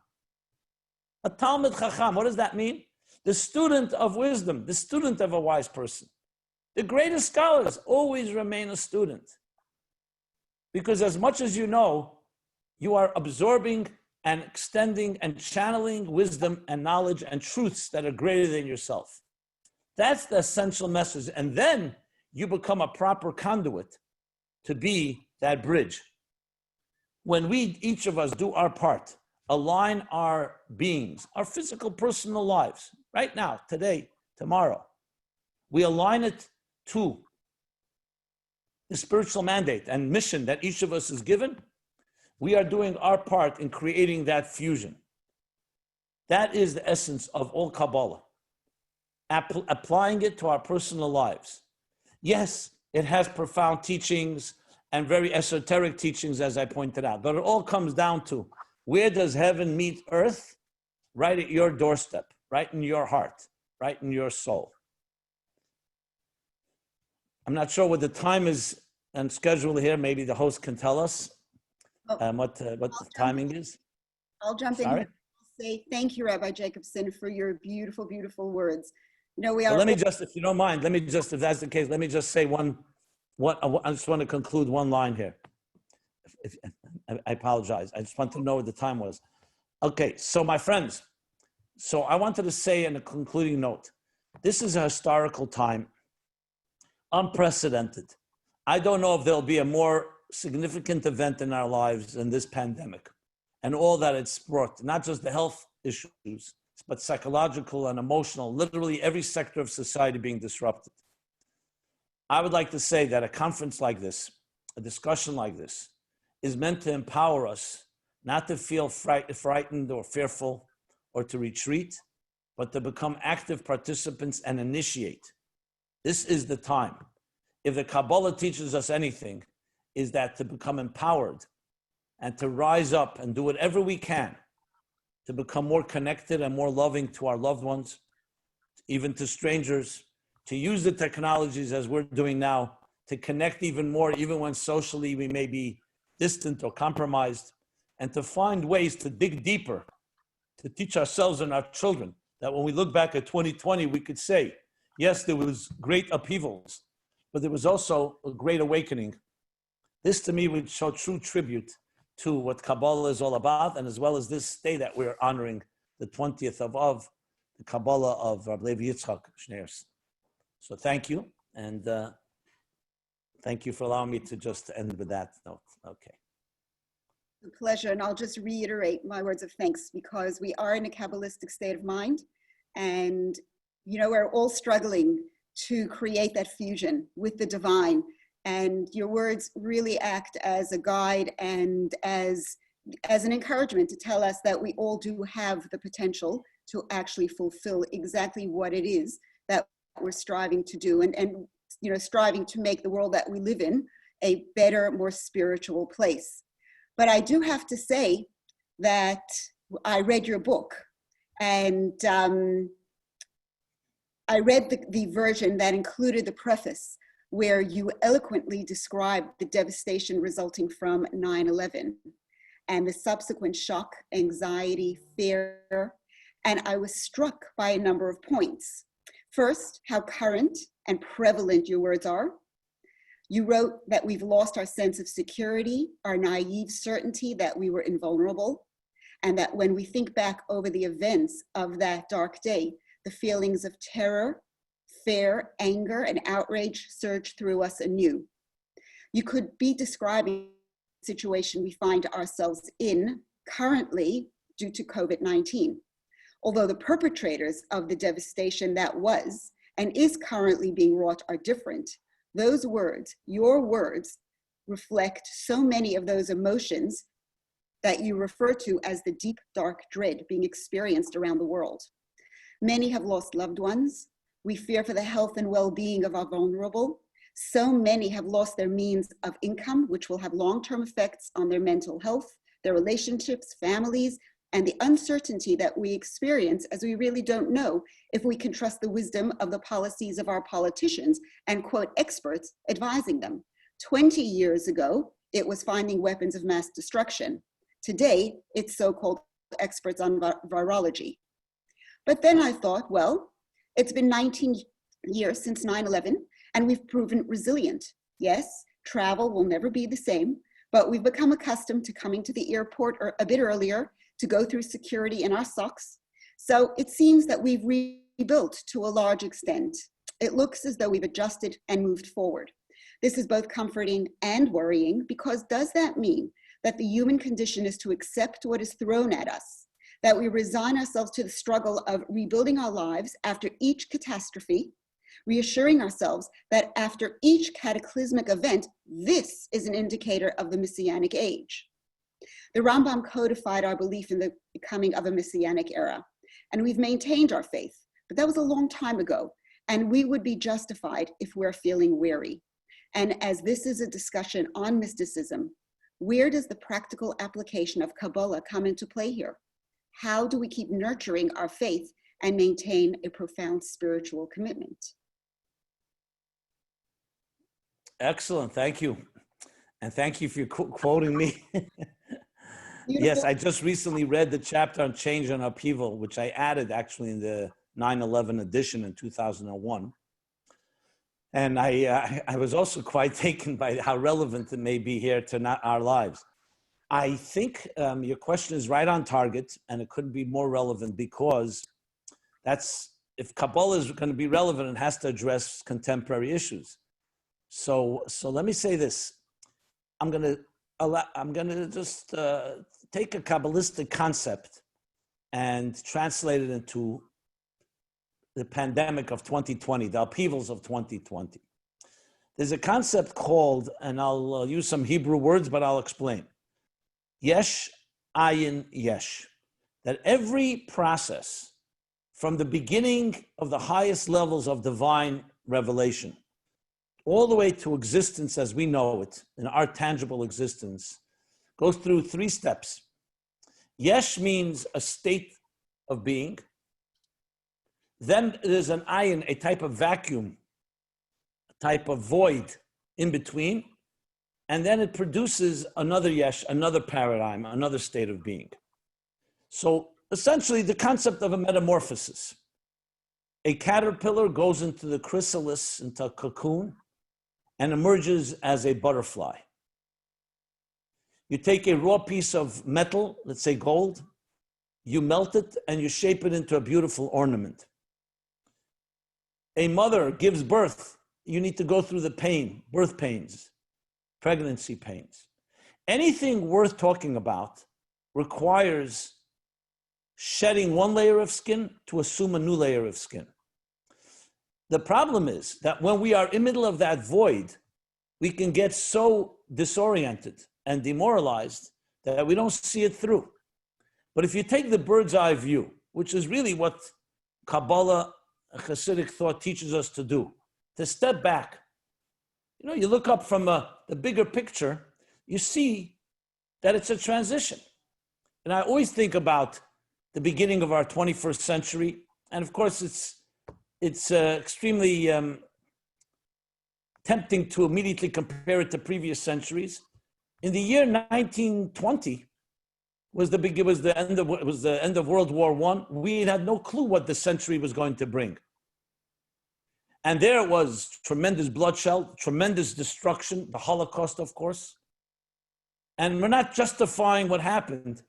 A Talmid Chacham, what does that mean? The student of wisdom, the student of a wise person. The greatest scholars always remain a student. Because as much as you know, you are absorbing and extending and channeling wisdom and knowledge and truths that are greater than yourself. That's the essential message. And then you become a proper conduit to be that bridge. When we, each of us, do our part, align our beings, our physical, personal lives, right now, today, tomorrow, we align it to the spiritual mandate and mission that each of us is given, we are doing our part in creating that fusion. That is the essence of all Kabbalah. Applying it to our personal lives. Yes, it has profound teachings and very esoteric teachings, as I pointed out, but it all comes down to, where does heaven meet earth? Right at your doorstep, right in your heart, right in your soul. I'm not sure what the time is and schedule here. Maybe the host can tell us what the timing is. I'll jump in here and say thank you, Rabbi Jacobson, for your beautiful, beautiful words. You know, we are. Let me just, if you don't mind, if that's the case, let me just say I just want to conclude one line here. I apologize. I just want to know what the time was. Okay, so my friends, so I wanted to say in a concluding note, this is a historical time, unprecedented. I don't know if there'll be a more significant event in our lives than this pandemic and all that it's brought, not just the health issues, but psychological and emotional, literally every sector of society being disrupted. I would like to say that a conference like this, a discussion like this, is meant to empower us not to feel frightened or fearful or to retreat, but to become active participants and initiate. This is the time. If the Kabbalah teaches us anything, is that to become empowered and to rise up and do whatever we can to become more connected and more loving to our loved ones, even to strangers, to use the technologies as we're doing now, to connect even more, even when socially we may be distant or compromised, and to find ways to dig deeper, to teach ourselves and our children that when we look back at 2020, we could say, yes, there was great upheavals, but there was also a great awakening. This to me would show true tribute to what Kabbalah is all about, and as well as this day that we're honoring, the 20th of Av, the Kabbalah of Rabbi Yitzchak Schneers. So thank you, and Thank you for allowing me to just end with that note. Okay. A pleasure, and I'll just reiterate my words of thanks because we are in a Kabbalistic state of mind, and we're all struggling to create that fusion with the divine, and your words really act as a guide and as an encouragement to tell us that we all do have the potential to actually fulfill exactly what it is that we're striving to do, and striving to make the world that we live in a better, more spiritual place. But I do have to say that I read your book, and I read the version that included the preface where you eloquently described the devastation resulting from 9/11 and the subsequent shock, anxiety, fear, and I was struck by a number of points. First, how current and prevalent your words are. You wrote that we've lost our sense of security, our naive certainty that we were invulnerable, and that when we think back over the events of that dark day, the feelings of terror, fear, anger, and outrage surge through us anew. You could be describing the situation we find ourselves in currently due to COVID-19. Although the perpetrators of the devastation that was and is currently being wrought are different, those words, your words, reflect so many of those emotions that you refer to as the deep, dark dread being experienced around the world. Many have lost loved ones. We fear for the health and well-being of our vulnerable. So many have lost their means of income, which will have long-term effects on their mental health, their relationships, families, and the uncertainty that we experience as we really don't know if we can trust the wisdom of the policies of our politicians and quote experts advising them. 20 years ago, it was finding weapons of mass destruction. Today, it's so-called experts on virology. But then I thought, well, it's been 19 years since 9/11, and we've proven resilient. Yes, travel will never be the same, but we've become accustomed to coming to the airport a bit earlier to go through security in our socks. So it seems that we've rebuilt to a large extent. It looks as though we've adjusted and moved forward. This is both comforting and worrying, because does that mean that the human condition is to accept what is thrown at us, that we resign ourselves to the struggle of rebuilding our lives after each catastrophe, reassuring ourselves that after each cataclysmic event, this is an indicator of the Messianic age? The Rambam codified our belief in the coming of a Messianic era, and we've maintained our faith, but that was a long time ago, and we would be justified if we're feeling weary. And as this is a discussion on mysticism, where does the practical application of Kabbalah come into play here? How do we keep nurturing our faith and maintain a profound spiritual commitment? Excellent, thank you. And thank you for quoting me. Yes, I just recently read the chapter on change and upheaval, which I added actually in the 9/11 edition in 2001. And I was also quite taken by how relevant it may be here to our lives. I think your question is right on target, and it couldn't be more relevant, because if Kabbalah is going to be relevant, it has to address contemporary issues. So let me say this. I'm going to just take a Kabbalistic concept and translate it into the pandemic of 2020, the upheavals of 2020. There's a concept called, and I'll use some Hebrew words, but I'll explain. Yesh, ayin, yesh. That every process from the beginning of the highest levels of divine revelation all the way to existence as we know it, in our tangible existence, goes through 3 steps. Yesh means a state of being. Then there's an ayin, a type of vacuum, a type of void in between. And then it produces another yesh, another paradigm, another state of being. So essentially the concept of a metamorphosis. A caterpillar goes into the chrysalis, into a cocoon, and emerges as a butterfly. You take a raw piece of metal, let's say gold, you melt it and you shape it into a beautiful ornament. A mother gives birth you need to go through the pain, birth pains, pregnancy pains. Anything worth talking about requires shedding one layer of skin to assume a new layer of skin. The problem is that when we are in the middle of that void, we can get so disoriented and demoralized that we don't see it through. But if you take the bird's eye view, which is really what Kabbalah, Hasidic thought teaches us to do, to step back. You look up from the bigger picture, you see that it's a transition. And I always think about the beginning of our 21st century. And of course, it's extremely tempting to immediately compare it to previous centuries. In the year 1920 was the end of World War I. We had no clue what the century was going to bring. And there was tremendous bloodshed, tremendous destruction, the Holocaust, of course. And we're not justifying what happened,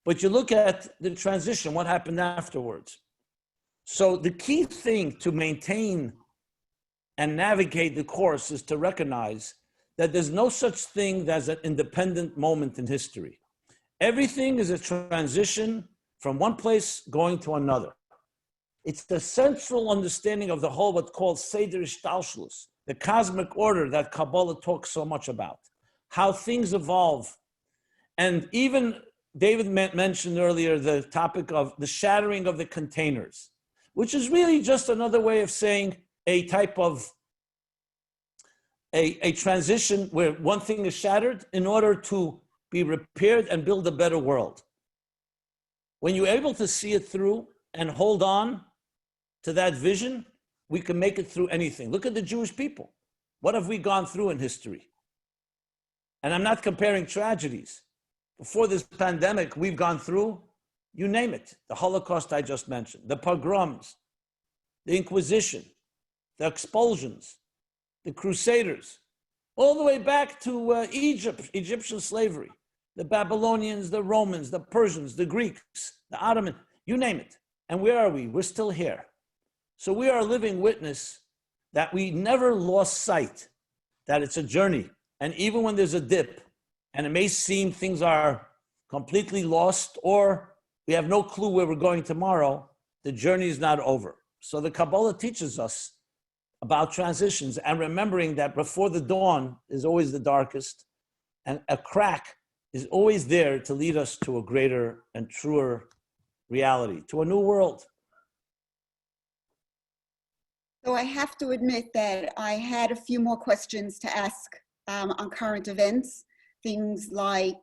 but you look at the transition, what happened afterwards. So the key thing to maintain and navigate the course is to recognize that there's no such thing as an independent moment in history. Everything is a transition from one place going to another. It's the central understanding of the whole, what's called Seder Ishtalshelus, the cosmic order that Kabbalah talks so much about, how things evolve. And even David mentioned earlier the topic of the shattering of the containers, which is really just another way of saying a type of a transition where one thing is shattered in order to be repaired and build a better world. When you're able to see it through and hold on to that vision, we can make it through anything. Look at the Jewish people. What have we gone through in history? And I'm not comparing tragedies. Before this pandemic, we've gone through, you name it, the Holocaust I just mentioned, the pogroms, the Inquisition, the expulsions, the Crusaders, all the way back to Egyptian slavery, the Babylonians, the Romans, the Persians, the Greeks, the Ottoman, you name it. And where are we? We're still here. So we are a living witness that we never lost sight that it's a journey. And even when there's a dip, and it may seem things are completely lost or we have no clue where we're going tomorrow, the journey is not over. So the Kabbalah teaches us about transitions and remembering that before the dawn is always the darkest, and a crack is always there to lead us to a greater and truer reality, to a new world. So I have to admit that I had a few more questions to ask on current events, things like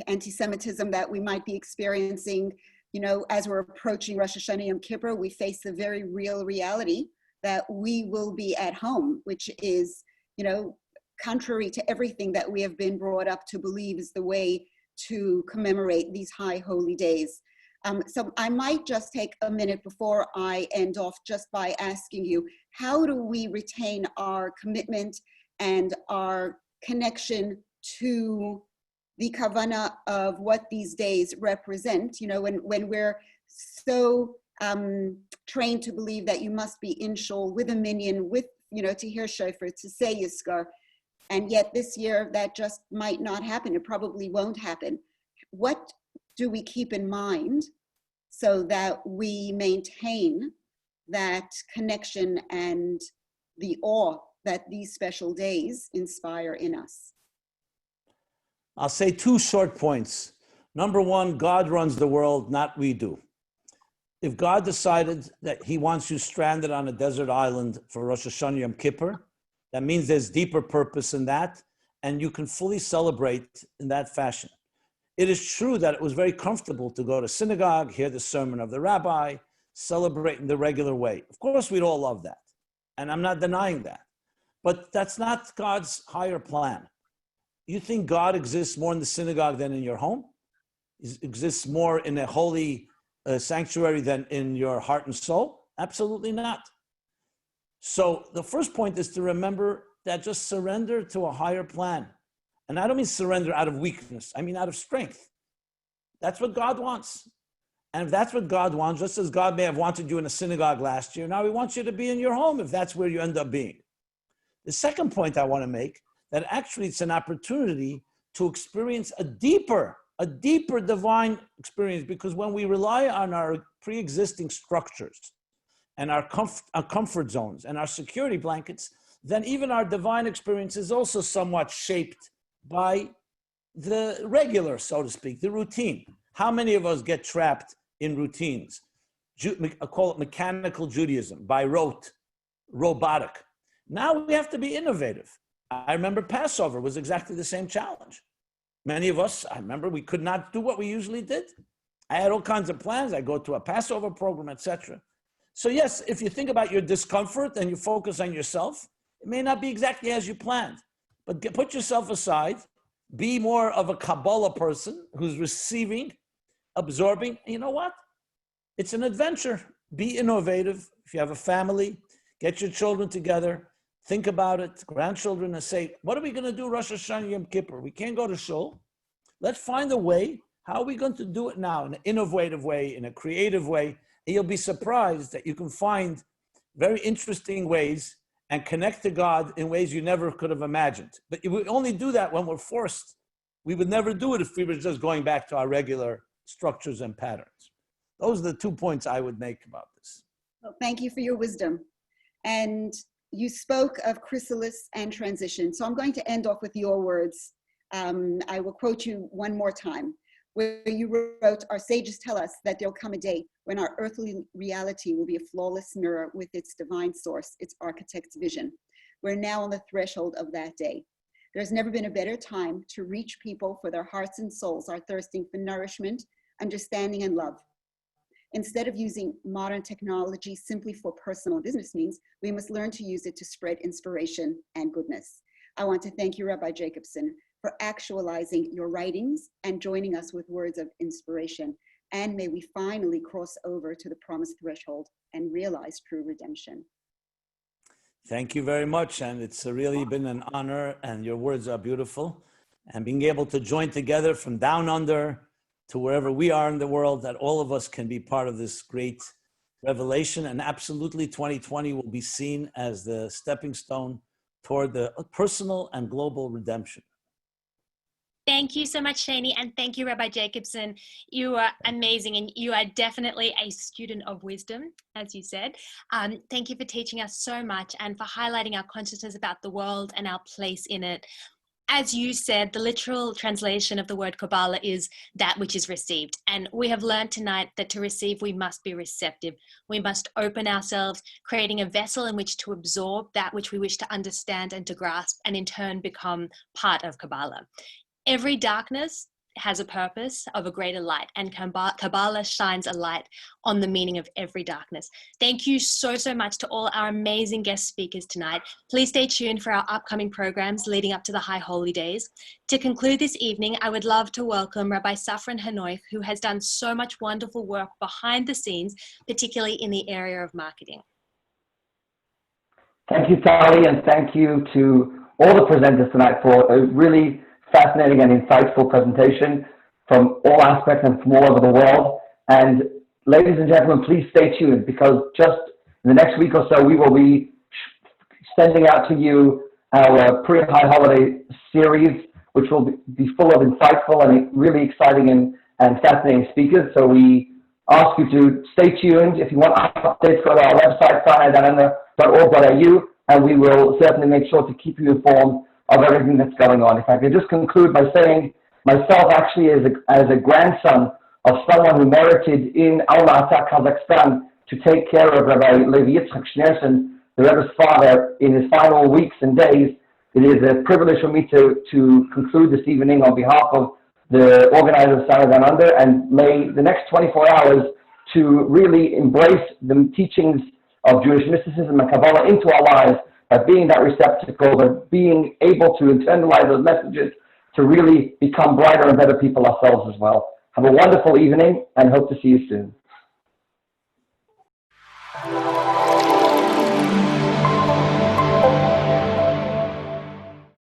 anti-Semitism that we might be experiencing. As we're approaching Rosh Hashanah Yom Kippur, we face the very real reality that we will be at home, which is, contrary to everything that we have been brought up to believe is the way to commemorate these high holy days. So I might just take a minute before I end off just by asking you, how do we retain our commitment and our connection to the kavanah of what these days represent? When we're so trained to believe that you must be in shul with a minyan, with, to hear shofar, to say yizkar, and yet this year that just might not happen. It probably won't happen. What do we keep in mind so that we maintain that connection and the awe that these special days inspire in us? I'll say two short points. Number one, God runs the world, not we do. If God decided that he wants you stranded on a desert island for Rosh Hashanah Yom Kippur, that means there's deeper purpose in that, and you can fully celebrate in that fashion. It is true that it was very comfortable to go to synagogue, hear the sermon of the rabbi, celebrate in the regular way. Of course, we'd all love that, and I'm not denying that. But that's not God's higher plan. You think God exists more in the synagogue than in your home? He exists more in a holy sanctuary than in your heart and soul? Absolutely not. So the first point is to remember that just surrender to a higher plan. And I don't mean surrender out of weakness. I mean out of strength. That's what God wants. And if that's what God wants, just as God may have wanted you in a synagogue last year, now he wants you to be in your home if that's where you end up being. The second point I want to make, that actually it's an opportunity to experience a deeper divine experience, because when we rely on our pre-existing structures and our comfort zones and our security blankets, then even our divine experience is also somewhat shaped by the regular, so to speak, the routine. How many of us get trapped in routines? I call it mechanical Judaism, by rote, robotic. Now we have to be innovative. I remember Passover was exactly the same challenge. Many of us, I remember we could not do what we usually did. I had all kinds of plans. I go to a Passover program, etc. So yes, if you think about your discomfort and you focus on yourself, it may not be exactly as you planned, but put yourself aside, be more of a Kabbalah person who's receiving, absorbing. And you know what? It's an adventure. Be innovative. If you have a family, get your children together, think about it, grandchildren, and say, what are we going to do Rosh Hashanah Yom Kippur? We can't go to shul. Let's find a way. How are we going to do it now? In an innovative way, in a creative way. And you'll be surprised that you can find very interesting ways and connect to God in ways you never could have imagined. But we only do that when we're forced. We would never do it if we were just going back to our regular structures and patterns. Those are the 2 points I would make about this. Well, thank you for your wisdom. And you spoke of chrysalis and transition. So I'm going to end off with your words. I will quote you one more time, where you wrote, our sages tell us that there'll come a day when our earthly reality will be a flawless mirror with its divine source, its architect's vision. We're now on the threshold of that day. There's never been a better time to reach people, for their hearts and souls are thirsting for nourishment, understanding, and love. Instead of using modern technology simply for personal business means, we must learn to use it to spread inspiration and goodness. I want to thank you, Rabbi Jacobson, for actualizing your writings and joining us with words of inspiration. And may we finally cross over to the promised threshold and realize true redemption. Thank you very much. And it's really been an honor, and your words are beautiful. And being able to join together from down under to wherever we are in the world, that all of us can be part of this great revelation. And absolutely 2020 will be seen as the stepping stone toward the personal and global redemption. Thank you so much, Shani, and thank you, Rabbi Jacobson. You are amazing, and you are definitely a student of wisdom, as you said. Thank you for teaching us so much and for highlighting our consciousness about the world and our place in it. As you said, the literal translation of the word Kabbalah is that which is received. And we have learned tonight that to receive, we must be receptive. We must open ourselves, creating a vessel in which to absorb that which we wish to understand and to grasp, and in turn become part of Kabbalah. Every darkness has a purpose of a greater light, and Kabbalah shines a light on the meaning of every darkness. Thank you so much to all our amazing guest speakers tonight. Please stay tuned for our upcoming programs leading up to the High Holy Days. To conclude this evening, I would love to welcome Rabbi Safran Hanoich, who has done so much wonderful work behind the scenes, particularly in the area of marketing. Thank you, Tali, and thank you to all the presenters tonight for a really fascinating and insightful presentation from all aspects and from all over the world. And ladies and gentlemen, please stay tuned, because just in the next week or so, we will be sending out to you our pre-high holiday series, which will be full of insightful and really exciting and fascinating speakers. So we ask you to stay tuned. If you want updates, go to our website, sinai.org.au, and we will certainly make sure to keep you informed of everything that's going on. If I could just conclude by saying, myself actually as a grandson of someone who merited in Almaty, Kazakhstan, to take care of Rabbi Levi Yitzchak Schneerson, the Rebbe's father, in his final weeks and days, it is a privilege for me to conclude this evening on behalf of the organizers of Sinai Down Under, and may the next 24 hours to really embrace the teachings of Jewish mysticism and Kabbalah into our lives, by being that receptacle, by being able to internalize those messages to really become brighter and better people ourselves as well. Have a wonderful evening, and hope to see you soon.